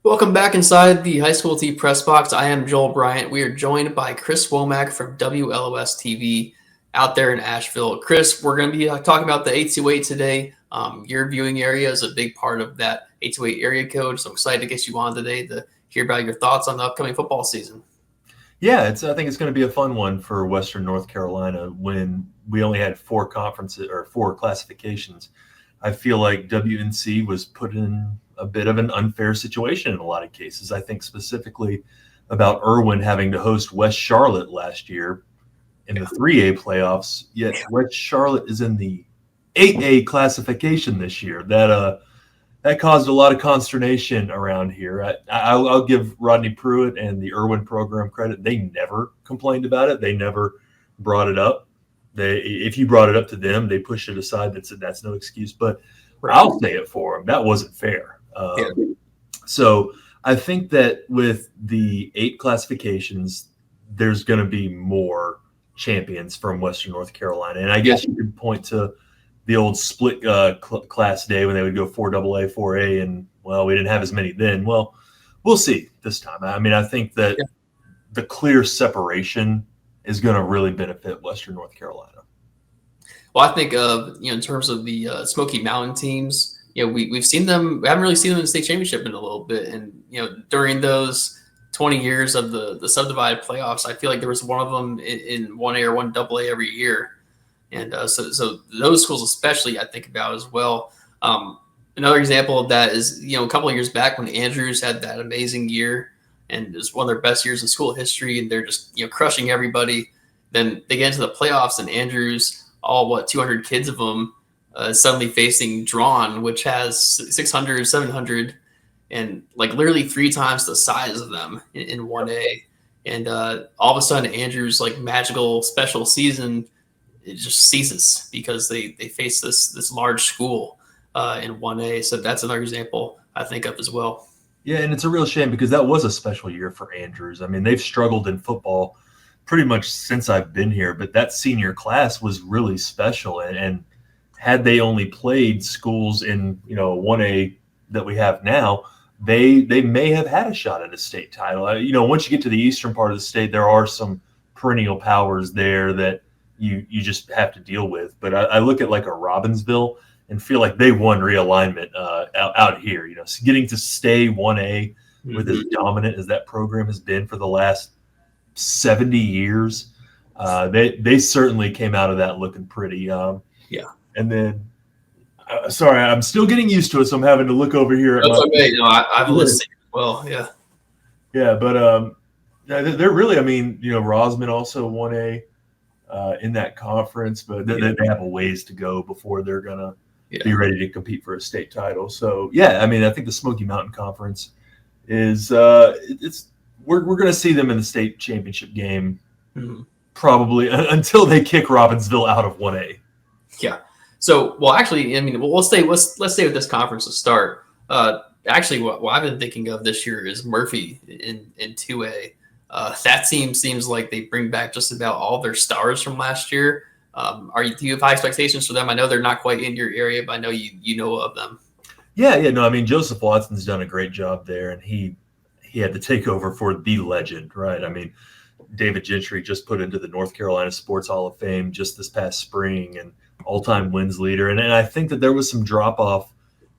Welcome back inside the HighSchoolOT press box. I am Joel Bryant. We are joined by Chris Womack from WLOS TV out there in Asheville. Chris, we're going to be talking about the 828 today. Your viewing area is a big part of that 828 area code, so I'm excited to get you on today to hear about your thoughts on the upcoming football season. Yeah, I think it's going to be a fun one for Western North Carolina when we only had four classifications. I feel like WNC was put in a bit of an unfair situation in a lot of cases. I think specifically about Irwin having to host West Charlotte last year in the 3A playoffs, yet West Charlotte is in the 8A classification this year. That caused a lot of consternation around here. I'll give Rodney Pruitt and the Irwin program credit. They never complained about it. They never brought it up. If you brought it up to them, they pushed it aside. That's no excuse. But I'll say it for them. That wasn't fair. So I think that with the 8 classifications, there's going to be more champions from Western North Carolina. And I guess you could point to the old split class day when they would go 4AA, 4A, and, well, we didn't have as many then. Well, we'll see this time. I mean, I think that the clear separation is going to really benefit Western North Carolina. Well, I think in terms of the Smoky Mountain teams, we've seen them. We haven't really seen them in the state championship in a little bit, and during those 20 years of the subdivided playoffs, I feel like there was one of them in 1A or 1AA every year. And so those schools especially I think about as well. Another example of that is, a couple of years back when Andrews had that amazing year and it was one of their best years in school history, and they're just, crushing everybody. Then they get into the playoffs and Andrews, all 200 kids of them, suddenly facing Drawn, which has 600, 700, and literally 3 times the size of them in 1A. And all of a sudden Andrews' magical special season, it just ceases because they face this large school in 1A. So that's another example I think of as well. Yeah, and it's a real shame because that was a special year for Andrews. I mean, they've struggled in football pretty much since I've been here, but that senior class was really special. And had they only played schools in 1A that we have now, they may have had a shot at a state title. Once you get to the eastern part of the state, there are some perennial powers there that you just have to deal with. But I look at a Robbinsville and feel like they won realignment out here. Getting to stay 1A with as dominant as that program has been for the last 70 years, they certainly came out of that looking pretty. And then, sorry, I'm still getting used to it, so I'm having to look over here. That's okay. I've listened as well. Yeah. Yeah, but they're really, Rosman also 1A. In that conference, but they have a ways to go before they're gonna be ready to compete for a state title. So I think the Smoky Mountain Conference is we're gonna see them in the state championship game probably until they kick Robbinsville out of 1A. Yeah. So actually, let's stay with this conference to start. Actually, what I've been thinking of this year is Murphy in 2A. That team seems like they bring back just about all their stars from last year. Do you have high expectations for them? I know they're not quite in your area, but I know you know of them. Yeah. No, Joseph Watson's done a great job there, and he had to take over for the legend, right? David Gentry just put into the North Carolina Sports Hall of Fame just this past spring, and all-time wins leader. And I think that there was some drop-off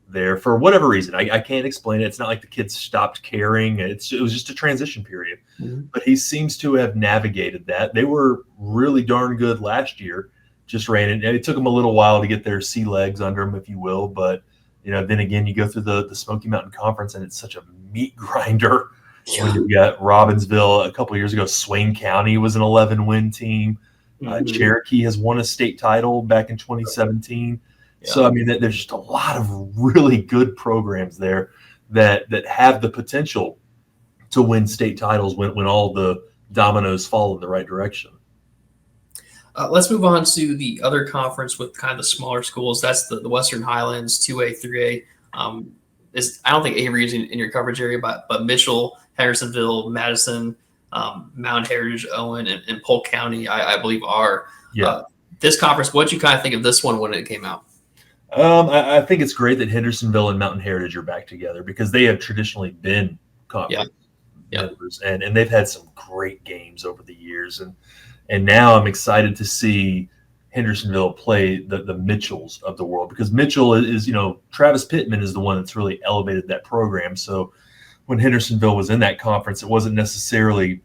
there for whatever reason. I can't explain it. It's not like the kids stopped caring. It was just a transition period. But he seems to have navigated that. They were really darn good last year, just ran it. It took them a little while to get their sea legs under them, if you will. But, then again, you go through the Smoky Mountain Conference, and it's such a meat grinder. When you got Robbinsville a couple of years ago, Swain County was an 11-win team. Gerike has won a state title back in 2017. So, there's just a lot of really good programs there that have the potential to win state titles when all the dominoes fall in the right direction. Let's move on to the other conference with kind of the smaller schools. That's the Western Highlands, 2A, 3A. I don't think Avery is in your coverage area, but Mitchell, Hendersonville, Madison, Mount Heritage, Owen, and Polk County, I believe, are. This conference, what did you kind of think of this one when it came out? I think it's great that Hendersonville and Mountain Heritage are back together because they have traditionally been conference members, and they've had some great games over the years. And now I'm excited to see Hendersonville play the Mitchells of the world, because Mitchell is, Travis Pittman is the one that's really elevated that program. So when Hendersonville was in that conference, it wasn't necessarily,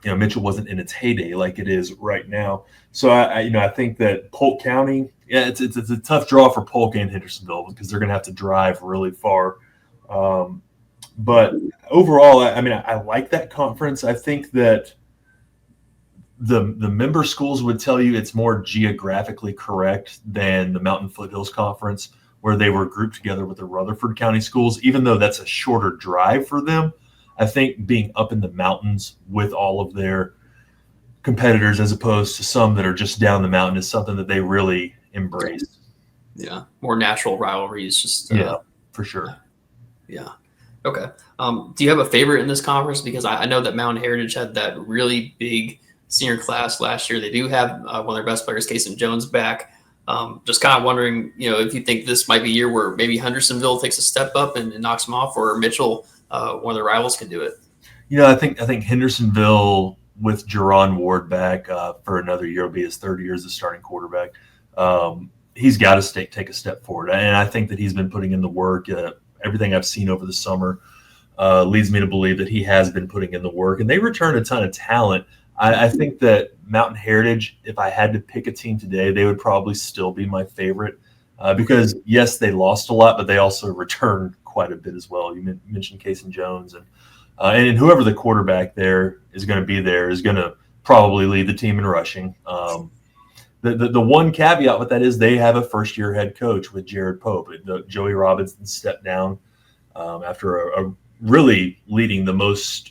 Mitchell wasn't in its heyday like it is right now. So I think that Polk County, it's a tough draw for Polk and Hendersonville because they're going to have to drive really far. But overall, I like that conference. I think that the member schools would tell you it's more geographically correct than the Mountain Foothills Conference, where they were grouped together with the Rutherford County schools. Even though that's a shorter drive for them, I think being up in the mountains with all of their competitors as opposed to some that are just down the mountain is something that they really embrace. Yeah, more natural rivalries. Just yeah, for sure. Yeah. Okay. Do you have a favorite in this conference? Because I know that Mountain Heritage had that really big senior class last year. They do have one of their best players, Kason Jones, back. Just kind of wondering, if you think this might be a year where maybe Hendersonville takes a step up and knocks them off, or Mitchell, one of their rivals, can do it. I think Hendersonville with Jerron Ward back for another year, will be his third year as the starting quarterback. He's got to take a step forward, and I think that he's been putting in the work. Everything I've seen over the summer leads me to believe that he has been putting in the work, and they return a ton of talent. I think that Mountain Heritage, if I had to pick a team today, they would probably still be my favorite because, yes, they lost a lot, but they also returned quite a bit as well. You mentioned Kason Jones, and whoever the quarterback there is going to be there is going to probably lead the team in rushing. The one caveat with that is they have a first-year head coach with Jared Pope. Joey Robinson stepped down after a really leading the most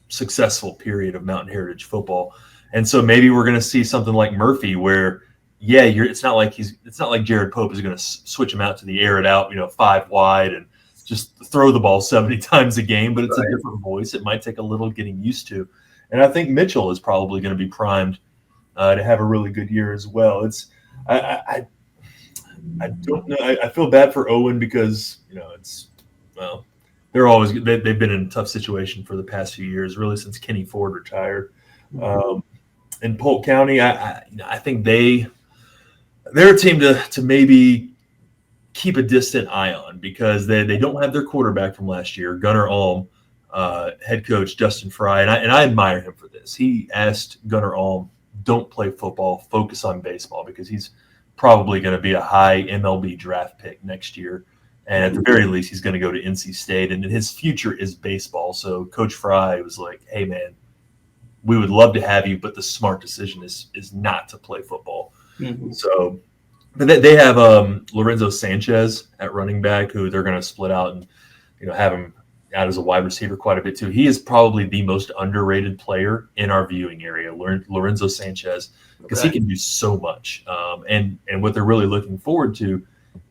successful period of Mountain Heritage football, and so maybe we're going to see something like Murphy, where it's not like Jared Pope is going to switch him out to the air it out, 5 wide and just throw the ball 70 times a game, but it's a different voice. It might take a little getting used to, and I think Mitchell is probably going to be primed to have a really good year as well. I don't know. I feel bad for Owen because they've been in a tough situation for the past few years, really since Kenny Ford retired. In Polk County, I think they're a team to maybe keep a distant eye on because they don't have their quarterback from last year, Gunnar Alm, head coach Justin Fry, and I admire him for this. He asked Gunnar Alm, don't play football, focus on baseball, because he's probably going to be a high MLB draft pick next year. And at the very least, he's going to go to NC State, and his future is baseball. So Coach Fry was like, hey, man, we would love to have you, but the smart decision is not to play football. Mm-hmm. So but they have Lorenzo Sanchez at running back, who they're going to split out and have him out as a wide receiver quite a bit too. He is probably the most underrated player in our viewing area, Lorenzo Sanchez, because he can do so much. And what they're really looking forward to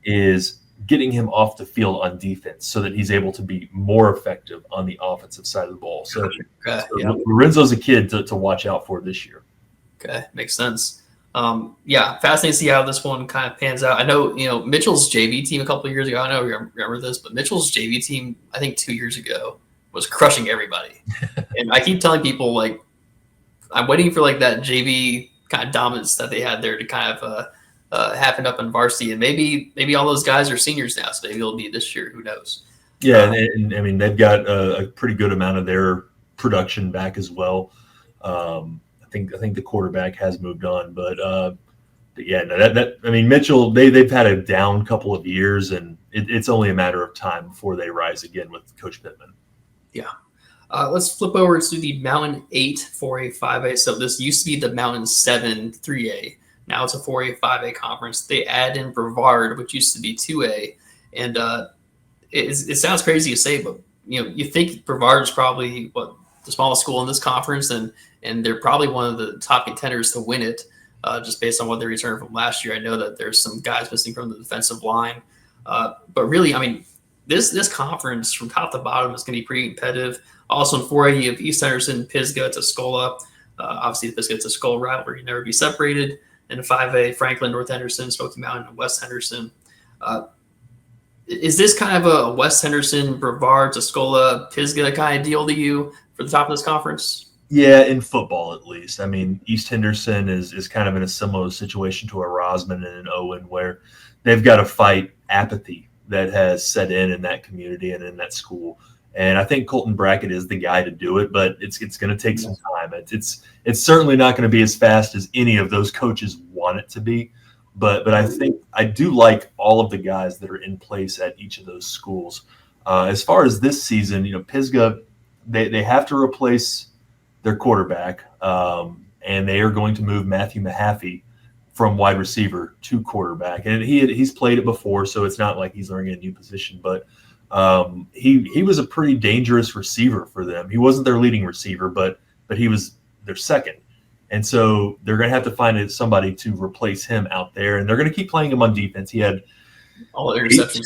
is getting him off the field on defense so that he's able to be more effective on the offensive side of the ball. So Lorenzo's a kid to watch out for this year. Okay, makes sense. Fascinating to see how this one kind of pans out. I know, Mitchell's JV team a couple of years ago, I know you remember this, but Mitchell's JV team, I think 2 years ago, was crushing everybody. And I keep telling people, like, I'm waiting for, like, that JV kind of dominance that they had there to kind of happen up in varsity. And maybe all those guys are seniors now, so maybe it'll be this year. Who knows? Yeah, and I mean, they've got a pretty good amount of their production back as well. I think the quarterback has moved on, but Mitchell, they've had a down couple of years, and it's only a matter of time before they rise again with Coach Pittman. Yeah. Let's flip over to the Mountain 8 4A 5A. So this used to be the Mountain 7 3A. Now it's a 4A 5A conference. They add in Brevard, which used to be 2A, and it sounds crazy to say, but you think Brevard is probably the smallest school in this conference, and they're probably one of the top contenders to win it, just based on what they returned from last year. I know that there's some guys missing from the defensive line, but really, I mean, this conference from top to bottom is going to be pretty competitive. Also in 4A, you have East Henderson, Pisgah, Tuscola. Obviously, the Pisgah-Tuscola rivalry can never be separated. In 5A, Franklin, North Henderson, Smoky Mountain, and West Henderson. Is this kind of a West Henderson, Brevard, Tuscola, Pisgah kind of deal to you for the top of this conference? Yeah, in football at least. I mean, East Henderson is kind of in a similar situation to a Rosman and an Owen, where they've got to fight apathy that has set in that community and in that school. And I think Colton Brackett is the guy to do it, but it's going to take some time. It's certainly not going to be as fast as any of those coaches want it to be. But I think I do like all of the guys that are in place at each of those schools. As far as this season, Pisgah, they have to replace their quarterback, and they are going to move Matthew Mahaffey from wide receiver to quarterback. And he's played it before, so it's not like he's learning a new position. But he was a pretty dangerous receiver for them. He wasn't their leading receiver, but he was their second. And so they're going to have to find somebody to replace him out there. And they're going to keep playing him on defense. He had all the interceptions.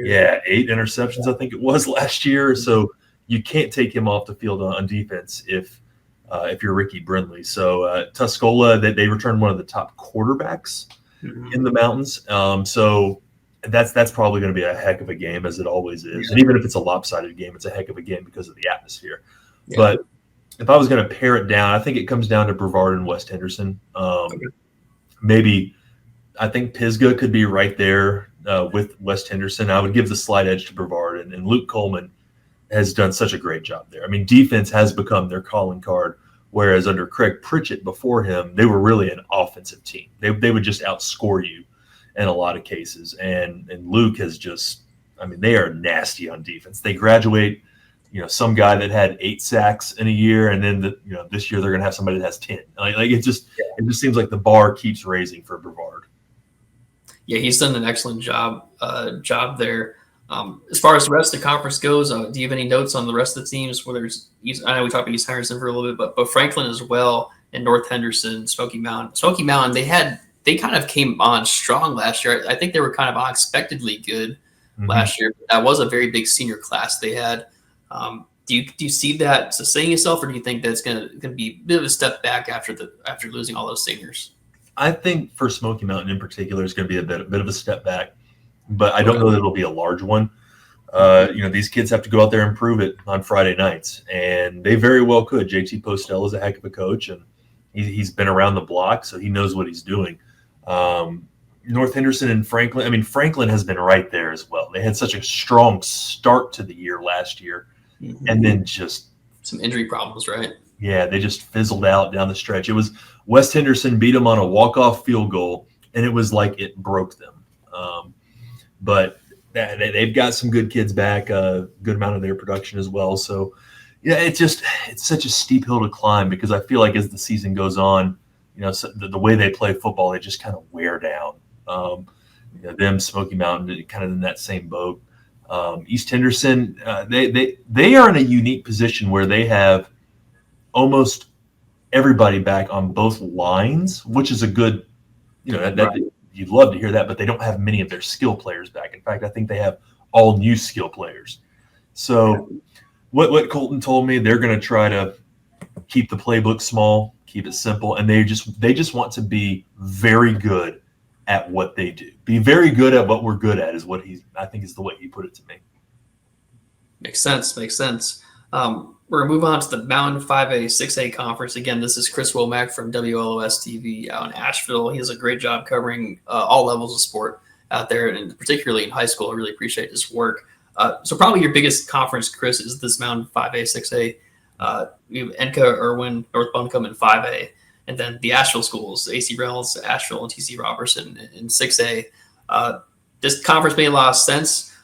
8 interceptions, I think it was last year. So you can't take him off the field on defense if you're Ricky Brindley. So Tuscola, they returned one of the top quarterbacks in the mountains. So that's probably going to be a heck of a game, as it always is. And even if it's a lopsided game, it's a heck of a game because of the atmosphere. Yeah. But if I was going to pare it down, I think it comes down to Brevard and West Henderson. Maybe I think Pisgah could be right there with West Henderson. I would give the slight edge to Brevard, and Luke Coleman has done such a great job there. I mean, defense has become their calling card, whereas under Craig Pritchett before him, they were really an offensive team. They would just outscore you in a lot of cases. And Luke has just, I mean, they are nasty on defense. They graduate, some guy that had 8 sacks in a year, and then this year they're going to have somebody that has 10. Like it just seems like the bar keeps raising for Brevard. Yeah, he's done an excellent job there. As far as the rest of the conference goes, do you have any notes on the rest of the teams? Whether I know we talked about East Henderson for a little bit, but Franklin as well, and North Henderson, Smoky Mountain. Smoky Mountain, they kind of came on strong last year. I think they were kind of unexpectedly good last year. That was a very big senior class they had. Do you see that sustaining itself, or do you think that's going to be a bit of a step back after losing all those seniors? I think for Smoky Mountain in particular, it's going to be a bit of a step back. But I don't know that it'll be a large one. These kids have to go out there and prove it on Friday nights, and they very well could. JT Postel is a heck of a coach, and he's been around the block, so he knows what he's doing. North Henderson and Franklin, I mean, Franklin has been right there as well. They had such a strong start to the year last year, and then just some injury problems, right? Yeah, they just fizzled out down the stretch. It was West Henderson beat them on a walk-off field goal, and it was like it broke them. But they've got some good kids back, a good amount of their production as well. So, yeah, it's such a steep hill to climb, because I feel like as the season goes on, the way they play football, they just kind of wear down. Them, Smoky Mountain, kind of in that same boat. East Henderson, they are in a unique position where they have almost everybody back on both lines, which is a good, right. You'd love to hear that, but they don't have many of their skill players back. In fact, I think they have all new skill players. So what Colton told me, they're going to try to keep the playbook small, keep it simple, and they just want to be very good at what they do. Be very good at what we're good at is what I think is the way he put it to me. Makes sense. We're going to move on to the Mountain 5A, 6A conference. Again, this is Chris Womack from WLOS TV out in Asheville. He does a great job covering all levels of sport out there, and particularly in high school. I really appreciate his work. So probably your biggest conference, Chris, is this Mountain 5A, 6A. We have Enka, Irwin, North Buncombe in 5A, and then the Asheville schools, AC Reynolds, Asheville, and TC Robertson in 6A. This conference made a lot of sense.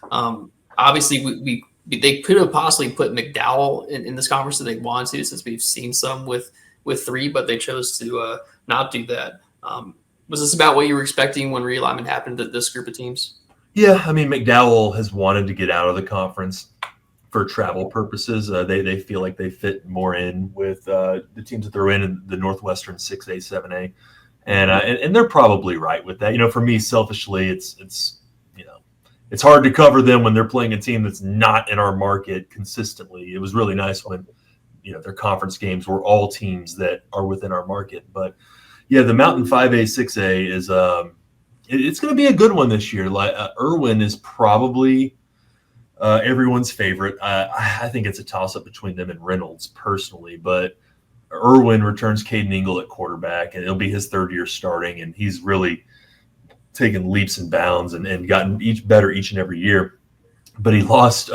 Obviously, they could have possibly put McDowell in this conference if they wanted to, since we've seen some with 3, but they chose to not do that. Was this about what you were expecting when realignment happened to this group of teams? Yeah, I mean, McDowell has wanted to get out of the conference for travel purposes. They feel like they fit more in with the teams that they're in the Northwestern 6A, 7A, and they're probably right with that. For me, selfishly, it's hard to cover them when they're playing a team that's not in our market consistently. It was really nice when, their conference games were all teams that are within our market. But yeah, the Mountain 5A, 6A it's going to be a good one this year. Like Irwin is probably everyone's favorite. I think it's a toss-up between them and Reynolds personally, but Irwin returns Caden Ingle at quarterback, and it'll be his third year starting, and he's really taken leaps and bounds and gotten better each and every year. But he lost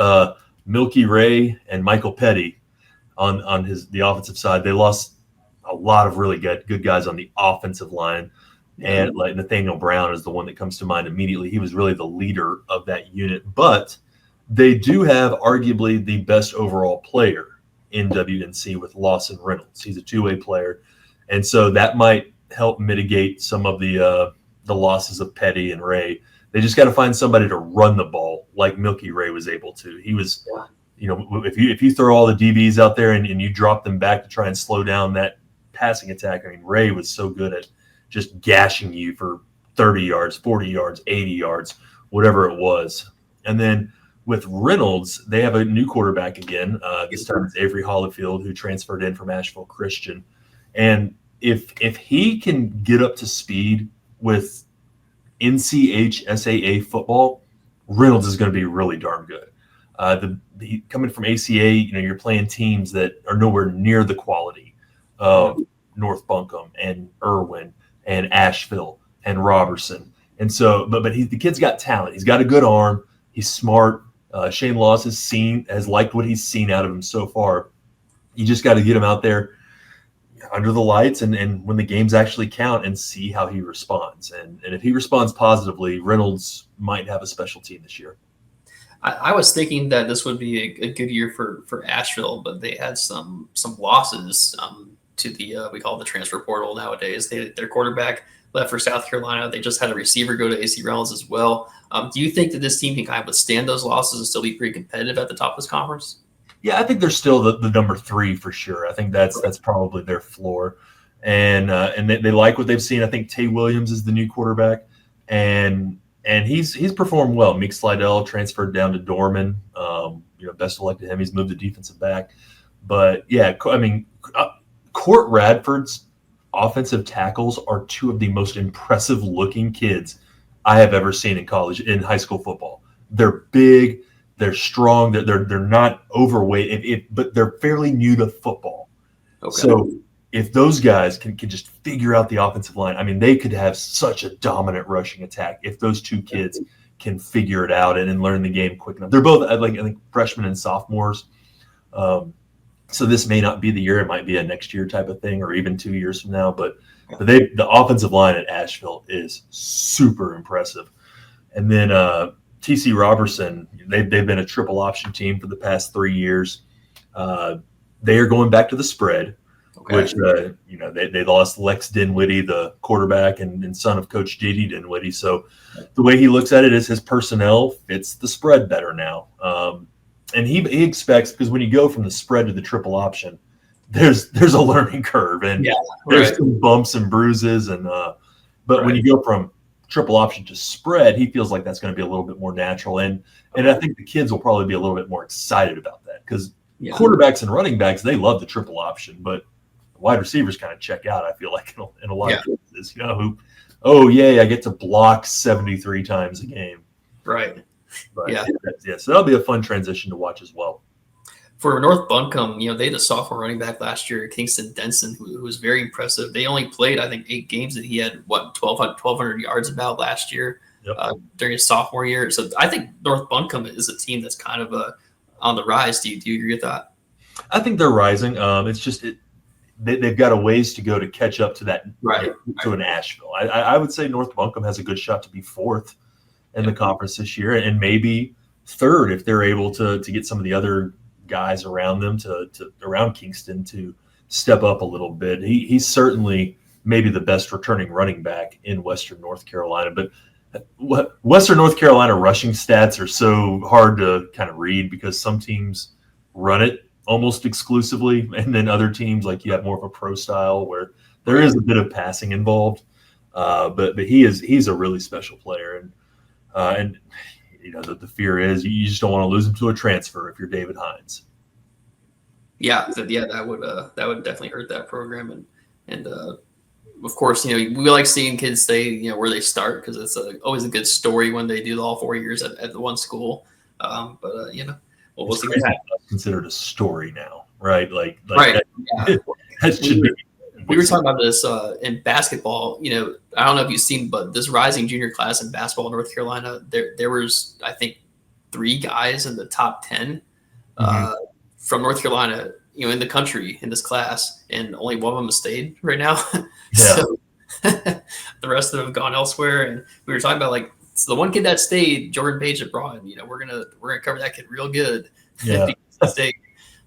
Milky Ray and Michael Petty on the offensive side. They lost a lot of really good guys on the offensive line. And like Nathaniel Brown is the one that comes to mind immediately. He was really the leader of that unit. But they do have arguably the best overall player in WNC with Lawson Reynolds. He's a two-way player. And so that might help mitigate some of the losses of Petty and Ray. They just got to find somebody to run the ball like Milky Ray was able to. He was, if you throw all the DBs out there and you drop them back to try and slow down that passing attack, I mean, Ray was so good at just gashing you for 30 yards, 40 yards, 80 yards, whatever it was. And then with Reynolds, they have a new quarterback again. This time it's Avery Hollifield, who transferred in from Asheville Christian. And if he can get up to speed with NCHSAA football, Reynolds is going to be really darn good. Coming from ACA, you're playing teams that are nowhere near the quality of North Buncombe and Irwin and Asheville and Robertson. And so, but the kid's got talent. He's got a good arm. He's smart. Shane Laws has liked what he's seen out of him so far. You just got to get him out there under the lights and when the games actually count and see how he responds. And if he responds positively, Reynolds might have a special team this year. I was thinking that this would be a good year for Asheville, but they had some losses to the we call it the transfer portal nowadays. Their quarterback left for South Carolina. They just had a receiver go to AC Reynolds as well. Do you think that this team can kind of withstand those losses and still be pretty competitive at the top of this conference? Yeah, I think they're still the number 3 for sure. I think that's probably their floor, and they like what they've seen. I think Tay Williams is the new quarterback, and he's performed well. Meek Slidell transferred down to Dorman. Best of luck to him. He's moved to defensive back, but yeah, I mean, Court Radford's offensive tackles are two of the most impressive looking kids I have ever seen in high school football. They're big. They're strong. They're not overweight, but they're fairly new to football. Okay. So if those guys can just figure out the offensive line, I mean, they could have such a dominant rushing attack if those two kids can figure it out and learn the game quick enough. They're both, I think, freshmen and sophomores. So this may not be the year. It might be a next year type of thing or even 2 years from now. But the offensive line at Asheville is super impressive. And then TC Robertson, they've been a triple option team for the past 3 years. They are going back to the spread, which they lost Lex Dinwiddie, the quarterback and son of Coach Didi Dinwiddie. So the way he looks at it is his personnel fits the spread better now. And he expects, because when you go from the spread to the triple option, there's a learning curve and there's some bumps and bruises but when you go from triple option to spread, he feels like that's going to be a little bit more natural. And I think the kids will probably be a little bit more excited about that because quarterbacks and running backs, they love the triple option, but wide receivers kind of check out, I feel like, in a lot of cases, I get to block 73 times a game. Right. But, so that'll be a fun transition to watch as well. For North Buncombe, they had a sophomore running back last year, Kingston Denson, who was very impressive. They only played, I think, 8 games, and he had 1,200 yards about last year during his sophomore year. So I think North Buncombe is a team that's kind of on the rise. Do you agree with that? I think they're rising. It's just they've got a ways to go to catch up to that to an Asheville. I would say North Buncombe has a good shot to be 4th in the conference this year, and maybe 3rd if they're able to get some of the other guys around them around Kingston to step up a little bit. He's certainly maybe the best returning running back in Western North Carolina, but Western North Carolina rushing stats are so hard to kind of read because some teams run it almost exclusively, and then other teams, like you have more of a pro style where there is a bit of passing involved. But he's a really special player, and the fear is you just don't want to lose him to a transfer if you're David Hines. That would definitely hurt that program, and of course, we like seeing kids stay, where they start because it's always a good story when they do all 4 years at the one school. We'll see. That's considered a story now, right? Like right. That should be. We were talking about this in basketball. I don't know if you've seen, but this rising junior class in basketball in North Carolina, there was, I think, 3 guys in the top 10 from North Carolina, in the country in this class, and only one of them has stayed right now. Yeah. So the rest of them have gone elsewhere. And we were talking about so the one kid that stayed, Jordan Page at Bryant. We're gonna cover that kid real good. Yeah.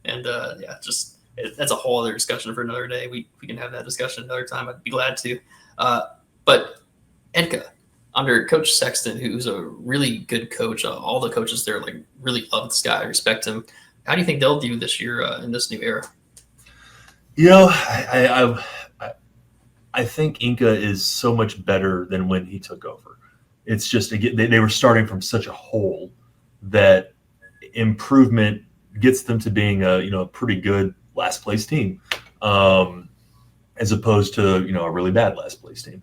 And that's a whole other discussion for another day. We can have that discussion another time. I'd be glad to. But Enka, under Coach Sexton, who's a really good coach, all the coaches there really love this guy, respect him. How do you think they'll do this year in this new era? I think Inca is so much better than when he took over. It's just they were starting from such a hole that improvement gets them to being a pretty good last place team, as opposed to a really bad last place team,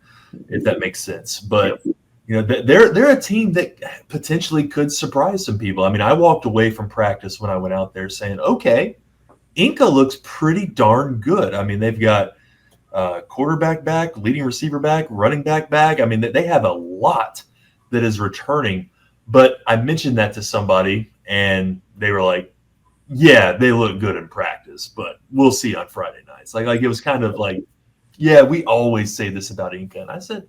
if that makes sense. But they're a team that potentially could surprise some people. I mean, I walked away from practice when I went out there saying, okay, Inca looks pretty darn good. I mean, they've got quarterback back, leading receiver back, running back. I mean, they have a lot that is returning. But I mentioned that to somebody, and they were like, yeah, they look good in practice, but we'll see on Friday nights. Like it was kind of like, yeah, we always say this about Inca. And I said,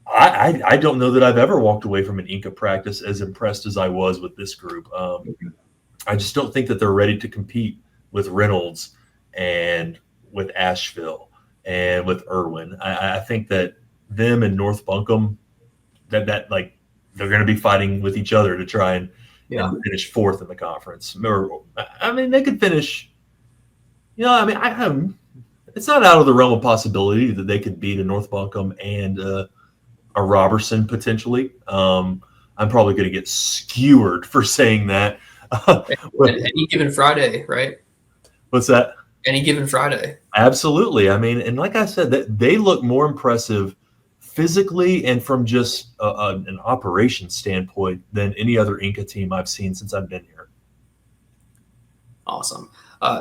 I don't know that I've ever walked away from an Inca practice as impressed as I was with this group. I just don't think that they're ready to compete with Reynolds and with Asheville and with Irwin. I think that them and North Buncombe, that they're going to be fighting with each other to try and finish 4th in the conference. Or, I mean, they could finish. It's not out of the realm of possibility that they could beat a North Buncombe and a Robertson potentially. I'm probably going to get skewered for saying that. Any given Friday, right? What's that? Any given Friday. Absolutely. I mean, and like I said, they look more impressive physically and from just an operation standpoint than any other Inca team I've seen since I've been here. Awesome.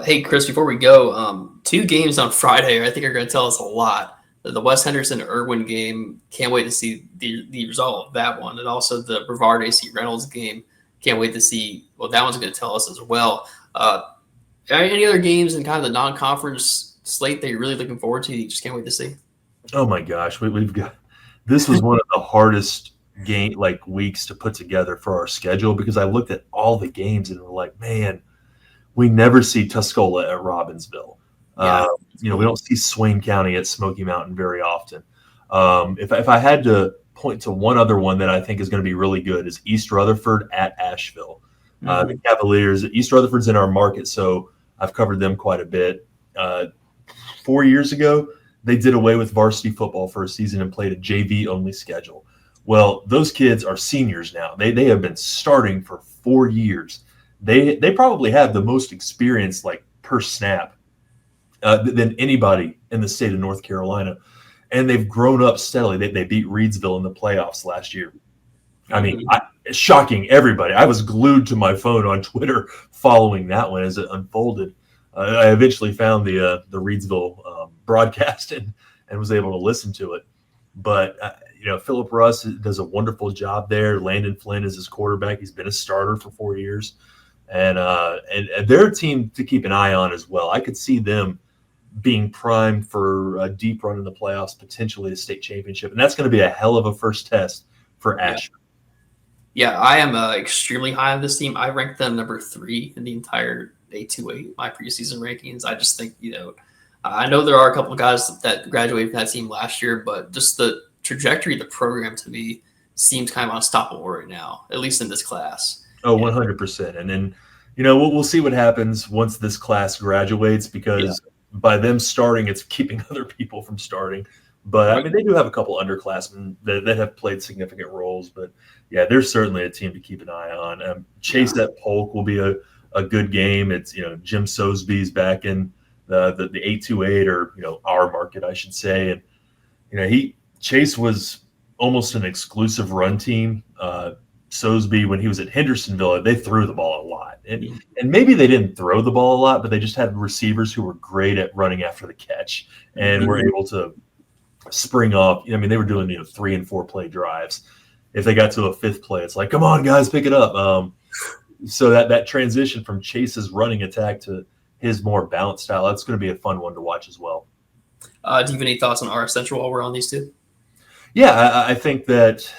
Hey, Chris, before we go, 2 games on Friday I think are going to tell us a lot. The West Henderson-Irwin game, can't wait to see the result of that one. And also the Brevard AC Reynolds game, can't wait to see what that one's going to tell us as well. Any other games in kind of the non-conference slate that you're really looking forward to? You just can't wait to see? Oh my gosh, we've got this was one of the hardest weeks to put together for our schedule, because I looked at all the games and we're like, man, we never see Tuscola at Robbinsville. We don't see Swain County at Smoky Mountain very often. If I had to point to one other one that I think is going to be really good, is East Rutherford at Asheville. The Cavaliers, East Rutherford's in our market, so I've covered them quite a bit. 4 years ago, they did away with varsity football for a season and played a JV-only schedule. Well, those kids are seniors now. They have been starting for 4 years. They probably have the most experience per snap than anybody in the state of North Carolina. And they've grown up steadily. They beat Reedsville in the playoffs last year. I mean, shocking everybody. I was glued to my phone on Twitter following that one as it unfolded. I eventually found the Reedsville broadcast and was able to listen to it. But, Philip Russ does a wonderful job there. Landon Flynn is his quarterback. He's been a starter for 4 years. And they're a team to keep an eye on as well. I could see them being primed for a deep run in the playoffs, potentially a state championship. And that's going to be a hell of a first test for Asheville. Yeah, I am extremely high on this team. I ranked them number 3 in the entire A2A, my preseason rankings. I just think, I know there are a couple of guys that graduated from that team last year, but just the trajectory of the program to me seems kind of unstoppable right now, at least in this class. Oh, 100%. And then, we'll see what happens once this class graduates, because by them starting, it's keeping other people from starting. But, I mean, they do have a couple underclassmen that have played significant roles. But, yeah, they're certainly a team to keep an eye on. Chase at Polk will be a good game. It's, Jim Sosby's back in the 828, or our market, I should say. And Chase was almost an exclusive run team. Sosby, when he was at Hendersonville, they threw the ball a lot, and maybe they didn't throw the ball a lot, but they just had receivers who were great at running after the catch and were able to spring off. I mean, they were doing 3 and 4 play drives. If they got to a 5th play, it's like, come on guys, pick it up. So that transition from Chase's running attack to his more balanced style, that's going to be a fun one to watch as well. Do you have any thoughts on RS Central while we're on these two? Yeah, I think that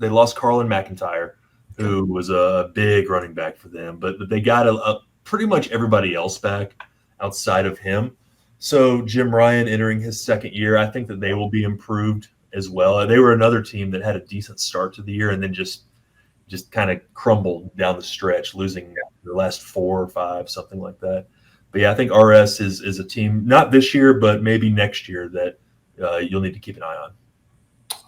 they lost Carlin McIntyre, who was a big running back for them, but they got pretty much everybody else back outside of him. So Jim Ryan entering his 2nd year, I think that they will be improved as well. They were another team that had a decent start to the year and then just kind of crumbled down the stretch, losing the last 4 or 5, something like that. But yeah, I think RS is a team, not this year, but maybe next year, that you'll need to keep an eye on.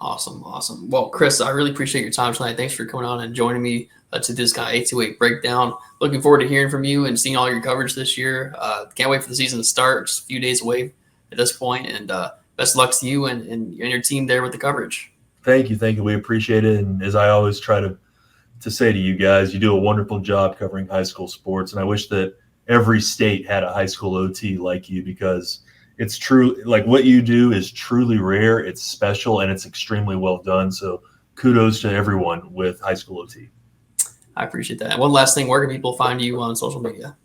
Awesome. Well, Chris, I really appreciate your time tonight. Thanks for coming on and joining me to this kind of 828 breakdown. Looking forward to hearing from you and seeing all your coverage this year. Can't wait for the season to start. Just a few days away at this point, and best of luck to you and your team there with the coverage. Thank you. We appreciate it. And as I always try to say to you guys, you do a wonderful job covering high school sports, and I wish that every state had a high school OT like you, because it's true. Like, what you do is truly rare. It's special, and it's extremely well done. So kudos to everyone with high school OT. I appreciate that. And one last thing, where can people find you on social media?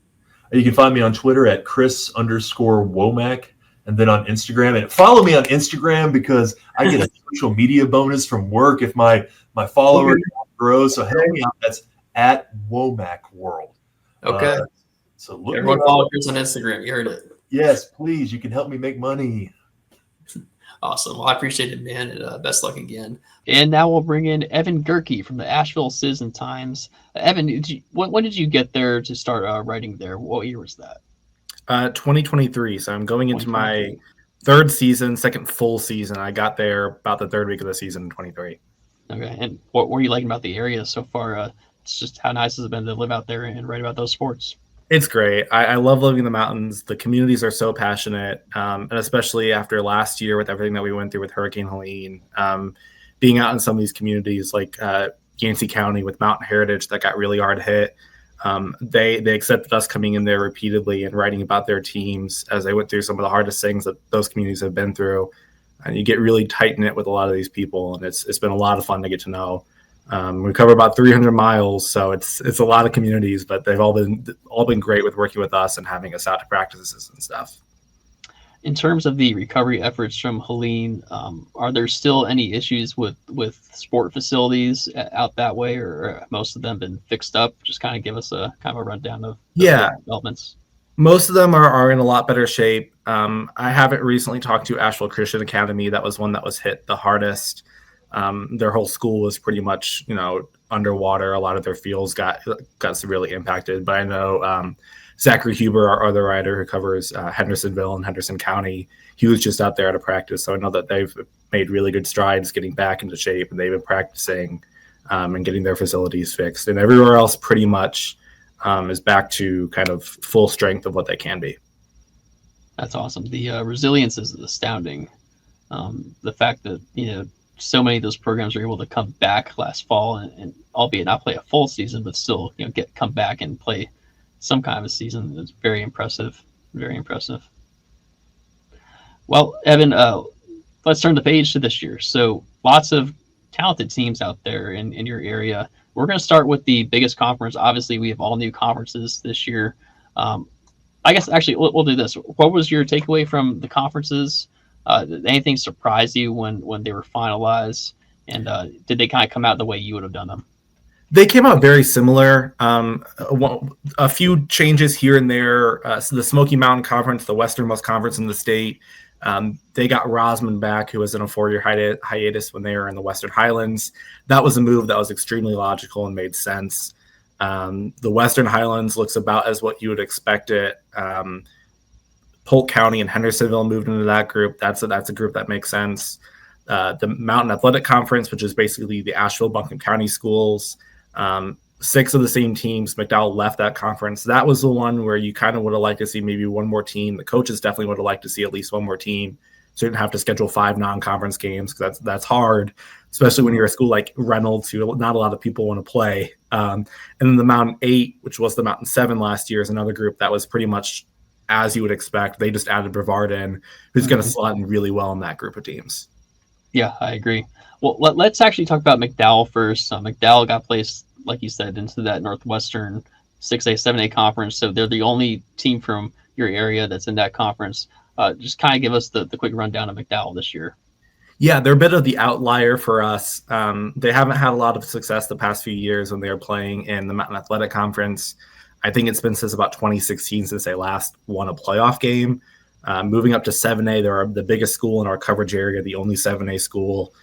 You can find me on Twitter at Chris_Womack, and then on Instagram. And follow me on Instagram because I get a social media bonus from work if my followers grow. So help me out. That's at Womack World. Okay. So look, everyone follow Chris on Instagram. You heard it. Yes, please. You can help me make money. Awesome. Well, I appreciate it, man. And best luck again. And now we'll bring in Evan Gerike from the Asheville Citizen Times. Evan, when did you get there to start writing there? What year was that? 2023. So I'm going into my 3rd season, 2nd full season. I got there about the 3rd week of the season in 23. Okay. And what were you liking about the area so far? It's just how nice has it been to live out there and write about those sports? It's great. I love living in the mountains. The communities are so passionate, and especially after last year with everything that we went through with Hurricane Helene, being out in some of these communities like Yancey County with Mountain Heritage that got really hard hit. They accepted us coming in there repeatedly and writing about their teams as they went through some of the hardest things that those communities have been through. And you get really tight-knit with a lot of these people, and it's been a lot of fun to get to know. We cover about 300 miles, so it's a lot of communities, but they've all been great with working with us and having us out to practices and stuff. In terms of the recovery efforts from Helene, are there still any issues with sport facilities out that way, or have most of them been fixed up? Just kind of give us a kind of a rundown of developments. Most of them are in a lot better shape. I haven't recently talked to Asheville Christian Academy. That was one that was hit the hardest. Their whole school was pretty much, underwater. A lot of their fields got severely impacted. But I know Zachary Huber, our other writer who covers Hendersonville and Henderson County, he was just out there at a practice. So I know that they've made really good strides getting back into shape, and they've been practicing and getting their facilities fixed. And everywhere else pretty much is back to kind of full strength of what they can be. That's awesome. The resilience is astounding. The fact that, so many of those programs are able to come back last fall and albeit not play a full season, but still, come back and play some kind of a season. It's very impressive. Very impressive. Well, Evan, let's turn the page to this year. So lots of talented teams out there in your area. We're going to start with the biggest conference. Obviously, we have all new conferences this year. I guess actually we'll do this. What was your takeaway from the conferences? Did anything surprise you when they were finalized? And did they kind of come out the way you would have done them? They came out very similar. A few changes here and there. So the Smoky Mountain Conference, the westernmost conference in the state, they got Rosman back, who was in a 4-year hiatus when they were in the Western Highlands. That was a move that was extremely logical and made sense. The Western Highlands looks about as what you would expect it. Polk County and Hendersonville moved into that group. That's a group that makes sense. The Mountain Athletic Conference, which is basically the Asheville Buncombe County schools, 6 of the same teams. McDowell left that conference. That was the one where you kind of would have liked to see maybe one more team. The coaches definitely would have liked to see at least one more team, so you didn't have to schedule 5 non-conference games, because that's hard, especially when you're a school like Reynolds, who not a lot of people want to play. And then the Mountain 8, which was the Mountain 7 last year, is another group that was pretty much as you would expect. They just added Brevard in, who's going to slot in really well in that group of teams. Yeah, I agree. Well, let's actually talk about McDowell first. McDowell got placed, like you said, into that Northwestern 6A, 7A conference. So they're the only team from your area that's in that conference. Just kind of give us the quick rundown of McDowell this year. Yeah, they're a bit of the outlier for us. They haven't had a lot of success the past few years when they were playing in the Mountain Athletic Conference. I think it's been since about 2016 since they last won a playoff game. Moving up to 7A, they're the biggest school in our coverage area, the only 7A school.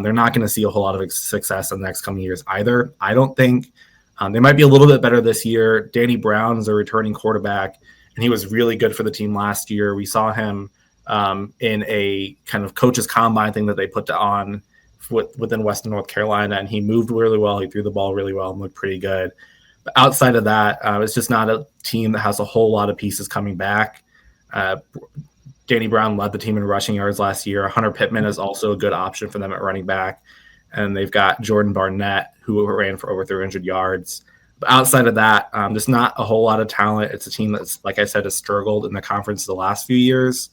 They're not going to see a whole lot of success in the next coming years either, I don't think. They might be a little bit better this year. Danny Brown is a returning quarterback, and he was really good for the team last year. We saw him in a kind of coach's combine thing that they put on within Western North Carolina, and he moved really well. He threw the ball really well and looked pretty good. But outside of that, it's just not a team that has a whole lot of pieces coming back. Danny Brown led the team in rushing yards last year. Hunter Pittman is also a good option for them at running back. And they've got Jordan Barnett, who ran for over 300 yards. But outside of that, there's not a whole lot of talent. It's a team that's, like I said, has struggled in the conference the last few years.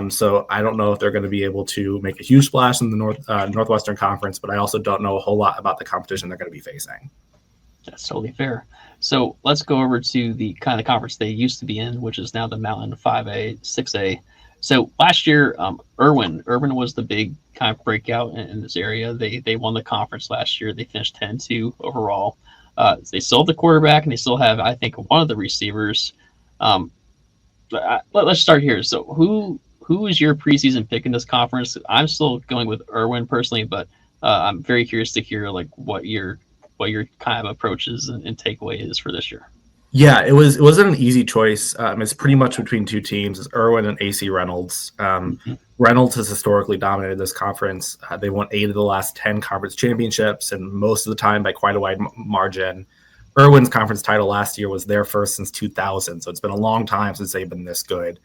So I don't know if they're going to be able to make a huge splash in the Northwestern Conference, but I also don't know a whole lot about the competition they're going to be facing. That's totally fair. So let's go over to the kind of conference they used to be in, which is now the Mountain 5A, 6A. So last year, Irwin was the big kind of breakout in this area. They won the conference last year. They finished 10-2 overall. They still have the quarterback, and they still have, I think, one of the receivers. Let's start here. So who is your preseason pick in this conference? I'm still going with Irwin personally, but I'm very curious to hear like what your kind of approaches and takeaway is for this year. Yeah, it wasn't an easy choice. It's pretty much between two teams. It's Irwin and AC Reynolds. Reynolds has historically dominated this conference. They won 8 of the last 10 conference championships, and most of the time by quite a wide margin. Irwin's conference title last year was their first since 2000, so it's been a long time since they've been this good.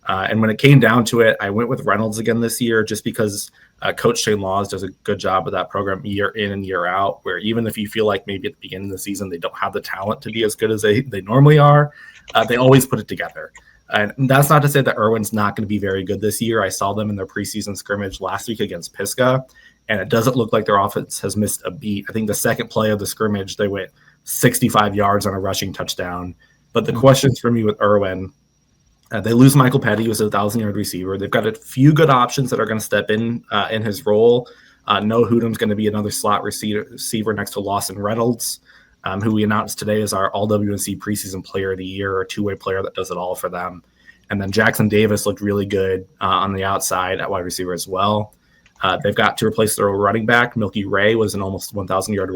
And when it came down to it, I went with Reynolds again this year just because Coach Shane Laws does a good job with that program year in and year out, where even if you feel like maybe at the beginning of the season they don't have the talent to be as good as they normally are, they always put it together. And that's not to say that Irwin's not going to be very good this year. I saw them in their preseason scrimmage last week against Pisgah, and it doesn't look like their offense has missed a beat. I think the second play of the scrimmage, they went 65 yards on a rushing touchdown. But the questions for me with Irwin, they lose Michael Petty, who's a 1,000-yard receiver. They've got a few good options that are going to step in his role. Noah Hoodum's going to be another slot receiver next to Lawson Reynolds, who we announced today as our All-WNC preseason player of the year, or two-way player that does it all for them. And then Jackson Davis looked really good on the outside at wide receiver as well. They've got to replace their running back. Milky Ray was an almost 1,000-yard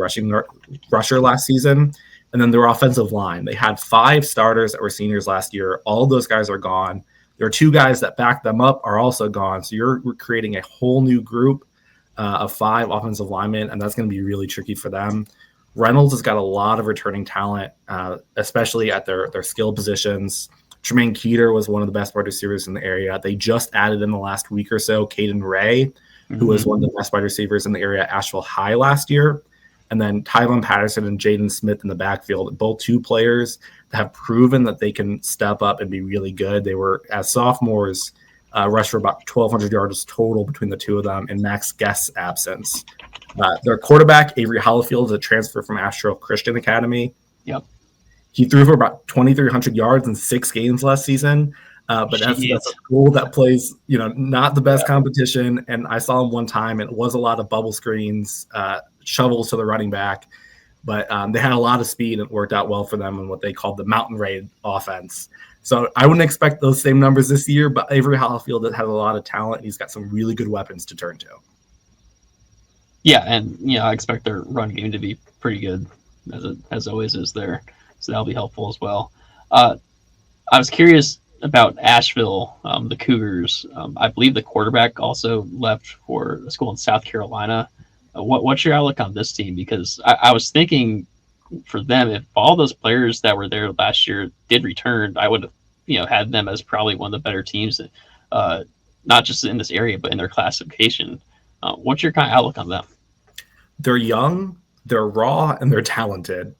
rusher last season. And then their offensive line. They had 5 starters that were seniors last year. All of those guys are gone. There are 2 guys that back them up are also gone. So you're creating a whole new group of 5 offensive linemen, and that's going to be really tricky for them. Reynolds has got a lot of returning talent, especially at their skill positions. Tremaine Keeter was one of the best wide receivers in the area. They just added in the last week or so Caden Ray, who was one of the best wide receivers in the area at Asheville High last year. And then Tylen Patterson and Jaden Smith in the backfield, both 2 players that have proven that they can step up and be really good. They were, as sophomores, rushed for about 1,200 yards total between the 2 of them in Max Guest's absence. Their quarterback, Avery Hollifield, is a transfer from Asheville Christian Academy. Yep. He threw for about 2,300 yards in 6 games last season. But that's a school that plays, not the best competition. And I saw him one time, and it was a lot of bubble screens, shovels to the running back. But they had a lot of speed, and it worked out well for them in what they called the Mountain Raid offense. So I wouldn't expect those same numbers this year, but Avery Hollifield has a lot of talent, and he's got some really good weapons to turn to. Yeah, and I expect their run game to be pretty good, as always is there. So that'll be helpful as well. I was curious about Asheville, the Cougars. I believe the quarterback also left for a school in South Carolina. What's your outlook on this team? Because I was thinking for them, if all those players that were there last year did return, I would have had them as probably one of the better teams, not just in this area but in their classification. What's your kind of outlook on them? They're young, they're raw, and they're talented.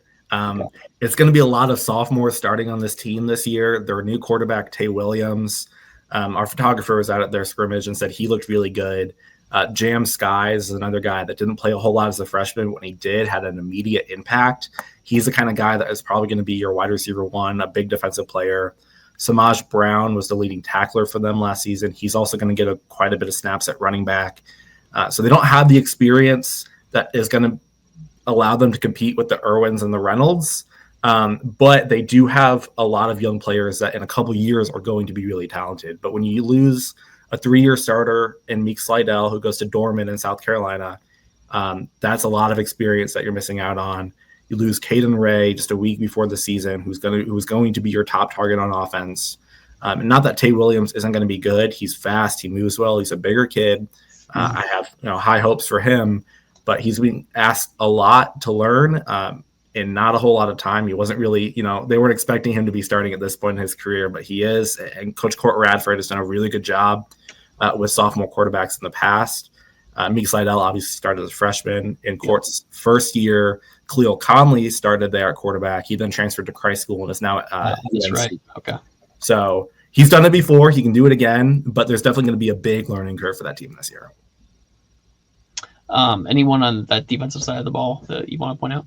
It's going to be a lot of sophomores starting on this team this year. Their new quarterback, Tay Williams. Our photographer was out at their scrimmage and said he looked really good. Jam Skies is another guy that didn't play a whole lot as a freshman. When he did, had an immediate impact. He's the kind of guy that is probably going to be your wide receiver one, a big defensive player. Samaj Brown was the leading tackler for them last season. He's also going to get quite a bit of snaps at running back. So they don't have the experience that is going to allow them to compete with the Irwins and the Reynolds. But they do have a lot of young players that in a couple years are going to be really talented. But when you lose a 3-year starter in Meek Slidell, who goes to Dorman in South Carolina, that's a lot of experience that you're missing out on. You lose Caden Ray just a week before the season, who's going to be your top target on offense. And not that Tay Williams isn't going to be good. He's fast. He moves well. He's a bigger kid. I have high hopes for him, but he's being asked a lot to learn in not a whole lot of time. He wasn't really, they weren't expecting him to be starting at this point in his career, but he is. And Coach Court Radford has done a really good job with sophomore quarterbacks in the past. Meek Slidell obviously started as a freshman. In Court's first year, Khalil Conley started there at quarterback. He then transferred to Christ School and is now at that's UNC. Right. Okay. So he's done it before. He can do it again, but there's definitely going to be a big learning curve for that team this year. Anyone on that defensive side of the ball that you want to point out?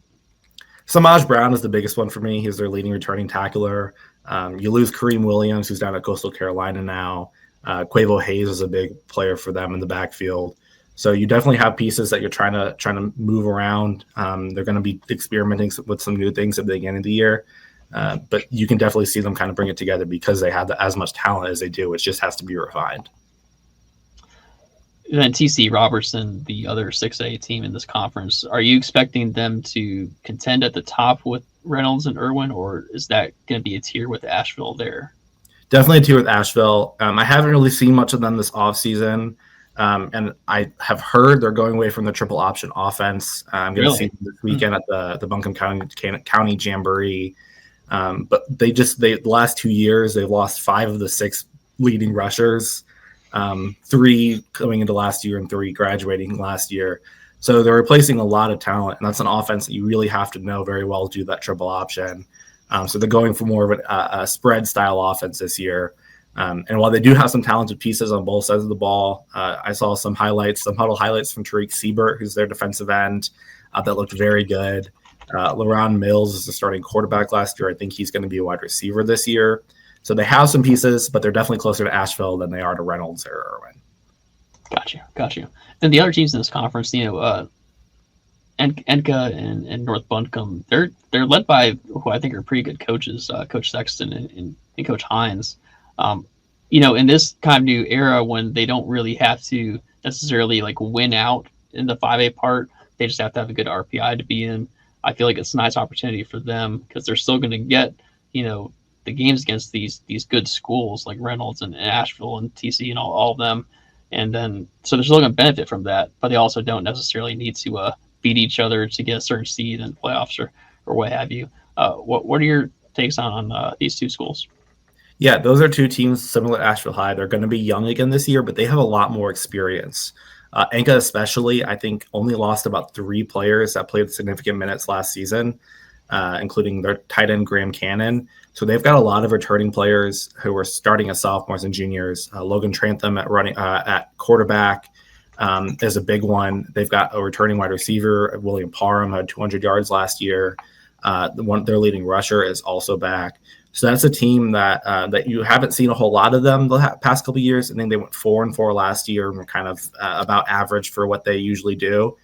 Samaj Brown is the biggest one for me. He's their leading returning tackler. You lose Kareem Williams, who's down at Coastal Carolina now. Quavo Hayes is a big player for them in the backfield. So you definitely have pieces that you're trying to move around. They're going to be experimenting with some new things at the beginning of the year. But you can definitely see them kind of bring it together because they have as much talent as they do. It just has to be refined. And then TC Robertson, the other 6A team in this conference, are you expecting them to contend at the top with Reynolds and Irwin, or is that going to be a tier with Asheville there? Definitely a tier with Asheville. I haven't really seen much of them this offseason, and I have heard they're going away from the triple option offense. I'm going to see them this weekend at the Buncombe County Jamboree. But the last 2 years, they've lost 5 of the 6 leading rushers. 3 coming into last year and 3 graduating last year. So they're replacing a lot of talent, and that's an offense that you really have to know very well to do that triple option. So they're going for more of a spread style offense this year. And while they do have some talented pieces on both sides of the ball, I saw some huddle highlights from Tariq Siebert, who's their defensive end, that looked very good. LaRon Mills is the starting quarterback last year. I think he's going to be a wide receiver this year. So they have some pieces, but they're definitely closer to Asheville than they are to Reynolds or Irwin. Got you. Then the other teams in this conference, Enka and North Buncombe, they're led by who I think are pretty good coaches, Coach Sexton and Coach Hines. In this kind of new era when they don't really have to necessarily win out in the 5A part, they just have to have a good RPI to be in. I feel like it's a nice opportunity for them because they're still going to get, the games against these good schools like Reynolds and Asheville and TC and all of them. And then, so they're still going to benefit from that, but they also don't necessarily need to beat each other to get a certain seed in playoffs or what have you. What are your takes on these two schools? Yeah, those are 2 teams similar to Asheville High. They're going to be young again this year, but they have a lot more experience. Enka especially, I think, only lost about 3 players that played significant minutes last season, including their tight end Graham Cannon. So they've got a lot of returning players who are starting as sophomores and juniors. Logan Trantham at quarterback is a big one. They've got a returning wide receiver, William Parham, had 200 yards last year. Their leading rusher is also back. So that's a team that you haven't seen a whole lot of them the past couple of years. I think they went 4-4 last year and were kind of about average for what they usually do.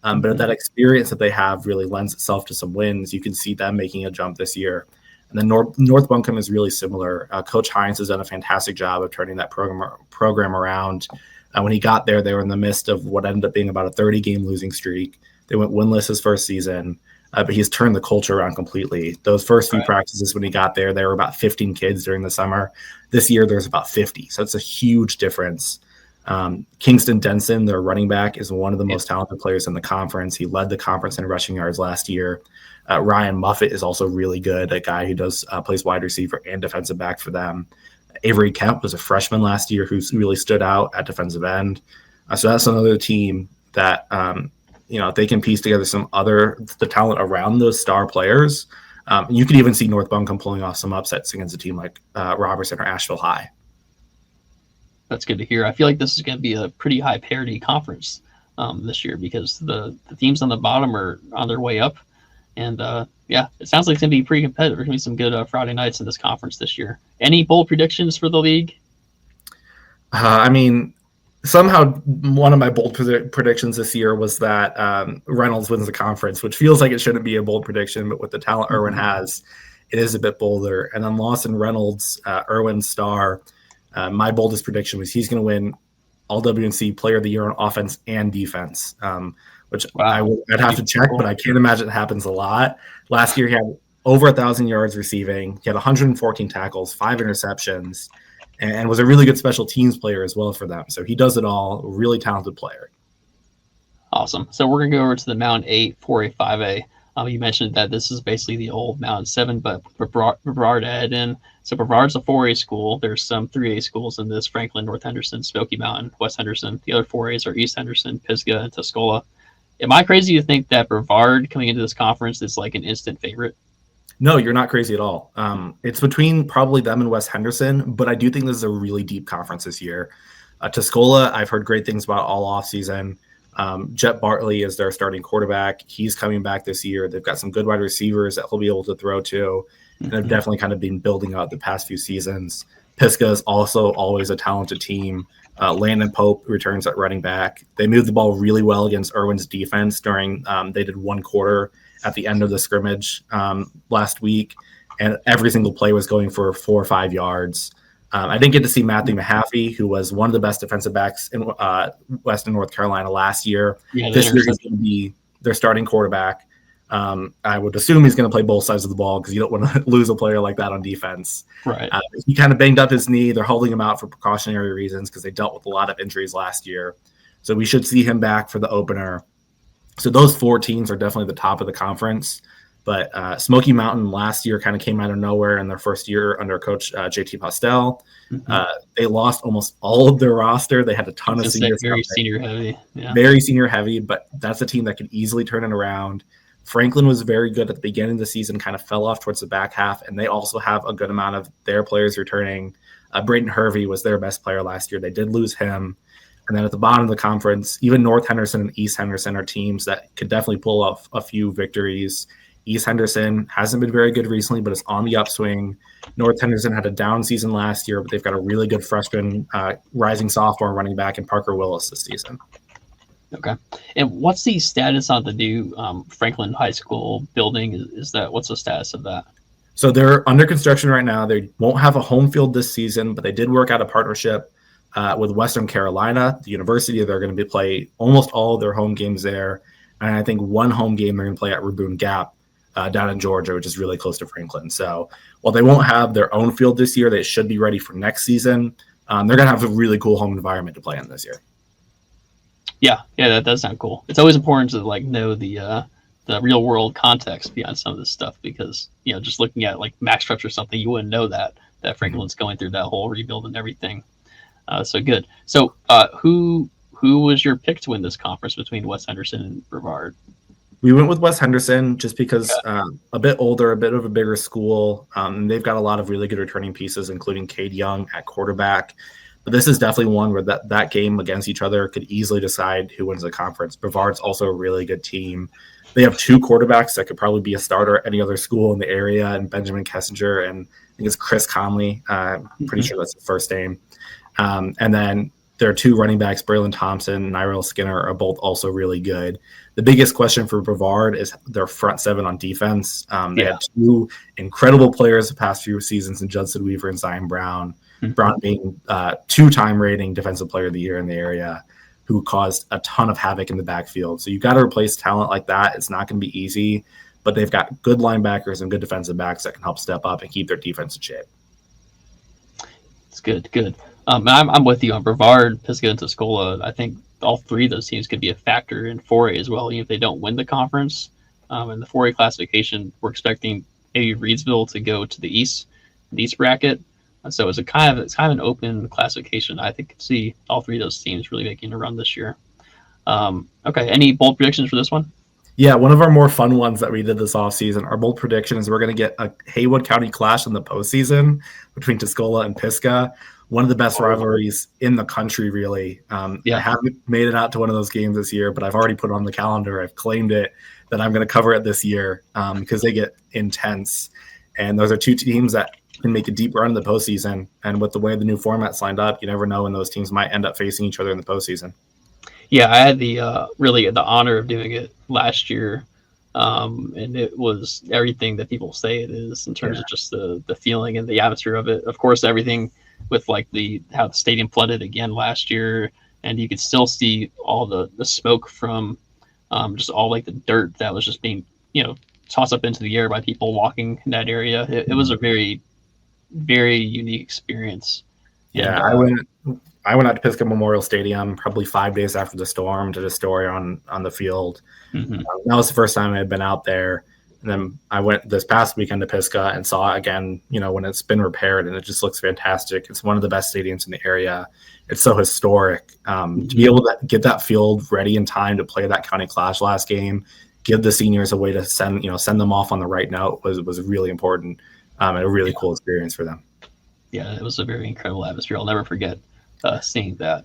But that experience that they have really lends itself to some wins. You can see them making a jump this year. And then North Buncombe is really similar. Coach Hines has done a fantastic job of turning that program around. When he got there, they were in the midst of what ended up being about a 30-game losing streak. They went winless his first season, but he's turned the culture around completely. Those first few practices when he got there were about 15 kids during the summer. This year, there's about 50. So it's a huge difference. Kingston Denson, their running back, is one of the most talented players in the conference. He led the conference in rushing yards last year. Ryan Muffett is also really good, a guy who does plays wide receiver and defensive back for them. Avery Kemp was a freshman last year who's really stood out at defensive end. So that's another team that, if they can piece together the talent around those star players, you could even see North Buncombe pulling off some upsets against a team like Robertson or Asheville High. That's good to hear. I feel like this is going to be a pretty high parity conference this year because the teams on the bottom are on their way up. And it sounds like it's going to be pretty competitive. There's going to be some good Friday nights in this conference this year. Any bold predictions for the league? Somehow one of my bold predictions this year was that Reynolds wins the conference, which feels like it shouldn't be a bold prediction, but with the talent Irwin has, it is a bit bolder. And then Lawson Reynolds, Irwin star, my boldest prediction was he's going to win all WNC Player of the Year on offense and defense, which I'd have to check, but I can't imagine it happens a lot. Last year he had over 1,000 yards receiving. He had 114 tackles, 5 interceptions, and was a really good special teams player as well for them. So he does it all. Really talented player. Awesome. So we're going to go over to the Mountain 8, 4A, 5A. You mentioned that this is basically the old Mountain 7, but Brevard added in. So Brevard's a 4A school. There's some 3A schools in this: Franklin, North Henderson, Smoky Mountain, West Henderson. The other 4As are East Henderson, Pisgah, and Tuscola. Am I crazy to think that Brevard coming into this conference is like an instant favorite? No, you're not crazy at all. It's between probably them and West Henderson, but I do think this is a really deep conference this year. Tuscola, I've heard great things about all offseason. Jet Bartley is their starting quarterback. He's coming back this year. They've got some good wide receivers that he'll be able to throw to, and they've definitely kind of been building out the past few seasons. Pisgah is also always a talented team. Landon Pope returns at running back. They moved the ball really well against Irwin's defense during they did one quarter at the end of the scrimmage last week, and every single play was going for 4 or 5 yards. I didn't get to see Matthew Mahaffey, who was one of the best defensive backs in Western North Carolina last year. This year he's going to be their starting quarterback. I would assume he's going to play both sides of the ball because you don't want to lose a player like that on defense. Right. He kind of banged up his knee. They're holding him out for precautionary reasons because they dealt with a lot of injuries last year. So we should see him back for the opener. So those 4 teams are definitely the top of the conference. But Smoky Mountain last year kind of came out of nowhere in their first year under Coach JT Postel. They lost almost all of their roster. They had a ton of seniors. Very senior heavy. Yeah. Very senior heavy, but that's a team that could easily turn it around. Franklin was very good at the beginning of the season, kind of fell off towards the back half, and they also have a good amount of their players returning. Braden Hervey was their best player last year. They did lose him. And then at the bottom of the conference, even North Henderson and East Henderson are teams that could definitely pull off a few victories. East Henderson hasn't been very good recently, but it's on the upswing. North Henderson had a down season last year, but they've got a really good freshman, rising sophomore running back in Parker Willis this season. Okay. And what's the status on the new Franklin High School building? What's the status of that? So they're under construction right now. They won't have a home field this season, but they did work out a partnership with Western Carolina, the university. They're going to play almost all of their home games there. And I think one home game they're going to play at Raboon Gap down in Georgia, which is really close to Franklin. So while they won't have their own field this year, they should be ready for next season. They're going to have a really cool home environment to play in this year. Yeah, that does sound cool. It's always important to know the real world context behind some of this stuff because just looking at like Max Trucks or something, you wouldn't know that Franklin's going through that whole rebuild and everything. So good. So who was your pick to win this conference between West Henderson and Brevard? We went with West Henderson just because a bit older, a bit of a bigger school. And they've got a lot of really good returning pieces, including Cade Young at quarterback. But this is definitely one where that game against each other could easily decide who wins the conference. Brevard's also a really good team. They have 2 quarterbacks that could probably be a starter at any other school in the area, and Benjamin Kessinger and I think it's Chris Conley. I'm pretty sure that's the first name. And then their 2 running backs, Braylon Thompson and Nyril Skinner, are both also really good. The biggest question for Brevard is their front 7 on defense. They had 2 incredible players the past few seasons in Judson Weaver and Zion Brown. Brown being 2-time rating defensive player of the year in the area, who caused a ton of havoc in the backfield. So you've got to replace talent like that. It's not going to be easy, but they've got good linebackers and good defensive backs that can help step up and keep their defense in shape. It's good. I'm with you on Brevard, Pisgah, and Tuscola. I think all three of those teams could be a factor in 4A as well, even if they don't win the conference. In the 4A classification, we're expecting maybe Reedsville to go to the East bracket. So it's kind of an open classification. I think could see all three of those teams really making a run this year. Okay, any bold predictions for this one? Yeah, one of our more fun ones that we did this offseason, our bold prediction is we're going to get a Haywood County clash in the postseason between Tuscola and Pisgah. One of the best rivalries in the country, really. I haven't made it out to one of those games this year, but I've already put it on the calendar. I've claimed it that I'm going to cover it this year because they get intense. And those are two teams that can make a deep run in the postseason. And with the way the new format's lined up, you never know when those teams might end up facing each other in the postseason. Yeah, I had the really the honor of doing it last year, and it was everything that people say it is in terms of just the feeling and the atmosphere of it. Of course, everything with like how the stadium flooded again last year, and you could still see all the smoke from just all like the dirt that was just being tossed up into the air by people walking in that area. It was a very, very unique experience. Yeah, and, I went out to Pisgah Memorial Stadium probably 5 days after the storm, did a story on the field. Mm-hmm. That was the first time I had been out there. And then I went this past weekend to Pisgah and saw it again, when it's been repaired, and it just looks fantastic. It's one of the best stadiums in the area. It's so historic. To be able to get that field ready in time to play that county clash last game, give the seniors a way to send them off on the right note was really important, and a really cool experience for them. Yeah, it was a very incredible atmosphere. I'll never forget seeing that.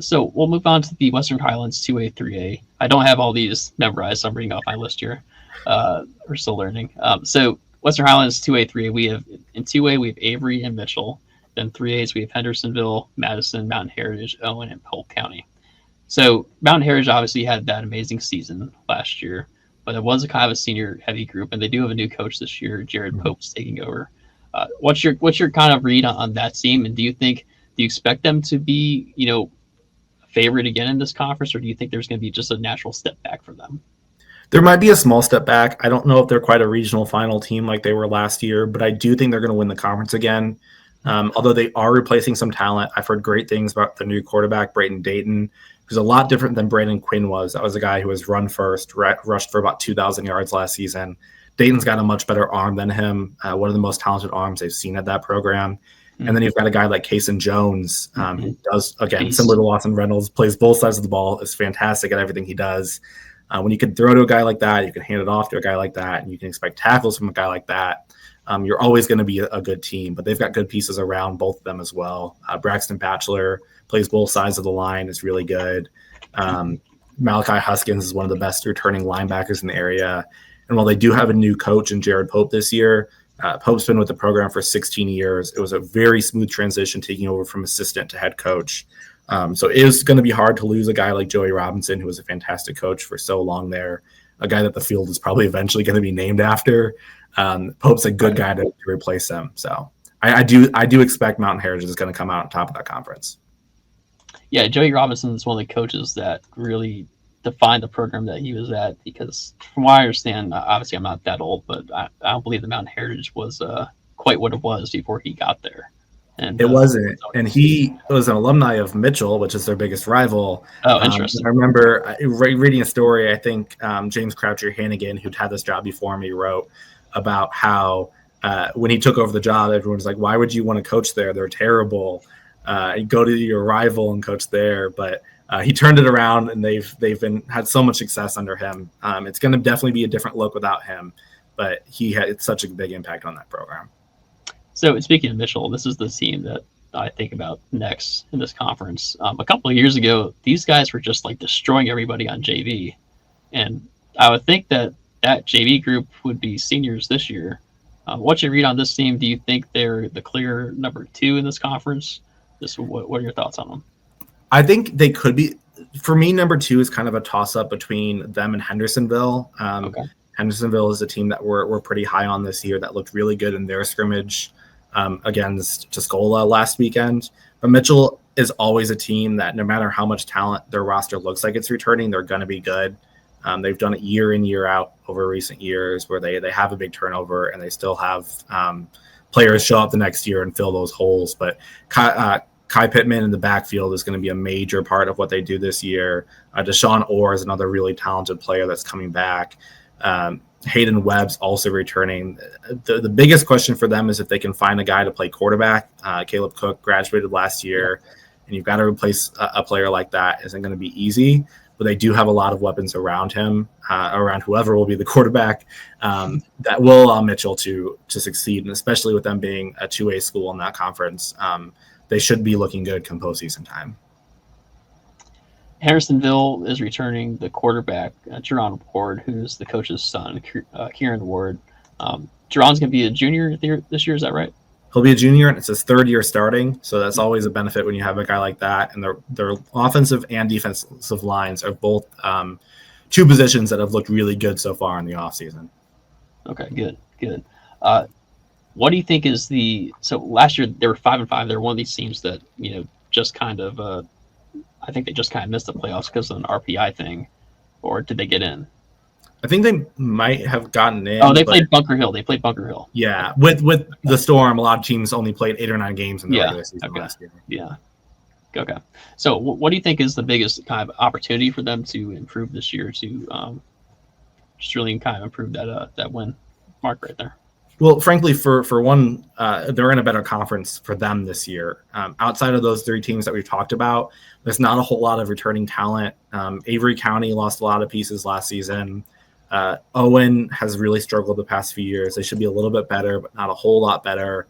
So we'll move on to the Western Highlands 2A, 3A. I don't have all these memorized, so I'm reading off my list here. We're still learning. So Western Highlands 2A, 3A, in 2A we have Avery and Mitchell. Then 3As we have Hendersonville, Madison, Mountain Heritage, Owen, and Polk County. So Mountain Heritage obviously had that amazing season last year, but it was a kind of a senior heavy group, and they do have a new coach this year. Jared Pope's taking over. What's your kind of read on that team, and do you expect them to be favorite again in this conference, or do you think there's going to be just a natural step back for them? There might be a small step back. I don't know if they're quite a regional final team like they were last year, but I do think they're going to win the conference again. Although they are replacing some talent. I've heard great things about the new quarterback, Brayton Dayton, who's a lot different than Brandon Quinn was. That was a guy who was run first, rushed for about 2,000 yards last season. Dayton's got a much better arm than him, one of the most talented arms they've seen at that program. And then you've got a guy like Kason Jones, who does, again, similar to Lawson Reynolds, plays both sides of the ball, is fantastic at everything he does. When you can throw to a guy like that, you can hand it off to a guy like that, and you can expect tackles from a guy like that. You're always going to be a good team, but they've got good pieces around both of them as well. Braxton Batchelor plays both sides of the line, is really good. Malachi Huskins is one of the best returning linebackers in the area. And while they do have a new coach in Jared Pope this year, Pope's been with the program for 16 years. It was a very smooth transition taking over from assistant to head coach. So it is going to be hard to lose a guy like Joey Robinson, who was a fantastic coach for so long there, a guy that the field is probably eventually going to be named after. Pope's a good guy to replace him. So I do expect Mountain Heritage is going to come out on top of that conference. Yeah, Joey Robinson is one of the coaches that really defined the program that he was at, because from what I understand, obviously I'm not that old, but I don't believe the Mountain Heritage was quite what it was before he got there. And it wasn't. And he was an alumni of Mitchell, which is their biggest rival. Oh, interesting. I remember reading a story, I think James Croucher Hannigan, who'd had this job before me, wrote about how when he took over the job, everyone was like, why would you want to coach there? They're terrible. Go to your rival and coach there. But he turned it around, and they've had so much success under him. It's going to definitely be a different look without him, but he had such a big impact on that program. So speaking of Mitchell, this is the team that I think about next in this conference. A couple of years ago, these guys were just like destroying everybody on JV. And I would think that JV group would be seniors this year. What's your read on this team? Do you think they're the clear number 2 in this conference? What are your thoughts on them? I think they could be. For me, number 2 is kind of a toss-up between them and Hendersonville. Okay. Hendersonville is a team that we're pretty high on this year that looked really good in their scrimmage against Tuscola last weekend. But Mitchell is always a team that no matter how much talent their roster looks like it's returning, they're going to be good. They've done it year in, year out over recent years where they have a big turnover and they still have players show up the next year and fill those holes. But Kai Pittman in the backfield is going to be a major part of what they do this year. Deshaun Orr is another really talented player that's coming back. Hayden Webb's also returning. The biggest question for them is if they can find a guy to play quarterback. Caleb Cook graduated last year, and you've got to replace a player like that. Isn't going to be easy, but they do have a lot of weapons around him, around whoever will be the quarterback, that will allow Mitchell to succeed, and especially with them being a 2A school in that conference, they should be looking good come postseason time. Hendersonville is returning the quarterback, Jerron Ward, who's the coach's son, Kieran Ward. Jerron's going to be a junior this year, is that right? He'll be a junior, and it's his third year starting, so that's always a benefit when you have a guy like that. And their offensive and defensive lines are both two positions that have looked really good so far in the offseason. Okay, good. What do you think is so last year they were 5-5. They're one of these teams that, just kind of I think they just kind of missed the playoffs because of an RPI thing, or did they get in? I think they might have gotten in. Oh, they played Bunker Hill. Yeah, with the Storm, a lot of teams only played 8 or 9 games in the regular season last year. Yeah. Okay. So, what do you think is the biggest kind of opportunity for them to improve this year to just really kind of improve that win mark right there? Well, frankly, for one, they're in a better conference for them this year. Outside of those 3 teams that we've talked about, there's not a whole lot of returning talent. Avery County lost a lot of pieces last season. Owen has really struggled the past few years. They should be a little bit better, but not a whole lot better.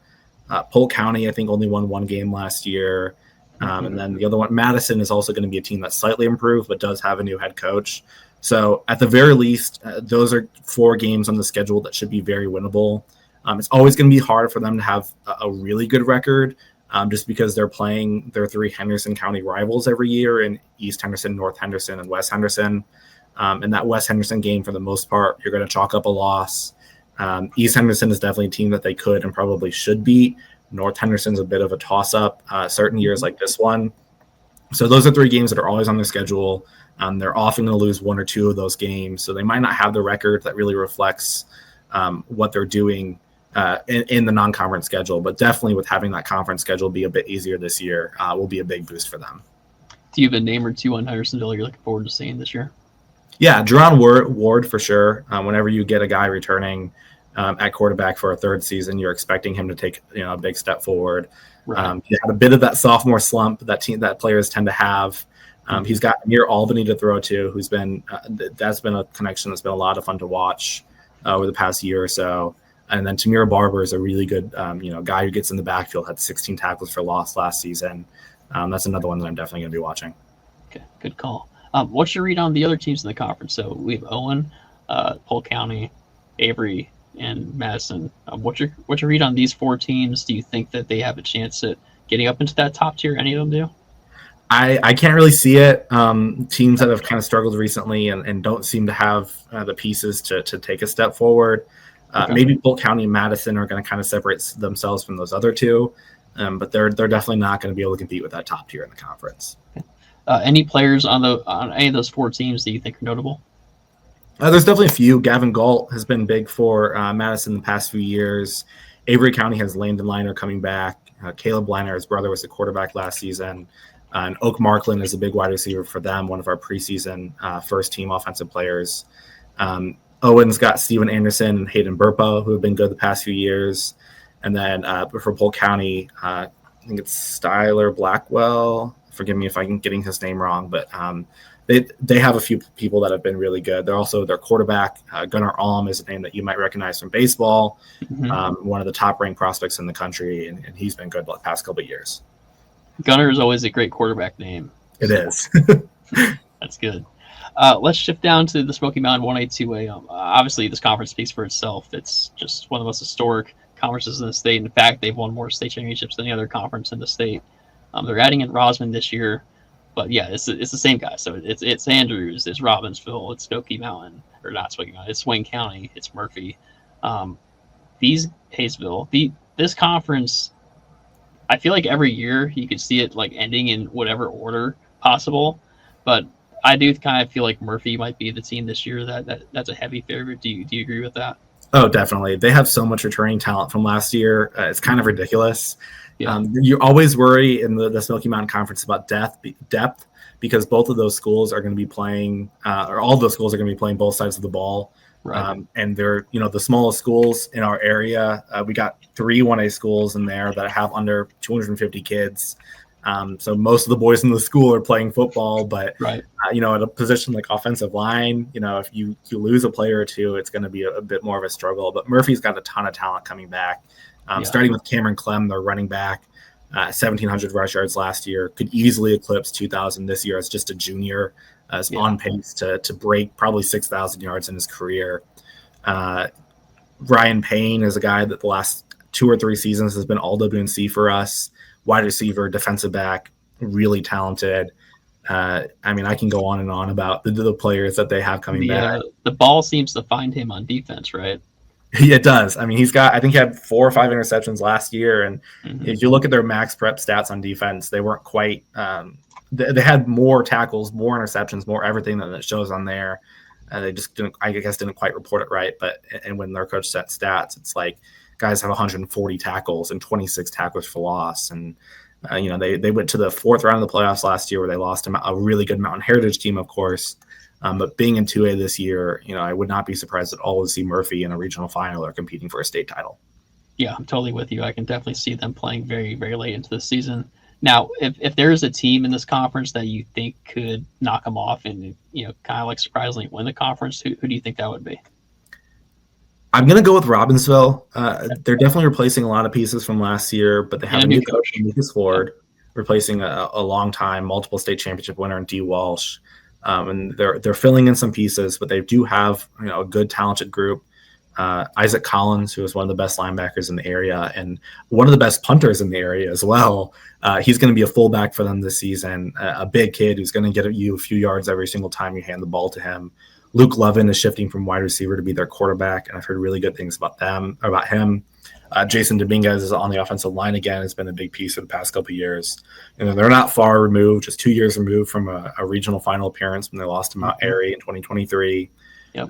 Polk County, I think, only won 1 game last year. And then the other one, Madison, is also going to be a team that's slightly improved, but does have a new head coach. So at the very least, those are 4 games on the schedule that should be very winnable. It's always going to be hard for them to have a really good record, just because they're playing their 3 Henderson County rivals every year in East Henderson, North Henderson, and West Henderson. In that West Henderson game, for the most part, you're going to chalk up a loss. East Henderson is definitely a team that they could and probably should beat. North Henderson's a bit of a toss-up, certain years like this one. So those are 3 games that are always on their schedule. They're often going to lose 1 or 2 of those games, so they might not have the record that really reflects what they're doing in the non-conference schedule. But definitely with having that conference schedule be a bit easier this year will be a big boost for them. Do you have a name or 2 on Hendersonville you're looking forward to seeing this year? Yeah, Jerron Ward for sure. Whenever you get a guy returning at quarterback for a 3rd season, you're expecting him to take a big step forward. Right. He had a bit of that sophomore slump that players tend to have. He's got near Albany to throw to, who's been that's been a connection that's been a lot of fun to watch over the past year or so. And then Tamira Barber is a really good guy who gets in the backfield, had 16 tackles for loss last season. That's another one that I'm definitely going to be watching. Okay, good call. What's your read on the other teams in the conference? So we have Owen, Polk County, Avery, and Madison. What's your read on these 4 teams? Do you think that they have a chance at getting up into that top tier? Any of them do? I can't really see it. Teams that have kind of struggled recently and don't seem to have the pieces to take a step forward. Okay. Maybe Polk County and Madison are going to kind of separate themselves from those other 2, but they're definitely not going to be able to compete with that top tier in the conference. Okay. Any players on any of those 4 teams that you think are notable? There's definitely a few. Gavin Galt has been big for Madison the past few years. Avery County has Landon Liner coming back. Caleb Liner, his brother, was the quarterback last season. And Oak Markland is a big wide receiver for them, one of our preseason first-team offensive players. Owen's got Steven Anderson and Hayden Burpo, who have been good the past few years. And then for Polk County, I think it's Styler Blackwell. Forgive me if I'm getting his name wrong, but they have a few people that have been really good. They're also their quarterback, Gunnar Alm, is a name that you might recognize from baseball. One of the top-ranked prospects in the country, and he's been good the past couple of years. Gunnar is always a great quarterback name. It is. That's good. Let's shift down to the Smoky Mountain 1A, 2A. Obviously, this conference speaks for itself. It's just one of the most historic conferences in the state. In fact, they've won more state championships than any other conference in the state. They're adding in Rosman this year, but yeah, it's the same guy. So it's Andrews, it's Robbinsville, it's Smoky Mountain, or not Smoky Mountain, it's Wayne County, it's Murphy. Hayesville. This conference, I feel like every year you could see it like ending in whatever order possible, but I do kind of feel like Murphy might be the team this year that's a heavy favorite. Do you agree with that? Oh, definitely. They have so much returning talent from last year. It's kind of ridiculous. Yeah. You always worry in the Smoky Mountain Conference about depth because both of those schools are going to be playing, or all of those schools are going to be playing both sides of the ball. Right. And they're, the smallest schools in our area. We got 3 1A schools in there that have under 250 kids. So most of the boys in the school are playing football, but Right. At a position like offensive line, if you lose a player or two, it's going to be a bit more of a struggle. But Murphy's got a ton of talent coming back. Starting with Cameron Clem, their running back, 1,700 rush yards last year, could easily eclipse 2,000 this year as just a junior, is on pace to break probably 6,000 yards in his career. Ryan Payne is a guy that the last 2 or 3 seasons has been all WNC for us. Wide receiver, defensive back, really talented. I can go on and on about the players that they have coming back. The ball seems to find him on defense, right? It does. I think he had 4 or 5 interceptions last year. And if you look at their max prep stats on defense, they weren't quite they had more tackles, more interceptions, more everything than it shows on there. They just didn't quite report it right. And when their coach set stats, it's like guys have 140 tackles and 26 tackles for loss. And they went to the 4th round of the playoffs last year where they lost to a really good Mountain Heritage team, of course. But being in 2A this year, I would not be surprised at all to see Murphy in a regional final or competing for a state title. Yeah, I'm totally with you. I can definitely see them playing very, very late into the season. Now, if there is a team in this conference that you think could knock them off and, kind of like surprisingly win the conference, who do you think that would be? I'm going to go with Robbinsville. They're definitely replacing a lot of pieces from last year, but they have a new coach, Lucas Ford, replacing a long-time multiple state championship winner in D. Walsh. And they're filling in some pieces, but they do have a good talented group. Isaac Collins, who is one of the best linebackers in the area and one of the best punters in the area as well. He's going to be a fullback for them this season, a big kid who's going to get you a few yards every single time you hand the ball to him. Luke Lovin is shifting from wide receiver to be their quarterback, and I've heard really good things about him. Jason Dominguez is on the offensive line again. Has been a big piece of the past couple of years. And they're not far removed, just 2 years removed from a regional final appearance when they lost to Mount Airy in 2023. Yep.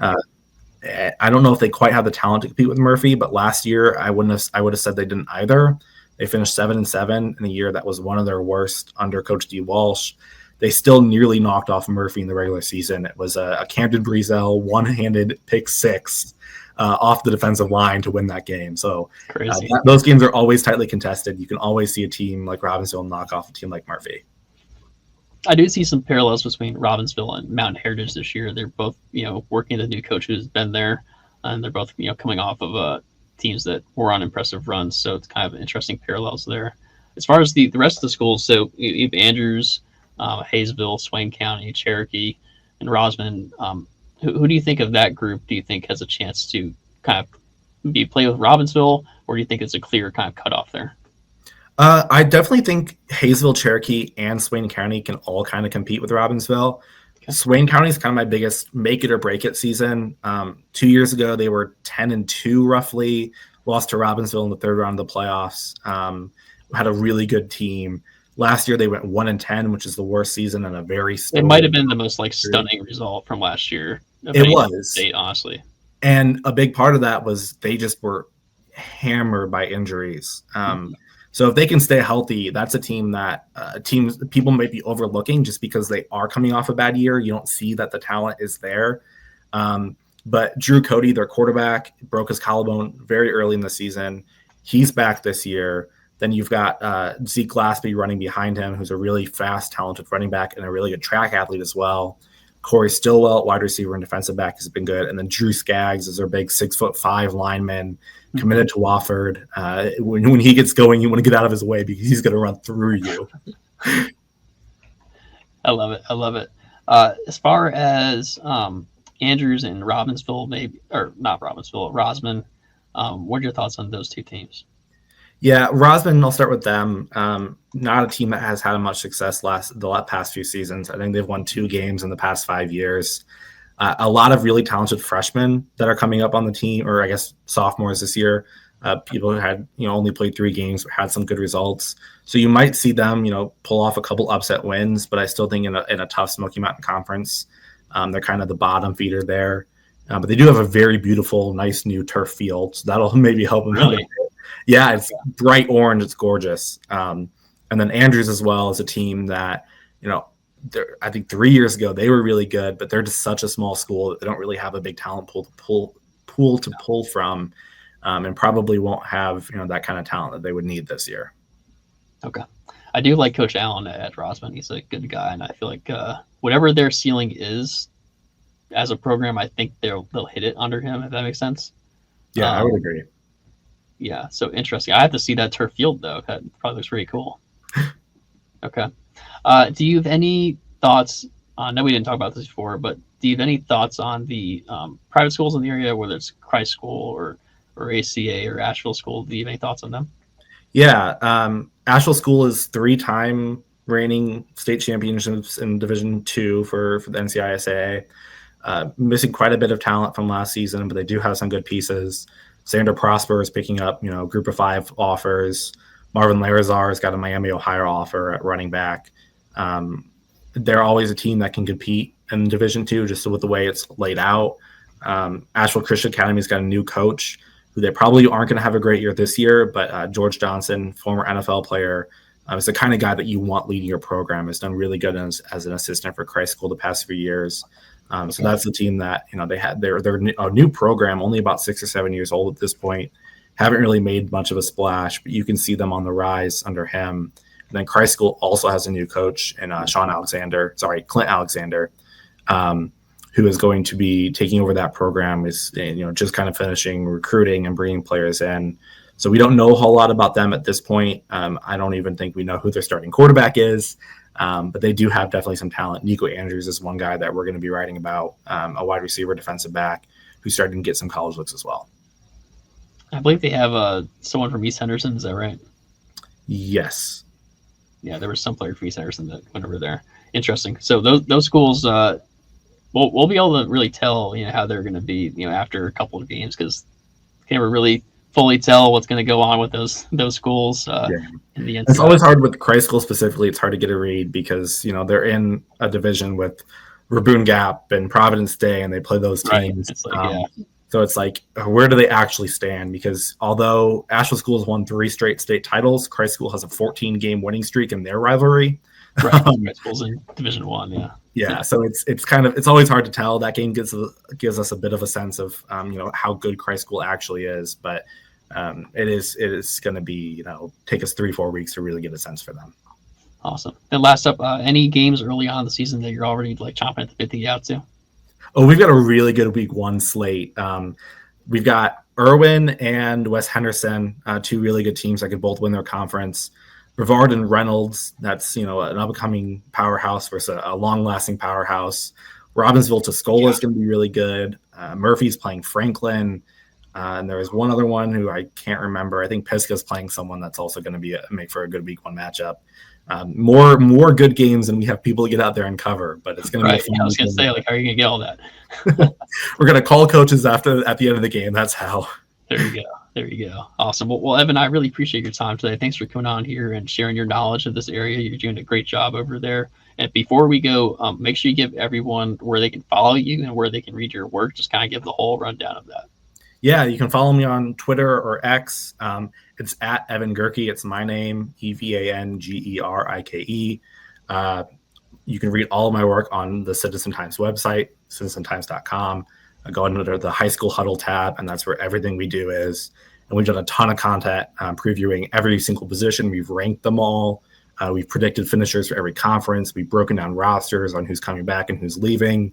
I don't know if they quite have the talent to compete with Murphy, but last year I would have said they didn't either. They finished 7-7 in a year that was one of their worst under Coach D. Walsh. They still nearly knocked off Murphy in the regular season. It was a Camden Breezel one-handed pick 6 off the defensive line to win that game. So those games are always tightly contested. You can always see a team like Robbinsville knock off a team like Murphy. I do see some parallels between Robbinsville and Mountain Heritage this year. They're both, working with a new coach who's been there, and they're both, coming off of teams that were on impressive runs. So it's kind of interesting parallels there. As far as the rest of the schools, so you have Andrews, Hayesville, Swain County, Cherokee, and Rosman. Who do you think of that group? Do you think has a chance to kind of play with Robbinsville, or do you think it's a clear kind of cutoff there? I definitely think Hayesville, Cherokee, and Swain County can all kind of compete with Robbinsville. Okay. Swain County is kind of my biggest make it or break it season. 2 years ago, they were 10-2 roughly, lost to Robbinsville in the 3rd round of the playoffs. Had a really good team. Last year, they went 1-10, which is the worst season in a very. It might have been the most stunning result from last year. It was, state, honestly, and a big part of that was they just were hammered by injuries. So if they can stay healthy, that's a team that people might be overlooking just because they are coming off a bad year. You don't see that the talent is there. But Drew Cody, their quarterback, broke his collarbone very early in the season. He's back this year. Then you've got Zeke Glaspie running behind him, who's a really fast, talented running back and a really good track athlete as well. Corey Stillwell, wide receiver and defensive back, has been good. And then Drew Skaggs is their big 6'5" lineman, committed to Wofford. When he gets going, you want to get out of his way because he's going to run through you. I love it. As far as Andrews and Robbinsville, maybe, or not Robbinsville, Rosman, what are your thoughts on those two teams? Yeah, Rosman, I'll start with them. Not a team that has had much success the past few seasons. I think they've won 2 games in the past 5 years. A lot of really talented freshmen that are coming up on the team, or I guess sophomores this year. People who had only played 3 games, but had some good results. So you might see them pull off a couple upset wins, but I still think in a tough Smoky Mountain Conference, they're kind of the bottom feeder there. But they do have a very beautiful, nice new turf field. So that'll maybe help them. Really? Yeah, it's bright orange. It's gorgeous. And then Andrews as well is a team that, I think 3 years ago they were really good, but they're just such a small school that they don't really have a big talent pool to pull from, and probably won't have that kind of talent that they would need this year. Okay. I do like Coach Allen at Rosman. He's a good guy, and I feel like whatever their ceiling is as a program, I think they'll hit it under him, if that makes sense. Yeah, I would agree. Yeah, so interesting. I have to see that turf field, though. That probably looks pretty cool. Okay. Do you have any thoughts on, I know we didn't talk about this before, but do you have any thoughts on the private schools in the area, whether it's Christ School or ACA or Asheville School? Do you have any thoughts on them? Yeah, Asheville School is 3-time reigning state championships in Division II for the NCISAA. Missing quite a bit of talent from last season, but they do have some good pieces. Xander Prosper is picking up, group of 5 offers. Marvin Larazar has got a Miami, Ohio offer at running back. They're always a team that can compete in Division II, just with the way it's laid out. Asheville Christian Academy's got a new coach who they probably aren't going to have a great year this year, but George Johnson, former NFL player, is the kind of guy that you want leading your program. Has done really good as an assistant for Christ School the past few years. So that's the team that, they had they're a new program, only about 6 or 7 years old at this point. Haven't really made much of a splash, but you can see them on the rise under him. And then Christ School also has a new coach in Clint Alexander, who is going to be taking over that program, is just kind of finishing recruiting and bringing players in. So we don't know a whole lot about them at this point. I don't even think we know who their starting quarterback is, but they do have definitely some talent. Nico Andrews is one guy that we're going to be writing about, a wide receiver, defensive back, who's starting to get some college looks as well. I believe they have someone from East Henderson. Is that right? Yes. Yeah, there was some player from East Henderson that went over there. Interesting. So those schools, we'll be able to really tell, how they're going to be, after a couple of games, because you can never really fully tell what's going to go on with those schools. In the NCAA. It's always hard with Christ School specifically. It's hard to get a read because they're in a division with Raboon Gap and Providence Day, and they play those teams. Right. So it's like, where do they actually stand? Because although Asheville School has won 3 straight state titles, Christ School has a 14-game winning streak in their rivalry. Right. Christ School's in Division I. Yeah. Yeah, so it's always hard to tell. That game gives us a bit of a sense of how good Christ School actually is, but it is going to be take us 3-4 weeks to really get a sense for them. Awesome. And last up, any games early on in the season that you're already chomping at the bit to get out to? Oh, we've got a really good week 1 slate. We've got Irwin and West Henderson, 2 really good teams that could both win their conference. Brevard and Reynolds, that's an upcoming powerhouse versus a long-lasting powerhouse. Robbinsville Tuscola is going to be really good. Murphy's playing Franklin. And there was one other one who I can't remember. I think Pisgah's playing someone that's also going to make for a good week 1 matchup. More good games than we have people to get out there and cover, but it's going to be fun. I was going to say, how are you going to get all that? We're going to call coaches at the end of the game. That's how. There you go. Awesome. Well, Evan, I really appreciate your time today. Thanks for coming on here and sharing your knowledge of this area. You're doing a great job over there. And before we go, make sure you give everyone where they can follow you and where they can read your work. Just kind of give the whole rundown of that. Yeah, you can follow me on Twitter or X. It's at Evan Gerike. It's my name, EvanGerike. You can read all of my work on the Citizen Times website, citizentimes.com. Go under the High School Huddle tab, and that's where everything we do is. And we've done a ton of content previewing every single position. We've ranked them all. We've predicted finishers for every conference. We've broken down rosters on who's coming back and who's leaving.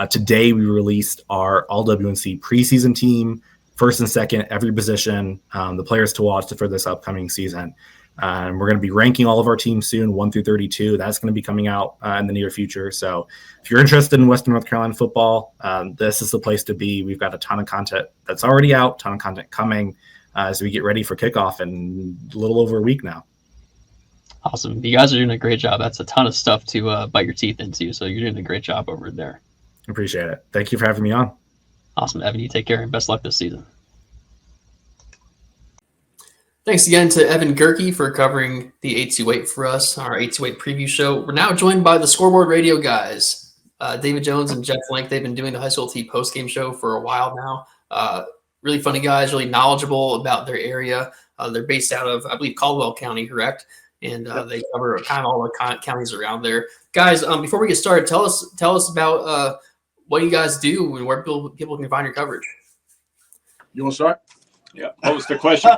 Today, we released our All-WNC preseason team, first and second, every position, the players to watch for this upcoming season. We're going to be ranking all of our teams soon, 1 through 32. That's going to be coming out in the near future. So if you're interested in Western North Carolina football, this is the place to be. We've got a ton of content that's already out, ton of content coming as we get ready for kickoff in a little over a week now. Awesome. You guys are doing a great job. That's a ton of stuff to bite your teeth into. So you're doing a great job over there. Appreciate it. Thank you for having me on. Awesome. Evan, you take care and best luck this season. Thanks again to Evan Gerike for covering the 828 for us, our 828 preview show. We're now joined by the Scoreboard Radio guys. David Jones and Jeff Link, they've been doing the HighSchoolOT post-game show for a while now. Really funny guys, really knowledgeable about their area. They're based out of, I believe, Caldwell County, correct? And they cover kind of all the counties around there. Guys, before we get started, tell us about what you guys do and where people can find your coverage. You want to start? Yeah. What was the question?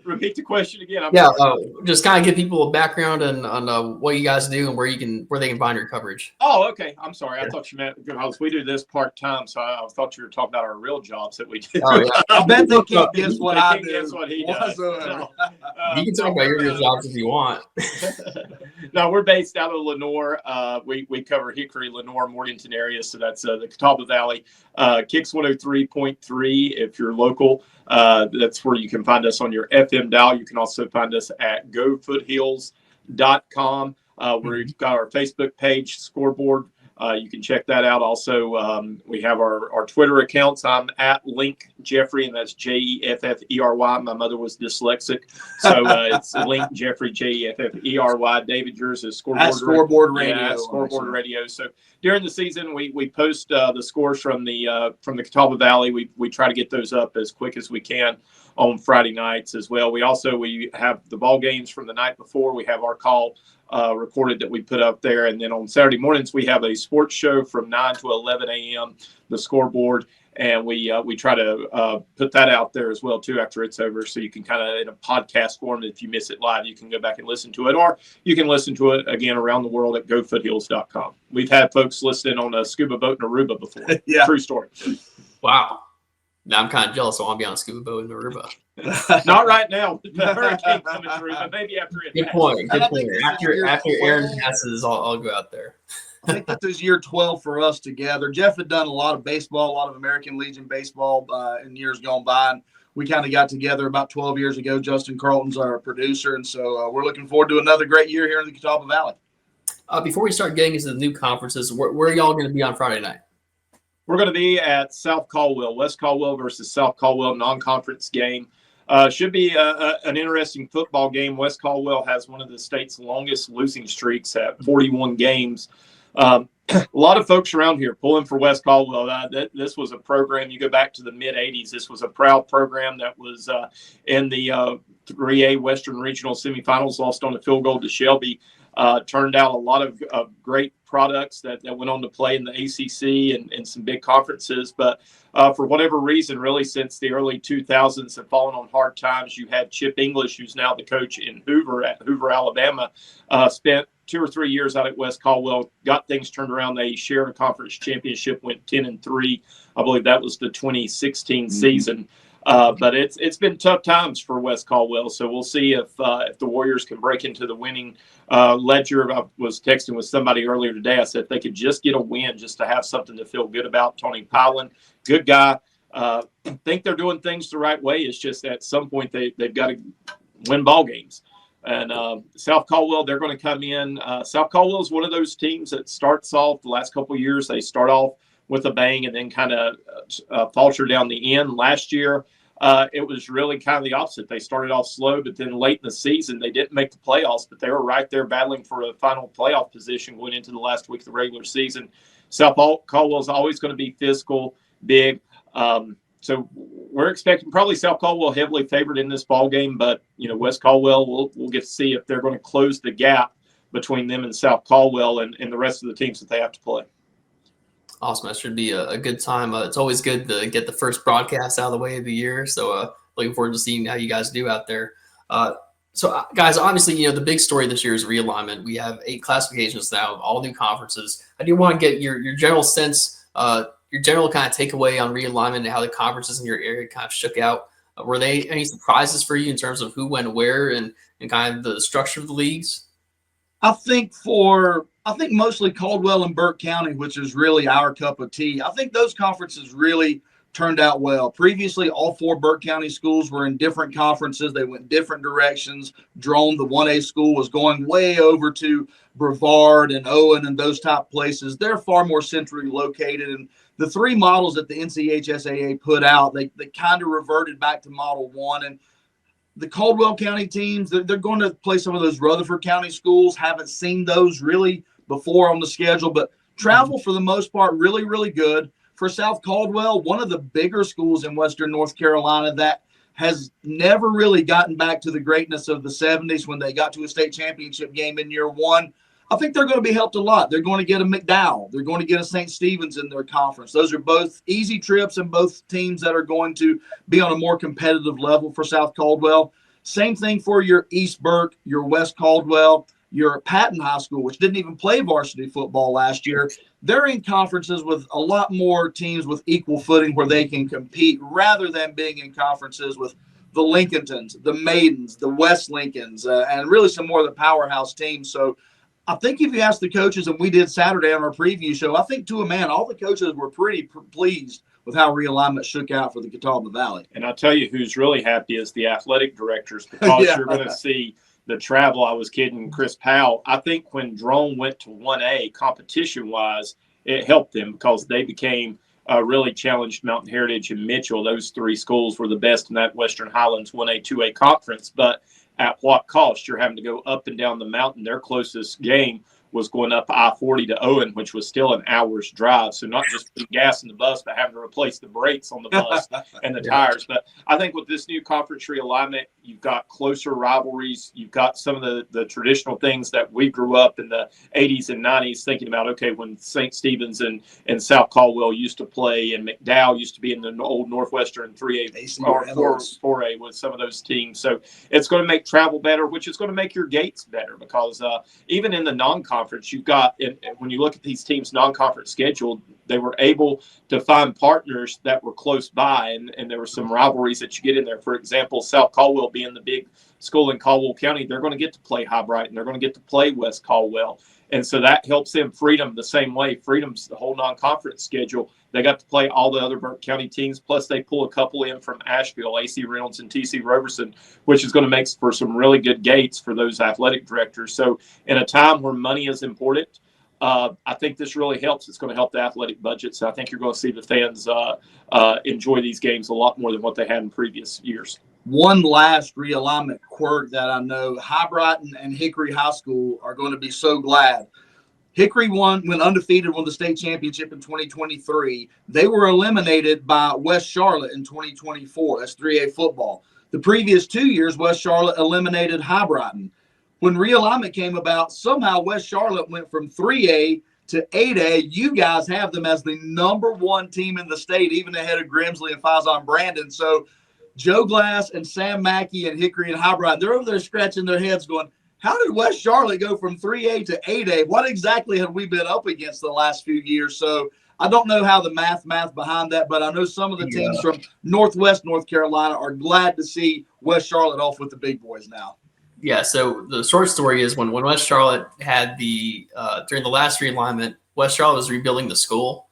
Repeat the question again. Just kind of give people a background on what you guys do and where they can find your coverage. Oh, okay. I'm sorry. I thought you meant because we do this part time, so I thought you were talking about our real jobs that we do. Oh, yeah. I bet they can't guess what I do. Guess what he does. You can talk about your real jobs if you want. No, we're based out of Lenoir. We cover Hickory, Lenoir, Morganton area, so that's the Catawba Valley. Kicks 103.3 if you're local. That's where you can find us on your FM dial. You can also find us at gofoothills.com. We've got our Facebook page, Scoreboard. You can check that out. Also, we have our Twitter accounts. I'm at Link Jeffrey, and that's Jefffery. My mother was dyslexic, so it's Link Jeffrey, Jefffery. David, yours is Scoreboard Radio. Yeah, Scoreboard Radio. So during the season, we post the scores from the Catawba Valley. We try to get those up as quick as we can on Friday nights as well. We have the ball games from the night before. We have our call recorded that we put up there, and then on Saturday mornings we have a sports show from 9 to 11 a.m. the Scoreboard, and we try to put that out there as well too after it's over, so you can kind of in a podcast form. If you miss it live, you can go back and listen to it, or you can listen to it again around the world at gofoothills.com. We've had folks listening on a scuba boat in Aruba before. Yeah, true story. Wow. Now I'm kind of jealous. I want to be on a scuba boat in Aruba. Not right now. The hurricane coming through, but maybe after it. Good point. After Aaron passes, I'll go out there. I think this is year 12 for us together. Jeff had done a lot of baseball, a lot of American Legion baseball in years gone by, and we kind of got together about 12 years ago. Justin Carlton's our producer, and so we're looking forward to another great year here in the Catawba Valley. Before we start getting into the new conferences, where are y'all going to be on Friday night? We're going to be at South Caldwell, West Caldwell versus South Caldwell, non-conference game. Should be an interesting football game. West Caldwell has one of the state's longest losing streaks at 41 games. A lot of folks around here pulling for West Caldwell. This was a program, you go back to the mid-'80s, this was a proud program that was in the 3A Western Regional semifinals, lost on a field goal to Shelby. Turned out a lot of great products that went on to play in the ACC and some big conferences. But for whatever reason, really since the early 2000s have fallen on hard times. You had Chip English, who's now the coach in Hoover, Alabama, spent 2 or 3 years out at West Caldwell, got things turned around. They shared a conference championship, went 10-3. I believe that was the 2016 season. But it's been tough times for West Caldwell, so we'll see if the Warriors can break into the winning ledger. I was texting with somebody earlier today. I said if they could just get a win, just to have something to feel good about. Tony Pylan, good guy. Think they're doing things the right way. It's just at some point they've got to win ball games. And South Caldwell, they're going to come in. South Caldwell is one of those teams that starts off the last couple of years. They start off with a bang and then kind of falter down the end. Last year, it was really kind of the opposite. They started off slow, but then late in the season, they didn't make the playoffs, but they were right there battling for a final playoff position going into the last week of the regular season. South Caldwell is always going to be physical, big. So we're expecting probably South Caldwell heavily favored in this ball game, but West Caldwell, we'll get to see if they're going to close the gap between them and South Caldwell and the rest of the teams that they have to play. Awesome. That should be a good time. It's always good to get the first broadcast out of the way of the year. So looking forward to seeing how you guys do out there. So guys, obviously, the big story this year is realignment. We have 8 classifications now, all new conferences. I do want to get your general sense, your general kind of takeaway on realignment and how the conferences in your area kind of shook out. Were there any surprises for you in terms of who went where and kind of the structure of the leagues? I think mostly Caldwell and Burke County, which is really our cup of tea. I think those conferences really turned out well. Previously, all 4 Burke County schools were in different conferences. They went different directions. Drone, the 1A school, was going way over to Brevard and Owen and those type places. They're far more centrally located. And the 3 models that the NCHSAA put out, they kind of reverted back to Model 1. And the Caldwell County teams, they're going to play some of those Rutherford County schools. Haven't seen those really before on the schedule. But travel, for the most part, really, really good. For South Caldwell, one of the bigger schools in Western North Carolina that has never really gotten back to the greatness of the 70s when they got to a state championship game in year one. I think they're going to be helped a lot. They're going to get a McDowell. They're going to get a St. Stephen's in their conference. Those are both easy trips and both teams that are going to be on a more competitive level for South Caldwell. Same thing for your East Burke, your West Caldwell, your Patton High School, which didn't even play varsity football last year. They're in conferences with a lot more teams with equal footing where they can compete rather than being in conferences with the Lincolntons, the Maidens, the West Lincolns, and really some more of the powerhouse teams. So I think if you ask the coaches, and we did Saturday on our preview show, I think to a man, all the coaches were pretty pleased with how realignment shook out for the Catawba Valley. And I'll tell you who's really happy is the athletic directors, because Yeah. you're going to see the travel. I was kidding Chris Powell. I think when Drone went to 1A competition-wise, it helped them because they became really challenged Mountain Heritage and Mitchell. Those three schools were the best in that Western Highlands 1A, 2A conference. But at what cost? You're having to go up and down the mountain. Their closest game was going up I-40 to Owen, which was still an hour's drive. So not just putting gas in the bus, but having to replace the brakes on the bus and the tires. But I think with this new conference realignment, you've got closer rivalries. You've got some of the traditional things that we grew up in the 80s and 90s thinking about, okay, when St. Stephen's and South Caldwell used to play, and McDowell used to be in the old Northwestern 3A or 4A with some of those teams. So it's going to make travel better, which is going to make your gates better, because even in the non-conference, you've got, when you look at these teams' non-conference schedule, they were able to find partners that were close by, and there were some rivalries that you get in there. For example, South Caldwell being the big school in Caldwell County, they're going to get to play Brighton, and they're going to get to play West Caldwell. And so that helps them. Freedom the same way. Freedom's the whole non-conference schedule. They got to play all the other Burke County teams, plus they pull a couple in from Asheville, AC Reynolds and TC Roberson, which is going to make for some really good gates for those athletic directors. So in a time where money is important, I think this really helps. It's going to help the athletic budgets. I think you're going to see the fans enjoy these games a lot more than what they had in previous years. One last realignment quirk that I know, Brighton and Hickory High School are going to be so glad. Hickory went undefeated, won the state championship in 2023. They were eliminated by West Charlotte in 2024. That's 3A football. The previous 2 years, West Charlotte eliminated Brighton. When realignment came about, somehow West Charlotte went from 3A to 8A. You guys have them as the number one team in the state, even ahead of Grimsley and Faison Brandon. So Joe Glass and Sam Mackey and Hickory and Brighton, they're over there scratching their heads going, how did West Charlotte go from 3A to 8A? What exactly have we been up against the last few years? So I don't know how the math behind that, but I know some of the teams from Northwest North Carolina are glad to see West Charlotte off with the big boys now. Yeah, so the short story is when West Charlotte had during the last realignment, West Charlotte was rebuilding the school.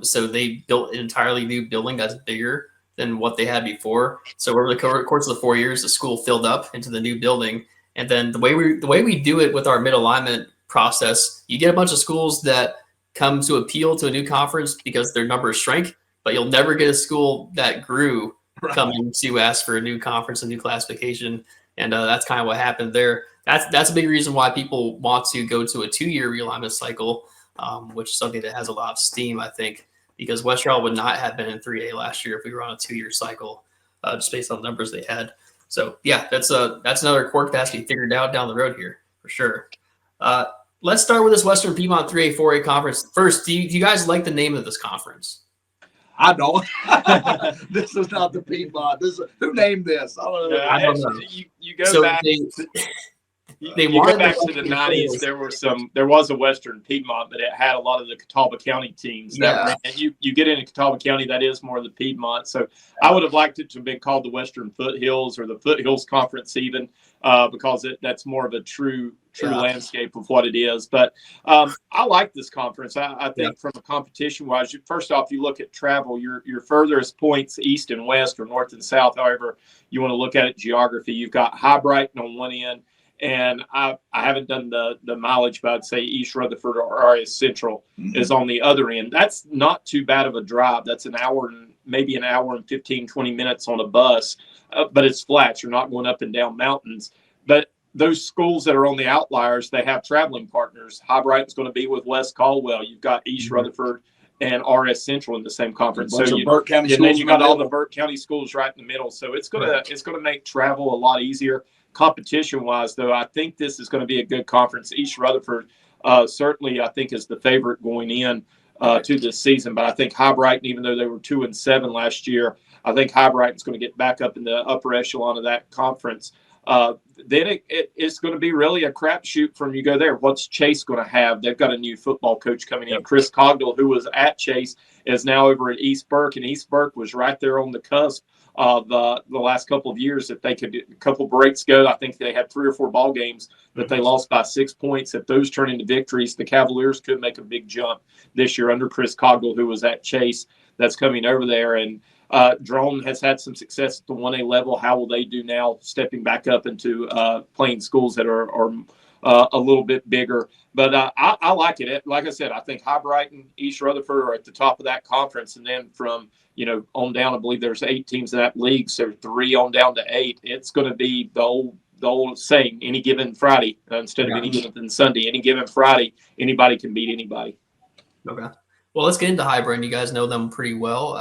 So they built an entirely new building that's bigger than what they had before. So over the course of the 4 years, the school filled up into the new building. And then the way we do it with our mid-alignment process, you get a bunch of schools that come to appeal to a new conference because their numbers shrank, but you'll never get a school that grew coming to ask for a new conference, a new classification. And that's kind of what happened there. That's a big reason why people want to go to a 2-year realignment cycle, which is something that has a lot of steam, I think, because West Charlotte would not have been in 3A last year if we were on a 2-year cycle, just based on the numbers they had. So yeah, that's another quirk that has to be figured out down the road here for sure. Let's start with this Western Piedmont 3A 4A conference. First, do you guys like the name of this conference? I don't. This is not the Piedmont. Who named this? I don't know. I don't know. You go back. They you go back to the 90s. There was a Western Piedmont, but it had a lot of the Catawba County teams. And you get into Catawba County, that is more of the Piedmont. So I would have liked it to have been called the Western Foothills or the Foothills Conference even, because that's more of a true landscape of what it is. But I like this conference. I think from a competition wise, first off, you look at travel, your furthest points east and west or north and south, however you want to look at it, geography. You've got Brighton on one end. And I haven't done the mileage, but I'd say East Rutherford or RS Central is on the other end. That's not too bad of a drive. That's maybe an hour and 15, 20 minutes on a bus, but it's flat. You're not going up and down mountains. But those schools that are on the outliers, they have traveling partners. Brighton's going to be with West Caldwell. You've got East Rutherford and RS Central in the same conference. So Burke County and then schools you in got the all the middle. Burke County schools right in the middle. So it's gonna make travel a lot easier. Competition wise, though, I think this is going to be a good conference. East Rutherford certainly, I think, is the favorite going in to this season. But I think Brighton, even though they were 2-7 last year, I think Brighton's going to get back up in the upper echelon of that conference. Then it's going to be really a crapshoot from you go there. What's Chase going to have? They've got a new football coach coming in. Chris Cogdill, who was at Chase, is now over at East Burke, and East Burke was right there on the cusp of the last couple of years. If they could, a couple breaks go, I think they had 3 or 4 ball games that they lost by 6 points. If those turn into victories, the Cavaliers could make a big jump this year under Chris Cogdill, who was at Chase. That's coming over there, and Drone has had some success at the 1A level. How will they do now, stepping back up into playing schools that are a little bit bigger? But I like it. Like I said, I think Brighton, East Rutherford are at the top of that conference, and then from on down, I believe there's 8 teams in that league, so 3 on down to 8. It's going to be the old saying: any given Friday instead of any given Sunday. Any given Friday, anybody can beat anybody. Okay. Well, let's get into High Brighton. You guys know them pretty well.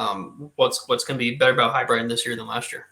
What's going to be better about High Brighton this year than last year?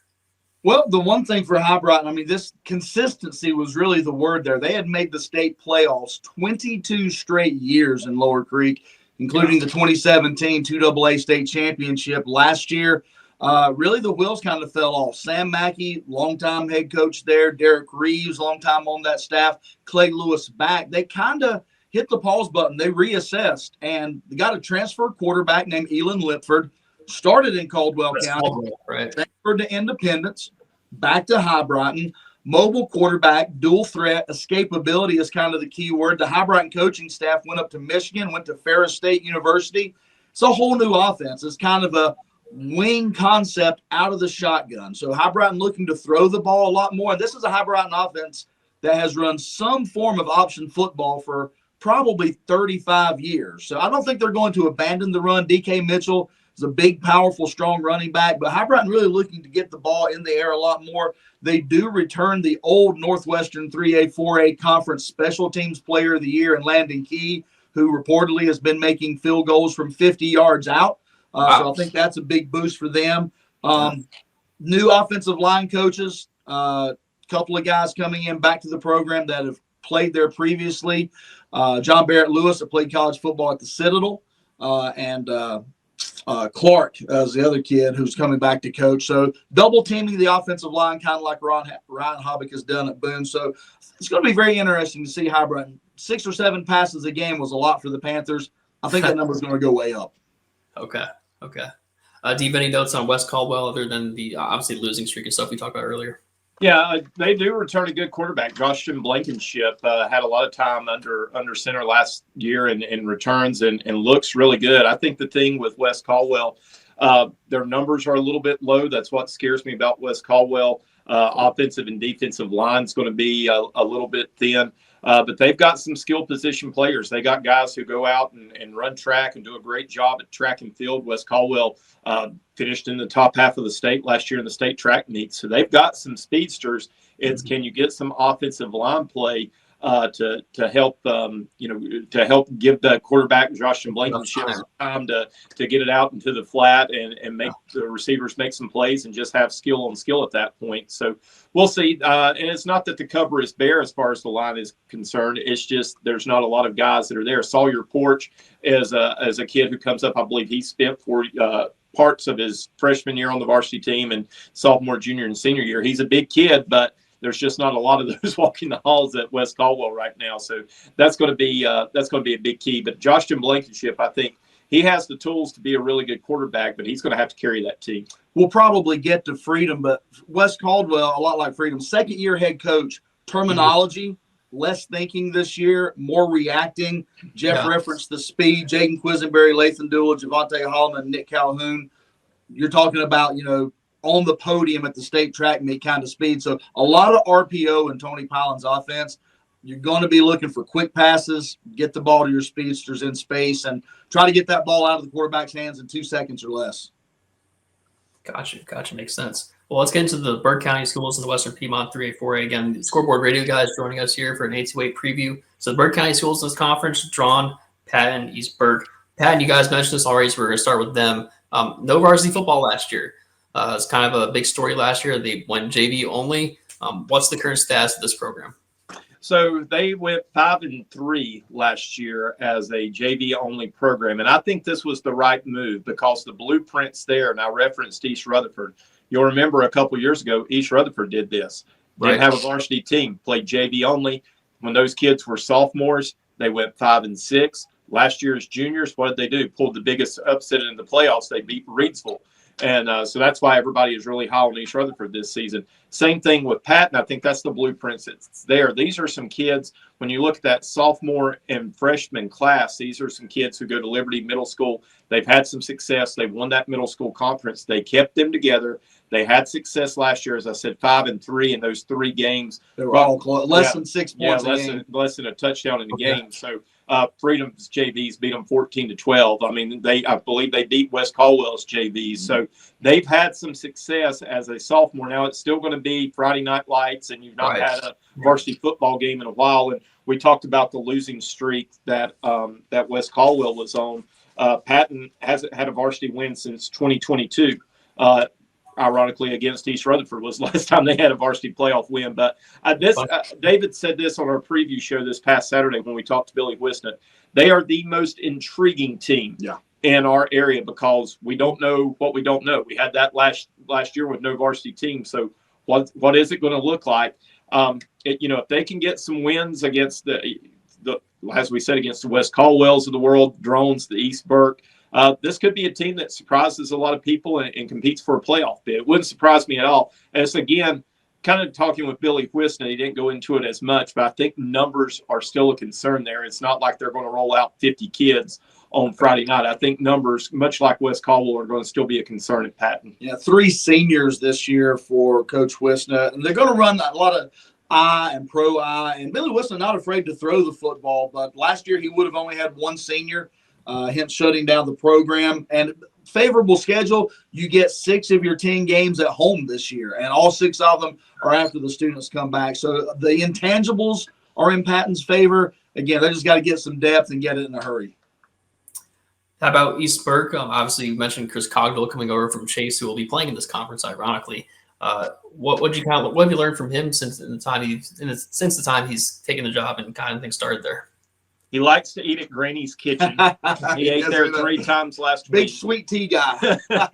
Well, the one thing for High Brighton, I mean, this consistency was really the word there. They had made the state playoffs 22 straight years in Lower Creek, including the 2017 2AA state championship last year. Really, the wheels kind of fell off. Sam Mackey, longtime head coach there. Derek Reeves, longtime on that staff. Clay Lewis back. They kind of hit the pause button. They reassessed, and they got a transfer quarterback named Elon Lipford. Started in Caldwell County, right? Transferred to Independence, back to High Brighton. Mobile quarterback, dual threat, escapability is kind of the key word. The High Brighton coaching staff went up to Michigan, went to Ferris State University. It's a whole new offense. It's kind of a wing concept out of the shotgun. So High Brighton looking to throw the ball a lot more. And this is a High Brighton offense that has run some form of option football for probably 35 years. So I don't think they're going to abandon the run. DK Mitchell is a big, powerful, strong running back, but High Brighton really looking to get the ball in the air a lot more. They do return the old Northwestern 3A, 4A conference special teams player of the year in Landon Key, who reportedly has been making field goals from 50 yards out. So I think that's a big boost for them. New offensive line coaches, couple of guys coming in back to the program that have played there previously. John Barrett Lewis that played college football at the Citadel, and Clark as the other kid who's coming back to coach. So double teaming the offensive line, kind of like Ryan Hobbick has done at Boone. So it's going to be very interesting to see High Brighton. 6 or 7 passes a game was a lot for the Panthers. I think that number is going to go way up. Okay. Do you have any notes on West Caldwell other than the obviously losing streak and stuff we talked about earlier? Yeah, they do return a good quarterback. Justin Blankenship had a lot of time under center last year and returns and looks really good. I think the thing with West Caldwell, their numbers are a little bit low. That's what scares me about West Caldwell. Offensive and defensive line is going to be a little bit thin. But they've got some skill position players. They got guys who go out and run track and do a great job at track and field. West Caldwell finished in the top half of the state last year in the state track meet. So they've got some speedsters. It's can you get some offensive line play to help to help give the quarterback Justin Blankenship time to get it out into the flat and make the receivers make some plays and just have skill on skill at that point. So we'll see. And it's not that the cover is bare as far as the line is concerned. It's just there's not a lot of guys that are there. Sawyer Porch is a kid who comes up. I believe he spent parts of his freshman year on the varsity team and sophomore, junior, and senior year. He's a big kid, but there's just not a lot of those walking the halls at West Caldwell right now. So that's going to be a big key. But Justin Blankenship, I think he has the tools to be a really good quarterback, but he's going to have to carry that team. We'll probably get to Freedom, but West Caldwell, a lot like Freedom, second-year head coach, terminology, less thinking this year, more reacting. Jeff referenced the speed. Jaden Quisenberry, Lathan Dooley, Javante Holloman, Nick Calhoun. You're talking about, on the podium at the state track meet kind of speed. So a lot of RPO in Tony Pollen's offense. You're going to be looking for quick passes, get the ball to your speedsters in space, and try to get that ball out of the quarterback's hands in 2 seconds or less. Gotcha. Makes sense. Well, let's get into the Burke County schools in the Western Piedmont 3A, 4A. Again, the Scoreboard Radio guys joining us here for an 8-2-8 preview. So the Burke County schools in this conference, Drawn, Patton, East Burke. Patton, you guys mentioned this already, so we're going to start with them. No varsity football last year. It's kind of a big story last year. They went JV only. What's the current status of this program? So they went 5-3 last year as a JV only program. And I think this was the right move because the blueprint's there. And I referenced East Rutherford. You'll remember a couple years ago, East Rutherford did this. Didn't have a varsity team, played JV only. When those kids were sophomores, they went 5-6. Last year's juniors, what did they do? Pulled the biggest upset in the playoffs. They beat Reedsville. And so that's why everybody is really high on East Rutherford this season. Same thing with Patton. I think that's the blueprints that's there. These are some kids, when you look at that sophomore and freshman class, these are some kids who go to Liberty Middle School. They've had some success. They've won that middle school conference. They kept them together. They had success last year, as I said, 5-3 in those 3 games. They were all close. Less than 6 points a game. Less than a touchdown in the game. So Freedom's JVs beat them 14-12. I mean, I believe they beat West Caldwell's JVs. So they've had some success as a sophomore. Now it's still going to be Friday night lights, and you've not had a varsity football game in a while. And we talked about the losing streak that West Caldwell was on. Patton hasn't had a varsity win since 2022. Ironically, against East Rutherford was the last time they had a varsity playoff win. But David said this on our preview show this past Saturday when we talked to Billy Wisnett. They are the most intriguing team in our area because we don't know what we don't know. We had that last year with no varsity team. So what is it going to look like? If they can get some wins against the as we said, against the West Caldwells of the world, Drones, the East Burke. This could be a team that surprises a lot of people and competes for a playoff bid. It wouldn't surprise me at all. And it's, again, kind of talking with Billy Wisnett. He didn't go into it as much, but I think numbers are still a concern there. It's not like they're going to roll out 50 kids on Friday night. I think numbers, much like West Caldwell, are going to still be a concern at Patton. Yeah, 3 seniors this year for Coach Wisnett. And they're going to run a lot of I and pro I. And Billy Wisnett not afraid to throw the football, but last year he would have only had 1 senior. Hence shutting down the program. And favorable schedule, you get 6 of your 10 games at home this year, and all 6 of them are after the students come back. So the intangibles are in Patton's favor. Again, they just got to get some depth and get it in a hurry. How about East Burke? Obviously, you mentioned Chris Cogdill coming over from Chase, who will be playing in this conference, ironically. What have you learned from him since the time he's taken the job and kind of things started there? He likes to eat at Granny's Kitchen. He ate there 3 times last week. Big sweet tea guy. That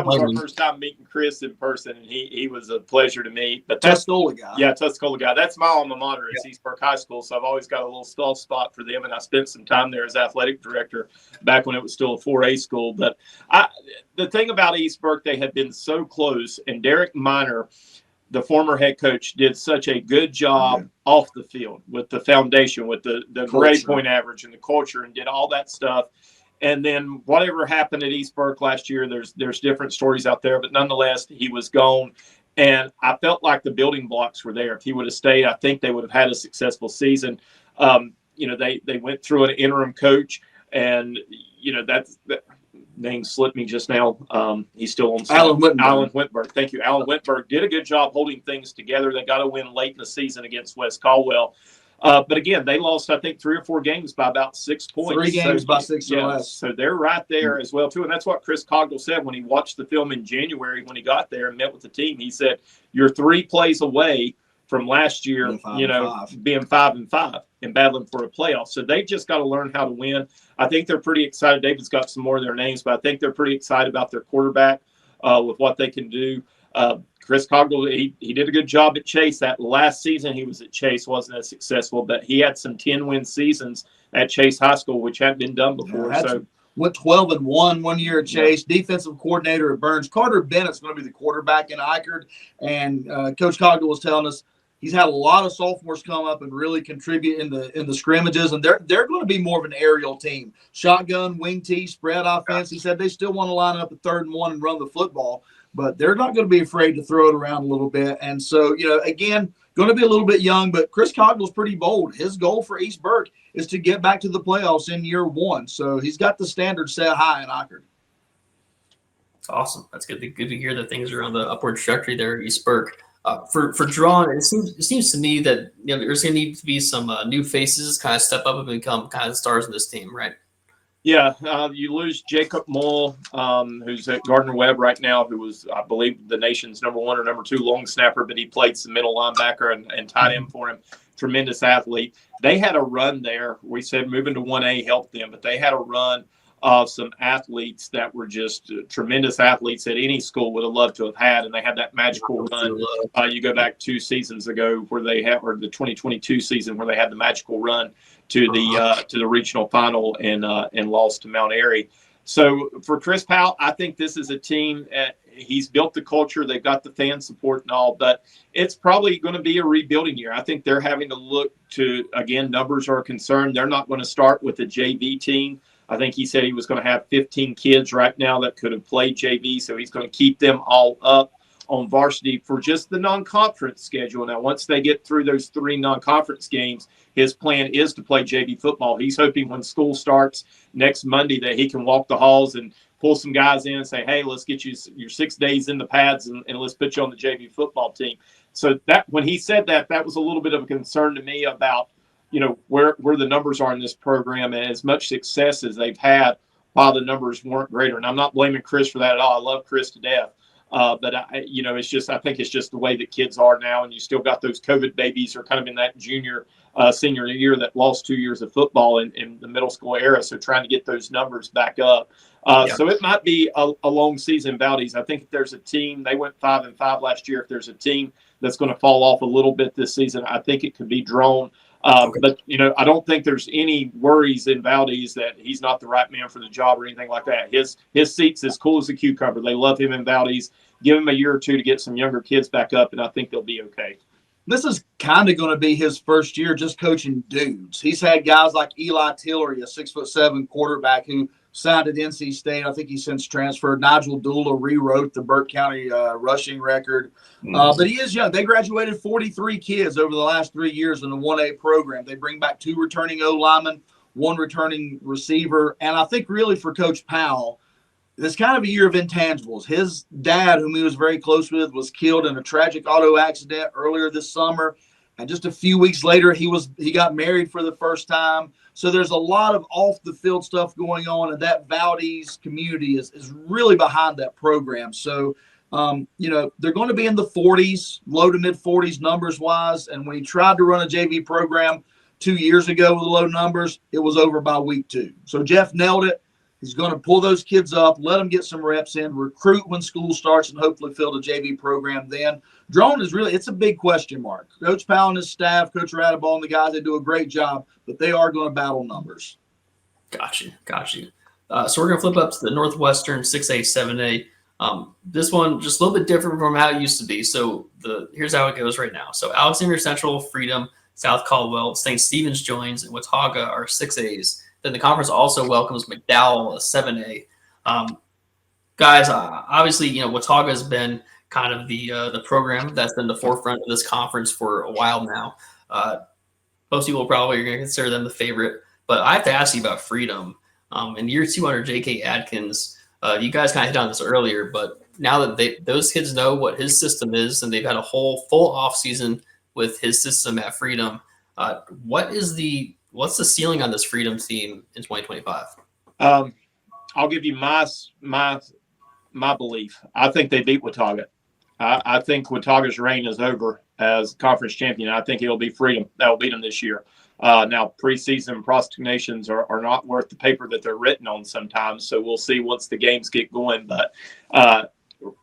was our first time meeting Chris in person, and he was a pleasure to meet. But Tuscola guy. Yeah, Tuscola guy. That's my alma mater. It's East Burke High School, so I've always got a little soft spot for them, and I spent some time there as athletic director back when it was still a 4A school. But the thing about East Burke, they had been so close, and Derek Miner, the former head coach, did such a good job off the field with the foundation, with the grade point average and the culture, and did all that stuff. And then whatever happened at East Burke last year, there's different stories out there, but nonetheless, he was gone. And I felt like the building blocks were there. If he would have stayed, I think they would have had a successful season. They went through an interim coach, and that name slipped me just now. He's still on. Alan Whitberg. Thank you. Alan Whitberg did a good job holding things together. They got a win late in the season against West Caldwell. But again, they lost, I think, 3 or 4 games by about 6 points. 3 games by 6 or less. So they're right there as well, too. And that's what Chris Cogdill said when he watched the film in January when he got there and met with the team. He said, you're 3 plays away from last year, being 5-5 and battling for a playoff. So they just got to learn how to win. I think they're pretty excited. David's got some more of their names, but I think they're pretty excited about their quarterback with what they can do. Chris Cogdill, he did a good job at Chase. That last season he was at Chase wasn't as successful, but he had some 10-win seasons at Chase High School, which hadn't been done before. Went 12-1 1 year at Chase. Defensive coordinator at Burns. Carter Bennett's going to be the quarterback in Eichard, and Coach Cogdill was telling us he's had a lot of sophomores come up and really contribute in the scrimmages, and they're going to be more of an aerial team. Shotgun, wing tee, spread offense. He said they still want to line up at 3rd and 1 and run the football, but they're not going to be afraid to throw it around a little bit. And so, again, going to be a little bit young, but Chris Cogdill's pretty bold. His goal for East Burke is to get back to the playoffs in year 1. So he's got the standard set high in Eichard. awesome. That's good. Good to hear that things are on the upward trajectory there at East Burke. For Drawn, it seems to me that there's going to need to be some new faces kind of step up and become kind of stars in this team, right? Yeah, you lose Jacob Mull, who's at Gardner-Webb right now, who was, I believe, the nation's number 1 or number 2 long snapper, but he played some middle linebacker and tight end for him. Tremendous athlete. They had a run there. We said moving to 1A helped them, but they had a run of some athletes that were just tremendous athletes that any school would have loved to have had, and they had that magical run. You go back 2 seasons ago or the 2022 season where they had the magical run to the regional final and lost to Mount Airy. So for Chris Powell, I think this is a team. He's built the culture. They've got the fan support and all, but it's probably going to be a rebuilding year. I think they're having to look to, again, numbers are concerned. They're not going to start with a JV team. I think he said he was going to have 15 kids right now that could have played JV, so he's going to keep them all up on varsity for just the non-conference schedule. Now, once they get through those 3 non-conference games, his plan is to play JV football. He's hoping when school starts next Monday that he can walk the halls and pull some guys in and say, hey, let's get you your 6 days in the pads and let's put you on the JV football team. So that when he said that was a little bit of a concern to me about, where the numbers are in this program and as much success as they've had while the numbers weren't greater. And I'm not blaming Chris for that at all. I love Chris to death. But I think it's just the way that kids are now. And you still got those COVID babies who are kind of in that junior, senior year that lost 2 years of football in the middle school era. So trying to get those numbers back up. So it might be a long season, Valdez. I think if there's a team, they went 5-5 last year. If there's a team that's going to fall off a little bit this season, I think it could be Drone. But, I don't think there's any worries in Valdez that he's not the right man for the job or anything like that. His seat's as cool as a cucumber. They love him in Valdez. Give him a year or 2 to get some younger kids back up, and I think they'll be okay. This is kind of going to be his first year just coaching dudes. He's had guys like Eli Tillery, a 6'7" quarterback who signed at NC State. I think he's since transferred. Nigel Dula rewrote the Burke County rushing record. But he is young. They graduated 43 kids over the last 3 years in the 1A program. They bring back 2 returning O-linemen, 1 returning receiver. And I think really for Coach Powell, it's kind of a year of intangibles. His dad, whom he was very close with, was killed in a tragic auto accident earlier this summer. And just a few weeks later, he got married for the first time. So there's a lot of off-the-field stuff going on, and that Valdez community is really behind that program. So, they're going to be in the 40s, low to mid-40s numbers-wise. And when he tried to run a JV program 2 years ago with low numbers, it was over by week 2. So Jeff nailed it. He's going to pull those kids up, let them get some reps in, recruit when school starts, and hopefully fill the JV program then. Drone is it's a big question mark. Coach Powell and his staff, Coach Radaball and the guys, they do a great job, but they are going to battle numbers. Got you. So we're going to flip up to the Northwestern 6A, 7A. This one just a little bit different from how it used to be. So here's how it goes right now. So Alexander Central, Freedom, South Caldwell, St. Stephen's joins, and Watauga are 6As. Then the conference also welcomes McDowell, a 7A. Guys, obviously, Watauga has been kind of the program that's been the forefront of this conference for a while now. Most people probably are going to consider them the favorite. But I have to ask you about Freedom. In year 2 under J.K. Adkins, you guys kind of hit on this earlier, but now that those kids know what his system is and they've had a whole full offseason with his system at Freedom, what's the ceiling on this Freedom team in 2025? I'll give you my belief. I think they beat Watauga. I think Watauga's reign is over as conference champion. I think it'll be Freedom that will beat them this year. Now, preseason prospections are not worth the paper that they're written on sometimes, so we'll see once the games get going. But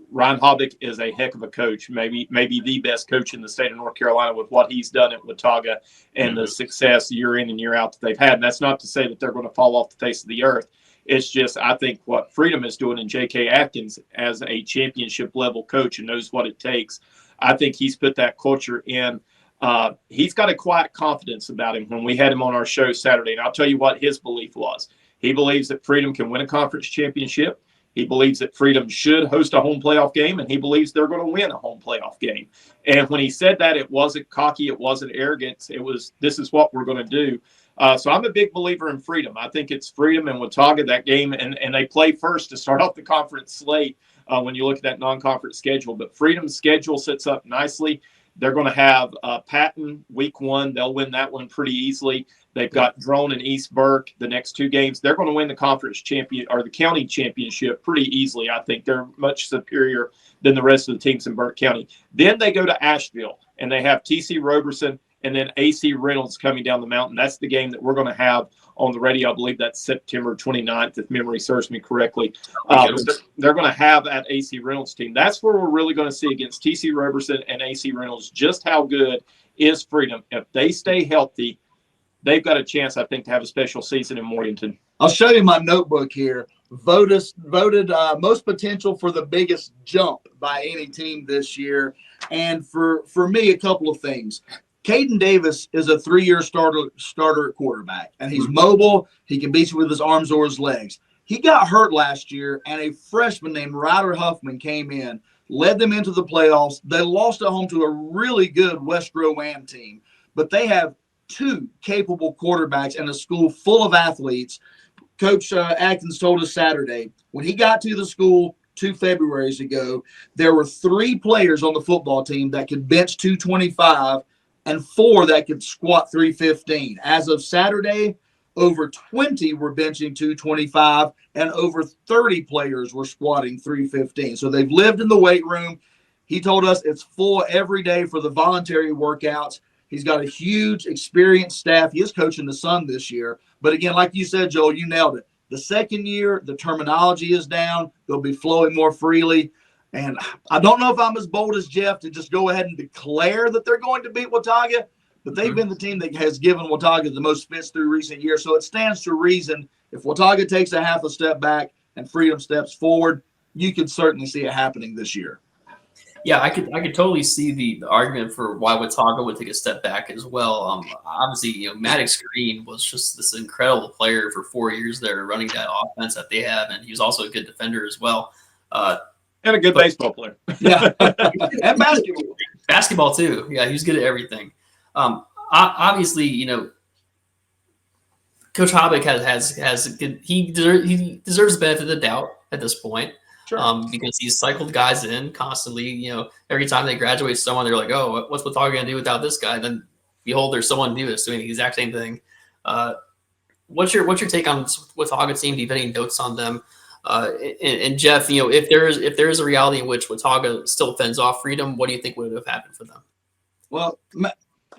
Ryan Hobbick is a heck of a coach, maybe the best coach in the state of North Carolina with what he's done at Watauga and the success year in and year out that they've had. And that's not to say that they're going to fall off the face of the earth. It's just I think what Freedom is doing in J.K. Atkins as a championship-level coach and knows what it takes, I think he's put that culture in. He's got a quiet confidence about him when we had him on our show Saturday. And I'll tell you what his belief was. He believes that Freedom can win a conference championship. He believes that Freedom should host a home playoff game, and he believes they're going to win a home playoff game. And when he said that, it wasn't cocky, it wasn't arrogance. It was, this is what we're going to do. So I'm a big believer in Freedom. I think it's Freedom and Watauga that game, and they play first to start off the conference slate when you look at that non-conference schedule. But Freedom's schedule sets up nicely. They're going to have Patton week 1. They'll win that one pretty easily. They've got Drone and East Burke the next 2 games. They're going to win the conference champion or the county championship pretty easily. I think they're much superior than the rest of the teams in Burke County. Then they go to Asheville, and they have TC Roberson and then AC Reynolds coming down the mountain. That's the game that we're going to have on the radio. I believe that's September 29th, if memory serves me correctly. They're going to have that AC Reynolds team. That's where we're really going to see against TC Roberson and AC Reynolds just how good is Freedom. If they stay healthy, they've got a chance, I think, to have a special season in Morganton. I'll show you my notebook here. Voted most potential for the biggest jump by any team this year. And for me, a couple of things. Caden Davis is a 3-year starter at quarterback, and he's mobile. He can beat you with his arms or his legs. He got hurt last year, and a freshman named Ryder Huffman came in, led them into the playoffs. They lost at home to a really good West Rowan team, but they have 2 capable quarterbacks and a school full of athletes. Coach Atkins told us Saturday, when he got to the school 2 Februarys ago, there were 3 players on the football team that could bench 225 and 4 that could squat 315. As of Saturday, over 20 were benching 225 and over 30 players were squatting 315. So they've lived in the weight room. He told us it's full every day for the voluntary workouts. He's got a huge experienced staff. He is coaching the Sun this year. But again, like you said, Joel, you nailed it. The second year, the terminology is down. They'll be flowing more freely. And I don't know if I'm as bold as Jeff to just go ahead and declare that they're going to beat Watauga, but they've been the team that has given Watauga the most fits through recent years. So it stands to reason if Watauga takes a half a step back and Freedom steps forward, you could certainly see it happening this year. Yeah, I could totally see the argument for why Watauga would take a step back as well. Obviously, Maddox Green was just this incredible player for 4 years there, running that offense that they have, and he was also a good defender as well. And a good baseball player. Yeah, and basketball. Basketball too. Yeah, he's good at everything. Obviously, Coach Hobbick has a good. He deserves the benefit of the doubt at this point. Sure. Because he's cycled guys in constantly. Every time they graduate someone, they're like, "Oh, what's Watauga going to do without this guy?" Then, behold, there's someone new that's doing the exact same thing. What's your take on Watauga team? Do you have any notes on them? And Jeff, if there is a reality in which Watauga still fends off Freedom, what do you think would have happened for them? Well,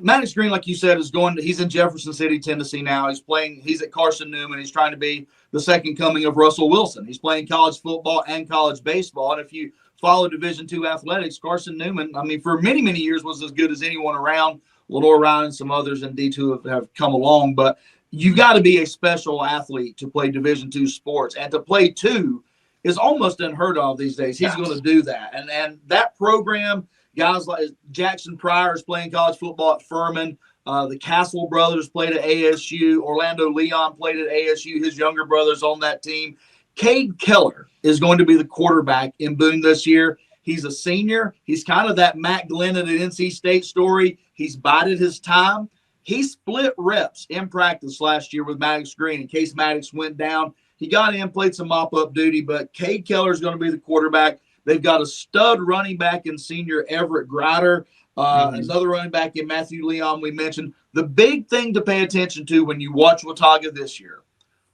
Maddox Green, like you said, he's in Jefferson City, Tennessee now. He's at Carson Newman. He's trying to be the second coming of Russell Wilson. He's playing college football and college baseball. And if you follow Division II athletics, Carson Newman, for many, many years was as good as anyone around. Lenore Ryan and some others in D2 have come along. But you got to be a special athlete to play Division II sports. And to play 2 is almost unheard of these days. He's going to do that. And that program, guys like Jackson Pryor is playing college football at Furman. The Castle brothers played at ASU. Orlando Leon played at ASU. His younger brother's on that team. Cade Keller is going to be the quarterback in Boone this year. He's a senior. He's kind of that Matt Glennon at NC State story. He's bided his time. He split reps in practice last year with Maddox Green in case Maddox went down. He got in, played some mop-up duty, but Cade Keller is going to be the quarterback. They've got a stud running back in senior Everett Grider, another running back in Matthew Leon we mentioned. The big thing to pay attention to when you watch Watauga this year,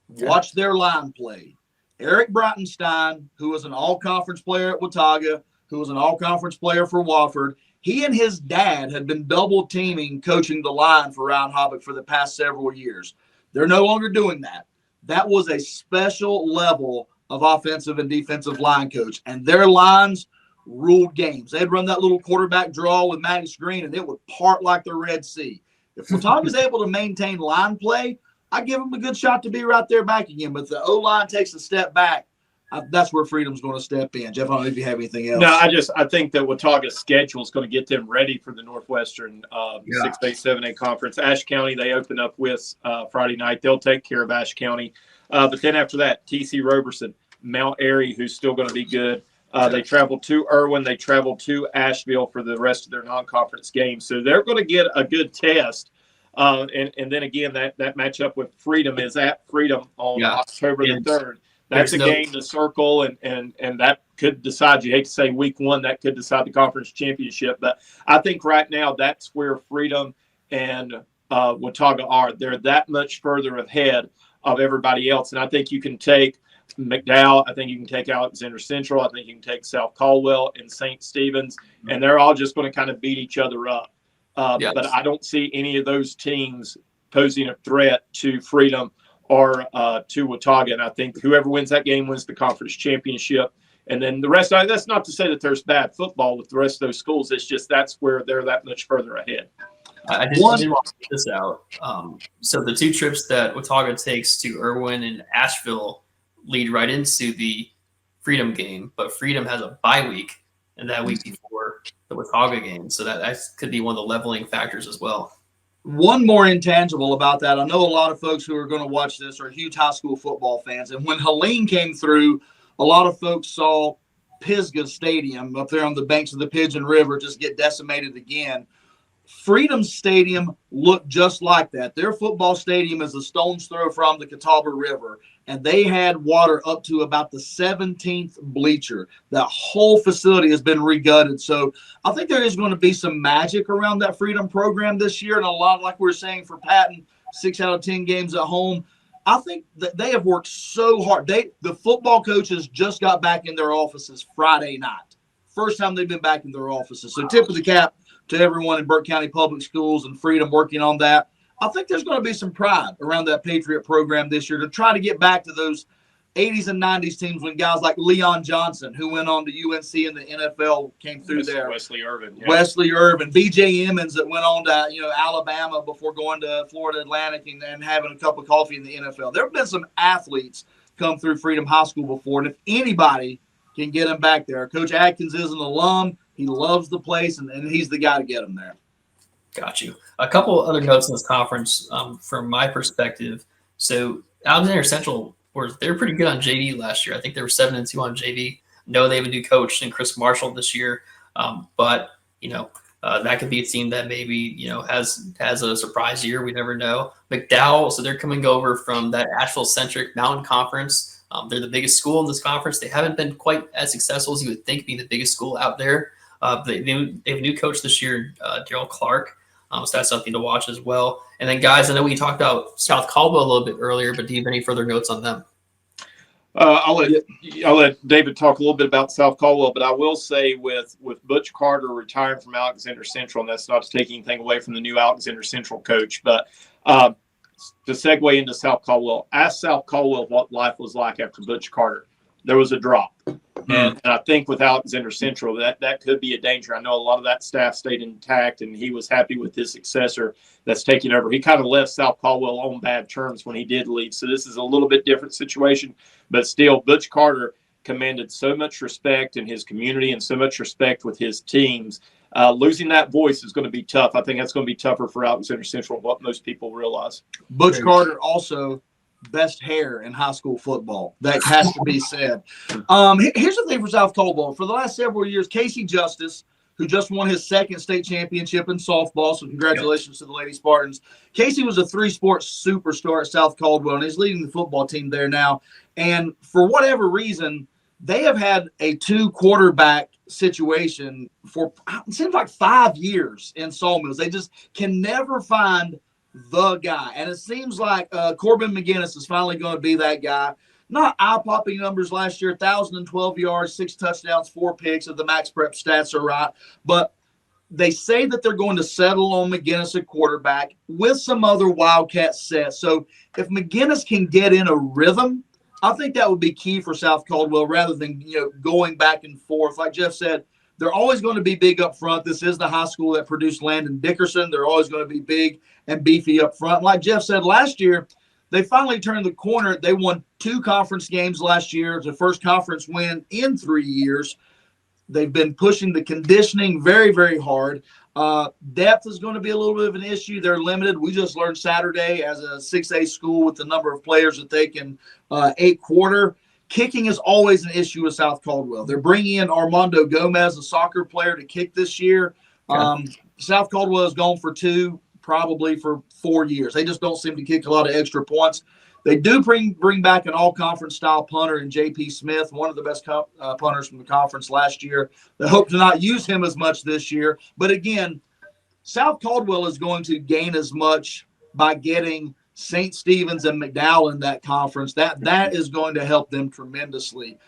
watch their line play. Eric Breitenstein, who was an all-conference player at Watauga, who was an all-conference player for Wofford, he and his dad had been double-teaming coaching the line for Ryan Hobbick for the past several years. They're no longer doing that. That was a special level of offensive and defensive line coach, and their lines ruled games. They'd run that little quarterback draw with Maddox Green, and it would part like the Red Sea. If Watauga's able to maintain line play, I give them a good shot to be right there back again. But if the O-line takes a step back, that's where Freedom's going to step in. Jeff, I don't know if you have anything else. No, I think that Watauga's schedule is going to get them ready for the Northwestern 6A, 7A conference. Ashe County, they open up with Friday night. They'll take care of Ashe County. But then after that, TC Roberson, Mount Airy, who's still going to be good. They travel to Irwin. They travel to Asheville for the rest of their non-conference games. So they're going to get a good test. And then again, that matchup with Freedom is at Freedom on October the 3rd. That's a game to circle, and that could decide. You hate to say week one, that could decide the conference championship. But I think right now that's where Freedom and Watauga are. They're that much further ahead of everybody else. And I think you can take McDowell. I think you can take Alexander Central. I think you can take South Caldwell and St. Stephen's. And they're all just going to kind of beat each other up. Yes. But I don't see any of those teams posing a threat to Freedom or to Watauga. And I think whoever wins that game wins the conference championship. And then the rest, that's not to say that there's bad football with the rest of those schools. It's just that's where they're that much further ahead. I did want to get this out. So the 2 trips that Watauga takes to Irwin and Asheville lead right into the Freedom game, but Freedom has a bye week and that week before the Watauga game. So that could be one of the leveling factors as well. One more intangible about that. I know a lot of folks who are going to watch this are huge high school football fans. And when Helene came through, a lot of folks saw Pisgah Stadium up there on the banks of the Pigeon River just get decimated again. Freedom Stadium looked just like that. Their football stadium is a stone's throw from the Catawba River, and they had water up to about the 17th bleacher. That whole facility has been regutted. So I think there is going to be some magic around that Freedom program this year, and a lot, like we were saying for Patton, 6 out of 10 games at home. I think that they have worked so hard. The football coaches just got back in their offices Friday night. First time they've been back in their offices. So tip of the cap to everyone in Burke County Public Schools and Freedom working on that. I think there's going to be some pride around that Patriot program this year to try to get back to those 80s and 90s teams when guys like Leon Johnson, who went on to UNC in the NFL, came through there. Wesley Irvin. Yeah. Wesley Irvin. B.J. Emmons that went on to Alabama before going to Florida Atlantic and having a cup of coffee in the NFL. There have been some athletes come through Freedom High School before, and if anybody can get them back there, Coach Atkins is an alum. He loves the place, and he's the guy to get them there. Got you. A couple other notes in this conference from my perspective. So Alexander Central, they're pretty good on JV last year. I think they were 7-2 on JV. No, they have a new coach in Chris Marshall this year, but that could be a team that maybe has a surprise year. We never know. McDowell, so they're coming over from that Asheville-centric Mountain Conference. They're the biggest school in this conference. They haven't been quite as successful as you would think, being the biggest school out there. They have a new coach this year, Daryl Clark. So that's something to watch as well. And then, guys, I know we talked about South Caldwell a little bit earlier, but do you have any further notes on them? I'll let David talk a little bit about South Caldwell, but I will say with Butch Carter retiring from Alexander Central, and that's not to take anything away from the new Alexander Central coach, but to segue into South Caldwell, ask South Caldwell what life was like after Butch Carter. There was a drop. And I think with Alexander Central, that could be a danger. I know a lot of that staff stayed intact, and he was happy with his successor that's taking over. He kind of left South Caldwell on bad terms when he did leave. So this is a little bit different situation. But still, Butch Carter commanded so much respect in his community and so much respect with his teams. Losing that voice is going to be tough. I think that's going to be tougher for Alexander Central than what most people realize. Butch Carter also best hair in high school football. That has to be said. Here's the thing for South Caldwell. For the last several years, Casey Justice, who just won his second state championship in softball, so congratulations to the Lady Spartans. Casey was a 3-sports superstar at South Caldwell, and he's leading the football team there now. And for whatever reason, they have had a 2-quarterback situation for, it seems like 5 years in Sawmills. They just can never find the guy. And it seems like Corbin McGinnis is finally going to be that guy. Not eye-popping numbers last year, 1,012 yards, 6 touchdowns, 4 picks, if the Max Prep stats are right. But they say that they're going to settle on McGinnis at quarterback with some other Wildcat sets. So if McGinnis can get in a rhythm, I think that would be key for South Caldwell rather than going back and forth. Like Jeff said, they're always going to be big up front. This is the high school that produced Landon Dickerson. They're always going to be big and beefy up front. Like Jeff said, last year, they finally turned the corner. They won 2 conference games last year. It's the first conference win in 3 years. They've been pushing the conditioning very, very hard. Depth is going to be a little bit of an issue. They're limited. We just learned Saturday as a 6A school with the number of players that they can 8-quarter. Kicking is always an issue with South Caldwell. They're bringing in Armando Gomez, a soccer player, to kick this year. South Caldwell has gone for 2, probably for 4 years. They just don't seem to kick a lot of extra points. They do bring back an all-conference style punter in J.P. Smith, one of the best punters from the conference last year. They hope to not use him as much this year. But again, South Caldwell is going to gain as much by getting St. Stephen's and McDowell in that conference. That is going to help them tremendously.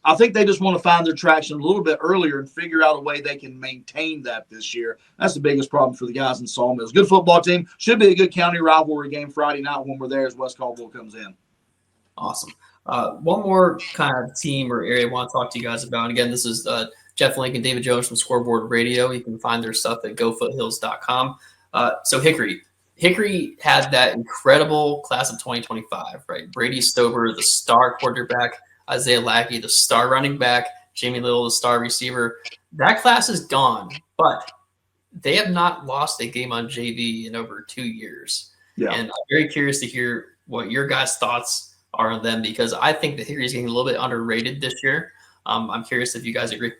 I think they just want to find their traction a little bit earlier and figure out a way they can maintain that this year. That's the biggest problem for the guys in Sawmills. Good football team. Should be a good county rivalry game Friday night when we're there as West Caldwell comes in. Awesome. One more kind of team or area I want to talk to you guys about. And again, this is Jeff Link and David Jones from Scoreboard Radio. You can find their stuff at gofoothills.com. So Hickory had that incredible class of 2025, right? Brady Stover, the star quarterback, Isaiah Lackey, the star running back, Jamie Little, the star receiver. That class is gone, but they have not lost a game on JV in over 2 years. Yeah. And I'm very curious to hear what your guys' thoughts are on them, because I think that Hickory is getting a little bit underrated this year. I'm curious if you guys agree.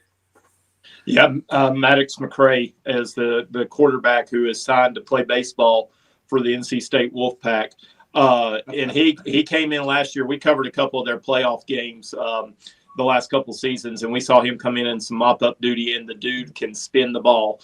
Yeah, Maddox McCray is the quarterback who is signed to play baseball for the NC State Wolfpack. And he came in last year. We covered a couple of their playoff games the last couple seasons, and we saw him come in some mop-up duty, and the dude can spin the ball.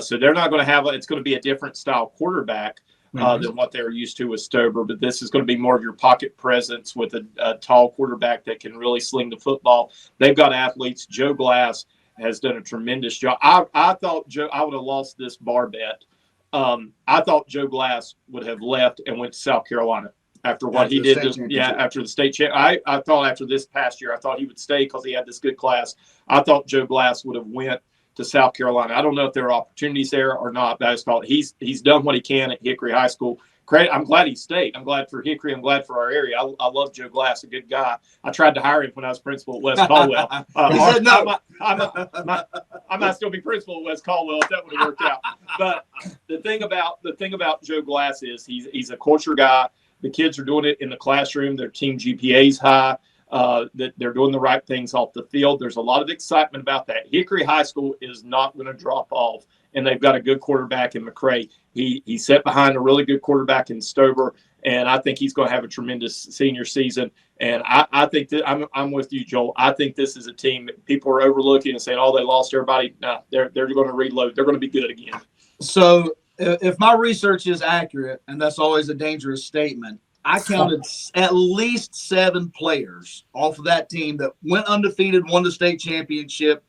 So they're not going to have it's going to be a different style quarterback than what they're used to with Stober, but this is going to be more of your pocket presence with a tall quarterback that can really sling the football. They've got athletes. Joe Glass has done a tremendous job. I thought I would have lost this bar bet. I thought Joe Glass would have left and went to South Carolina after what he did. After the state champ. I thought after this past year, I thought he would stay because he had this good class. I thought Joe Glass would have went to South Carolina. I don't know if there are opportunities there or not, but I just thought he's done what he can at Hickory High School. I'm glad he stayed. I'm glad for Hickory. I'm glad for our area. I love Joe Glass, a good guy. I tried to hire him when I was principal at West Caldwell. He said no. I might still be principal at West Caldwell if that would have worked out. But the thing about Joe Glass is he's a culture guy. The kids are doing it in the classroom. Their team GPA's high. That they're doing the right things off the field. There's a lot of excitement about that. Hickory High School is not going to drop off, and they've got a good quarterback in McCray. He set behind a really good quarterback in Stover, and I think he's going to have a tremendous senior season. And I think that I'm with you, Joel. I think this is a team that people are overlooking and saying, "Oh, they lost everybody." No, they're going to reload. They're going to be good again. So, if my research is accurate, and that's always a dangerous statement, I counted at least 7 players off of that team that went undefeated, won the state championship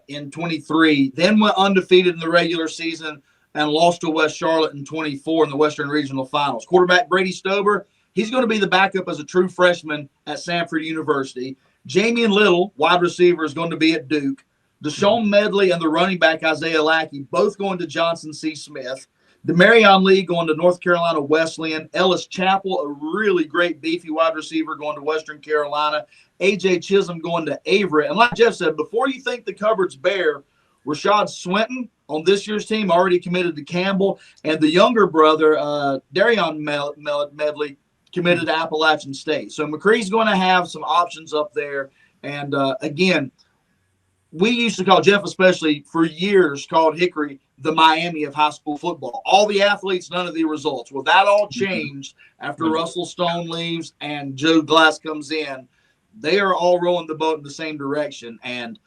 in 23, then went undefeated in the regular season and lost to West Charlotte in 24 in the Western Regional Finals. Quarterback Brady Stober, he's going to be the backup as a true freshman at Samford University. Jamie Little, wide receiver, is going to be at Duke. Deshaun Medley and the running back Isaiah Lackey, both going to Johnson C. Smith. Demarion Lee going to North Carolina Wesleyan. Ellis Chappell, a really great beefy wide receiver, going to Western Carolina. A.J. Chisholm going to Avery. And like Jeff said, before you think the cupboard's bare, Rashad Swinton on this year's team already committed to Campbell. And the younger brother, Darion Medley, committed to Appalachian State. So McCree's going to have some options up there. And, again, we used to call, Jeff especially for years, called Hickory the Miami of high school football. All the athletes, none of the results. Well, that all changed after Russell Stone leaves and Joe Glass comes in. They are all rowing the boat in the same direction. And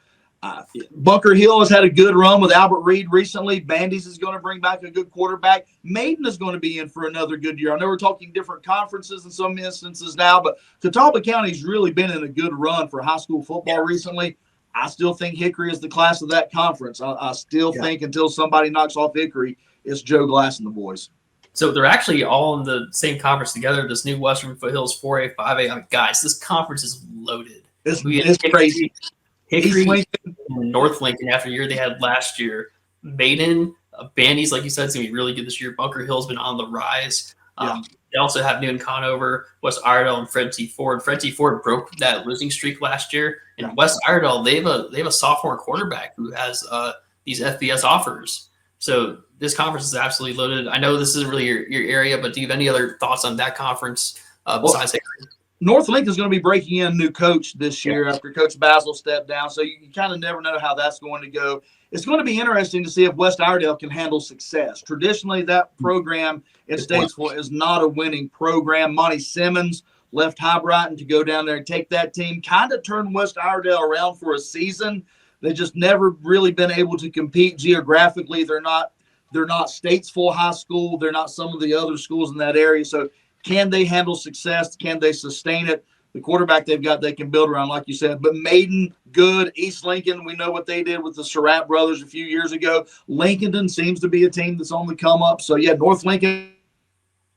Bunker Hill has had a good run with Albert Reed recently. Bandy's is going to bring back a good quarterback. Maiden is going to be in for another good year. I know we're talking different conferences in some instances now, but Catawba County's really been in a good run for high school football recently. I still think Hickory is the class of that conference. I still think until somebody knocks off Hickory, it's Joe Glass and the boys. So they're actually all in the same conference together, this new Western Foothills 4A, 5A. I mean, guys, this conference is loaded. It's crazy. Hickory and North Lincoln, after the year they had last year. Maiden, Bandy's, like you said, is going to be really good this year. Bunker Hill's been on the rise. They also have Newton Conover, West Iredell, and Fred T. Ford. Fred T. Ford broke that losing streak last year. And West Iredell, they have a sophomore quarterback who has these FBS offers. So this conference is absolutely loaded. I know this isn't really your area, but do you have any other thoughts on that conference besides Hickory? North Lincoln's going to be breaking in a new coach this year after Coach Basil stepped down. So you kind of never know how that's going to go. It's going to be interesting to see if West Iredell can handle success. Traditionally, that program in Statesville is not a winning program. Monty Simmons left High Brighton to go down there and take that team, kind of turned West Iredell around for a season. They just never really been able to compete geographically. They're not Statesville High School. They're not some of the other schools in that area. So can they handle success? Can they sustain it? The quarterback they've got, they can build around, like you said. But Maiden, good. East Lincoln, we know what they did with the Surratt brothers a few years ago. Lincoln seems to be a team that's on the come up. So, yeah, North Lincoln,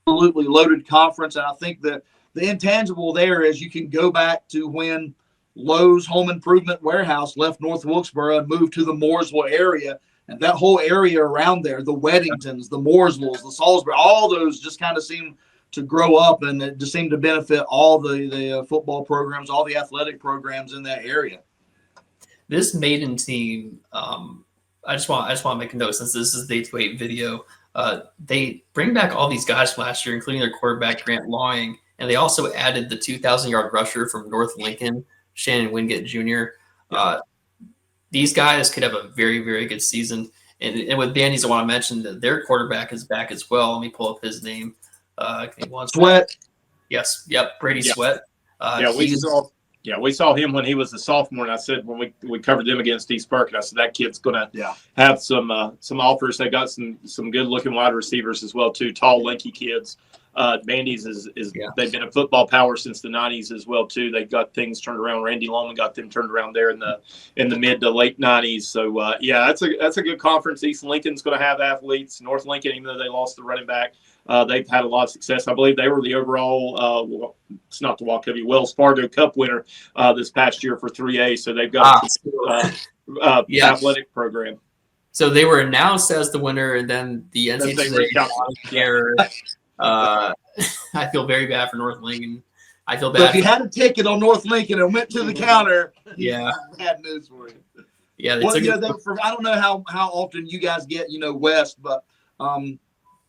absolutely loaded conference. And I think that the intangible there is you can go back to when Lowe's Home Improvement Warehouse left North Wilkesboro and moved to the Mooresville area. And that whole area around there, the Weddingtons, the Mooresvilles, the Salisbury, all those just kind of seem to grow up, and it just seemed to benefit all the football programs, all the athletic programs in that area. This Maiden team, I just want to make a note, since this is the 828 video. They bring back all these guys from last year, including their quarterback Grant Lawing, and they also added the 2,000-yard rusher from North Lincoln, Shannon Wingate Jr. These guys could have a very, very good season. And with Bandy's, I want to mention that their quarterback is back as well. Let me pull up his name. Sweat. Yes. Yep. Brady Sweat. We saw him when he was a sophomore, and I said when we covered them against East Burke, and I said that kid's going to have some offers. They got some good looking wide receivers as well too, tall, lanky kids. Bandy's they've been a football power since the 90s as well too. They got things turned around. Randy Loman got them turned around there in the mid to late 90s. So that's a good conference. East Lincoln's going to have athletes. North Lincoln, even though they lost the running back, they've had a lot of success. I believe they were the overall it's not the Wachovia, Wells Fargo Cup winner this past year for 3A. So they've got a athletic program. So they were announced as the winner, and then the NCAA I feel very bad for North Lincoln. I feel bad. But if you had a ticket on North Lincoln and went to the counter, bad news for you. Yeah, I don't know how often you guys get West, but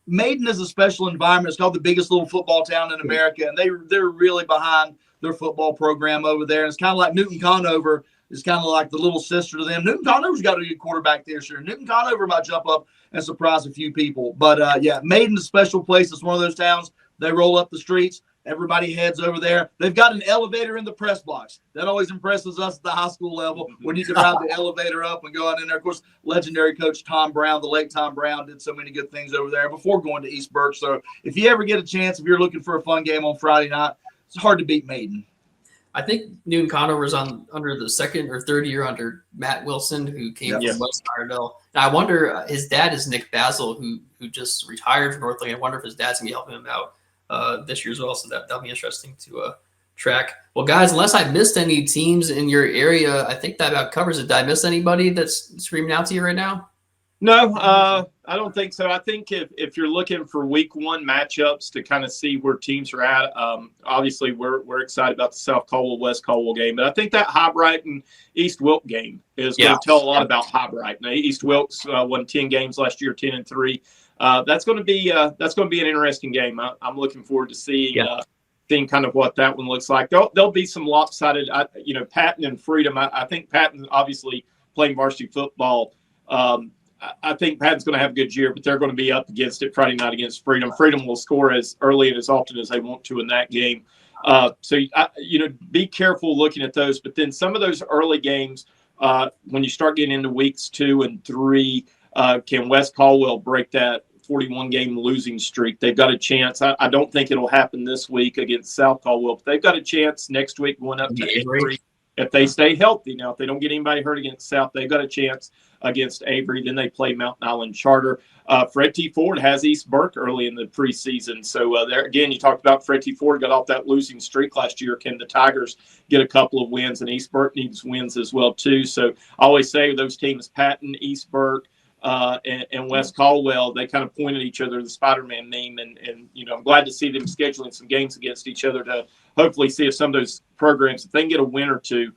Maiden is a special environment. It's called the biggest little football town in America, and they're really behind their football program over there. And it's kind of like Newton Conover is kind of like the little sister to them. Newton Conover's got a good quarterback this year. Newton Conover might jump up and surprise a few people. But, Maiden's a special place. It's one of those towns. They roll up the streets. Everybody heads over there. They've got an elevator in the press box. That always impresses us at the high school level when you can ride the elevator up and go on in there. Of course, legendary coach Tom Brown, the late Tom Brown, did so many good things over there before going to East Burke. So if you ever get a chance, if you're looking for a fun game on Friday night, it's hard to beat Maiden. I think Newton Conover's under the second or third year under Matt Wilson, who came from West Iredell. And I wonder, his dad is Nick Basil, who just retired from North Lincoln. I wonder if his dad's going to be helping him out this year as well. So that'll be interesting to track. Well, guys, unless I missed any teams in your area, I think that about covers it. Did I miss anybody that's screaming out to you right now? No, I don't think so. I think if you're looking for week one matchups to kind of see where teams are at, obviously we're excited about the South Caldwell, West Caldwell game. But I think that High Brighton East Wilkes game is going to tell a lot about High Brighton. Now, East Wilkes won 10 games last year, 10-3. That's going to be an interesting game. I'm looking forward to seeing kind of what that one looks like. There'll be some lopsided, Patton and Freedom. I think Patton obviously playing varsity football. I think Patton's going to have a good year, but they're going to be up against it Friday night against Freedom. Freedom will score as early and as often as they want to in that game. So be careful looking at those. But then some of those early games, when you start getting into weeks 2 and 3, can West Caldwell break that 41-game losing streak? They've got a chance. I don't think it'll happen this week against South Caldwell, but they've got a chance next week going up to Avery if they stay healthy. Now, if they don't get anybody hurt against South, they've got a chance against Avery. Then they play Mountain Island Charter. Fred T. Ford has East Burke early in the preseason. So there again, you talked about Fred T. Ford got off that losing streak last year. Can the Tigers get a couple of wins? And East Burke needs wins as well too. So I always say those teams, Patton, East Burke, and West Caldwell, they kind of point at each other, the Spider-Man meme, and I'm glad to see them scheduling some games against each other to hopefully see if some of those programs, if they can get a win or two,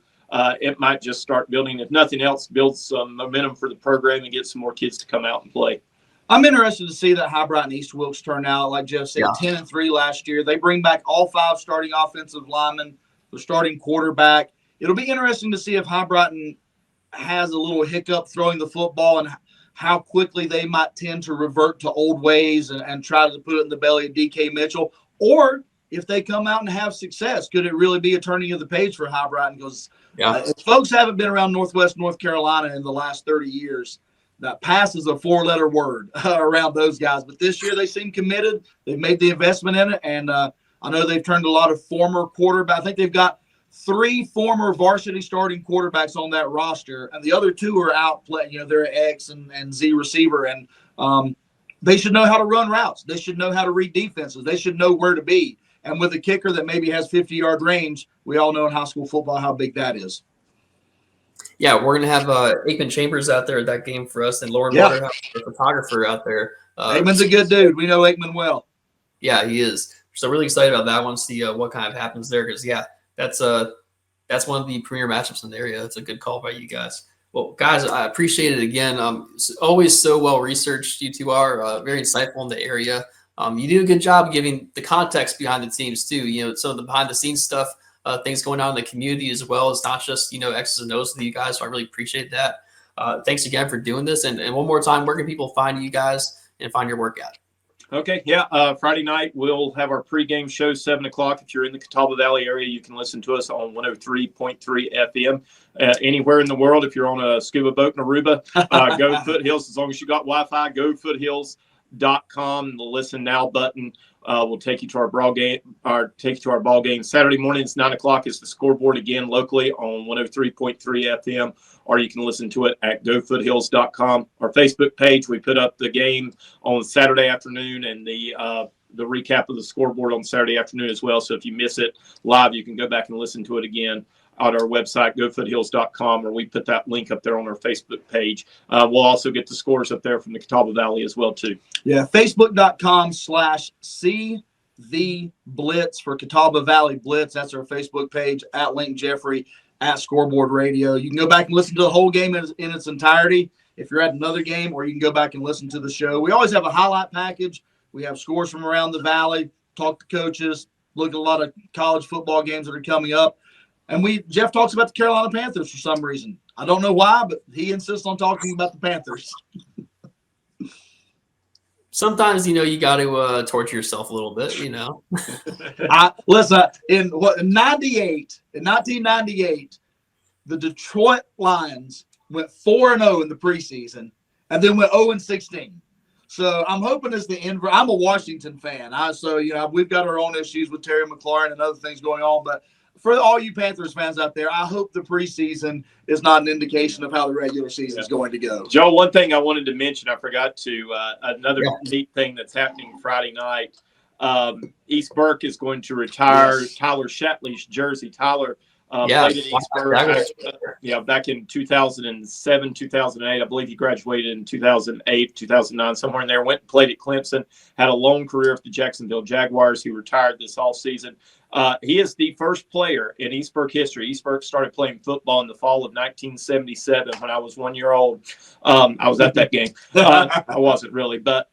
it might just start building, if nothing else, build some momentum for the program and get some more kids to come out and play. I'm interested to see that High Brighton East Wilkes turn out. Like Jeff said, 10-3 last year. They bring back all 5 starting offensive linemen, the starting quarterback. It'll be interesting to see if High Brighton has a little hiccup throwing the football and how quickly they might tend to revert to old ways and try to put it in the belly of DK Mitchell. Or if they come out and have success, could it really be a turning of the page for High Brighton? Because if folks haven't been around Northwest North Carolina in the last 30 years, that pass is a 4-letter word around those guys. But this year they seem committed. They've made the investment in it. And I know they've turned a lot of former quarterbacks. I think they've got 3 former varsity starting quarterbacks on that roster. And the other 2 are out playing. They're X and Z receiver. And they should know how to run routes. They should know how to read defenses. They should know where to be. And with a kicker that maybe has 50-yard range, we all know in high school football how big that is. Yeah, we're going to have Aikman Chambers out there at that game for us, and Lauren Waterhouse, the photographer, out there. Aikman's a good dude. We know Aikman well. Yeah, he is. So really excited about that one, see what kind of happens there, because, that's one of the premier matchups in the area. That's a good call by you guys. Well, guys, I appreciate it again. It's always so well-researched, you two are. Very insightful in the area. You do a good job giving the context behind the teams, too. Some of the behind-the-scenes stuff, things going on in the community as well. It's not just, X's and O's with you guys, so I really appreciate that. Thanks again for doing this. And one more time, where can people find you guys and find your work at? Okay, Friday night we'll have our pregame show, 7 o'clock. If you're in the Catawba Valley area, you can listen to us on 103.3 FM. Anywhere in the world, if you're on a scuba boat in Aruba, go Foothills. As long as you got Wi-Fi, go foothills.com. The Listen Now button will take you to our ball game. Saturday mornings, 9 o'clock is the Scoreboard again locally on 103.3 FM, or you can listen to it at gofoothills.com. Our Facebook page, we put up the game on Saturday afternoon and the recap of the Scoreboard on Saturday afternoon as well. So if you miss it live, you can go back and listen to it again at our website, gofoothills.com, or we put that link up there on our Facebook page. We'll also get the scores up there from the Catawba Valley as well, too. Yeah, facebook.com/See the Blitz for Catawba Valley Blitz. That's our Facebook page, at Link Jeffrey, at Scoreboard Radio. You can go back and listen to the whole game in its entirety if you're at another game, or you can go back and listen to the show. We always have a highlight package. We have scores from around the valley, talk to coaches, look at a lot of college football games that are coming up. And Jeff talks about the Carolina Panthers for some reason. I don't know why, but he insists on talking about the Panthers. Sometimes, you got to torture yourself a little bit, Listen, in 1998, the Detroit Lions went 4-0 in the preseason and then went 0-16. So I'm hoping it's the inverse. I'm a Washington fan. We've got our own issues with Terry McLaurin and other things going on, but for all you Panthers fans out there, I hope the preseason is not an indication of how the regular season is going to go. Joe, one thing I wanted to mention, I forgot to, another neat thing that's happening Friday night. East Burke is going to retire Tyler Shatley's jersey. Tyler played at East Burke back in 2007, 2008. I believe he graduated in 2008, 2009, somewhere in there. Went and played at Clemson, had a long career with the Jacksonville Jaguars. He retired this offseason. He is the first player in East Burke history. East Burke started playing football in the fall of 1977 when I was 1 year old. I was at that game. I wasn't really, but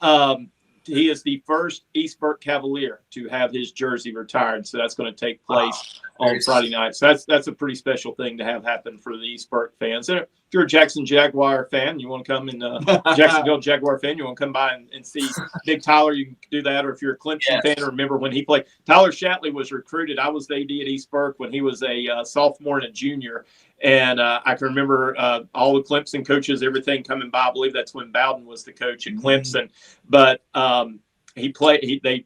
he is the first East Burke Cavalier to have his jersey retired. So that's going to take place on Friday night. So that's a pretty special thing to have happen for the East Burke fans. And if you're a Jackson Jaguar fan, you want to come in, Jacksonville Jaguar fan, you want to come by and see Big Tyler, you can do that. Or if you're a Clemson fan, remember when he played, Tyler Shatley was recruited. I was the AD at East Burke when he was a sophomore and a junior. And I can remember all the Clemson coaches, everything coming by. I believe that's when Bowden was the coach at Clemson. But they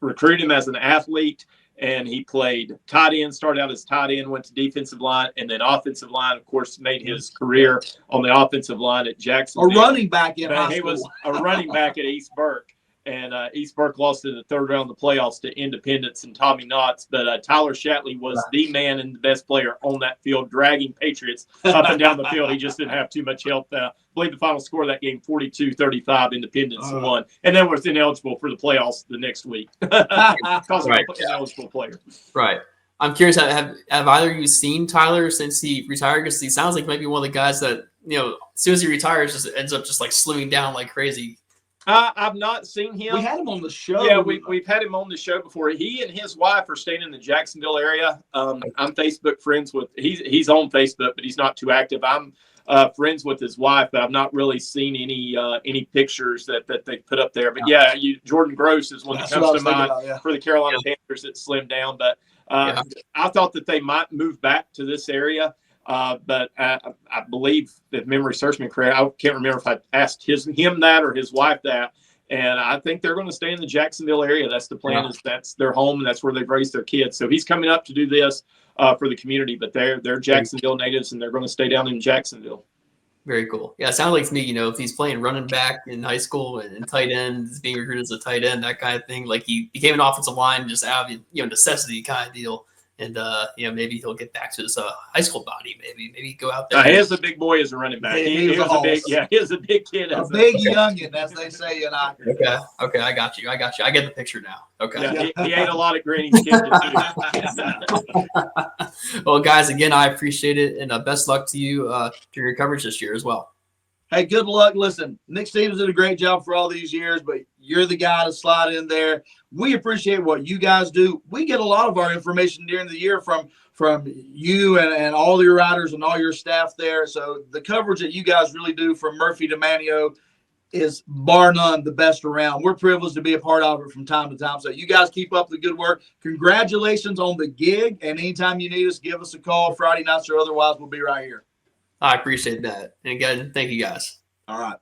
recruited him as an athlete, and he played tight end, started out as tight end, went to defensive line, and then offensive line, of course, made his career on the offensive line at Jacksonville. A running back in high school. He was a running back at East Burke. And East Burke lost in the third round of the playoffs to Independence and Tommy Knotts. But Tyler Shatley was the man and the best player on that field, dragging Patriots up and down the field. He just didn't have too much help. I believe the final score of that game, 42-35, Independence won. And then was ineligible for the playoffs the next week because of an ineligible player. Right. I'm curious, have either of you seen Tyler since he retired? Because he sounds like maybe one of the guys that, as soon as he retires, just ends up just like slimming down like crazy. I've not seen him. We had him on the show. Yeah, we've had him on the show before. He and his wife are staying in the Jacksonville area. I'm Facebook friends with. He's on Facebook, but he's not too active. I'm friends with his wife, but I've not really seen any pictures that they put up there. But yeah, Jordan Gross is one that comes to mind for the Carolina Panthers that slimmed down. But I thought that they might move back to this area. But I believe, if memory serves me correct, I can't remember if I asked him that or his wife that. And I think they're going to stay in the Jacksonville area. That's the plan. Is that's their home, and that's where they've raised their kids. So he's coming up to do this for the community. But they're Jacksonville natives, and they're going to stay down in Jacksonville. Very cool. Yeah, it sounds like to me, if he's playing running back in high school and tight end, being recruited as a tight end, that kind of thing, like he became an offensive line just out of necessity kind of deal. And maybe he'll get back to his high school body. Maybe go out there. He is a big boy as a running back. He is a big, he is a big kid. A big youngin, as they say in hockey. Okay, I got you. I get the picture now. Okay. Yeah, he ate a lot of Granny's chicken too. Well, guys, again, I appreciate it, and best luck to you for your coverage this year as well. Hey, good luck. Listen, Nick Stevens did a great job for all these years, but you're the guy to slide in there. We appreciate what you guys do. We get a lot of our information during the year from you and all your writers and all your staff there. So the coverage that you guys really do from Murphy to Manio is bar none the best around. We're privileged to be a part of it from time to time. So you guys keep up the good work. Congratulations on the gig. And anytime you need us, give us a call Friday nights or otherwise. We'll be right here. I appreciate that. And again, thank you guys. All right.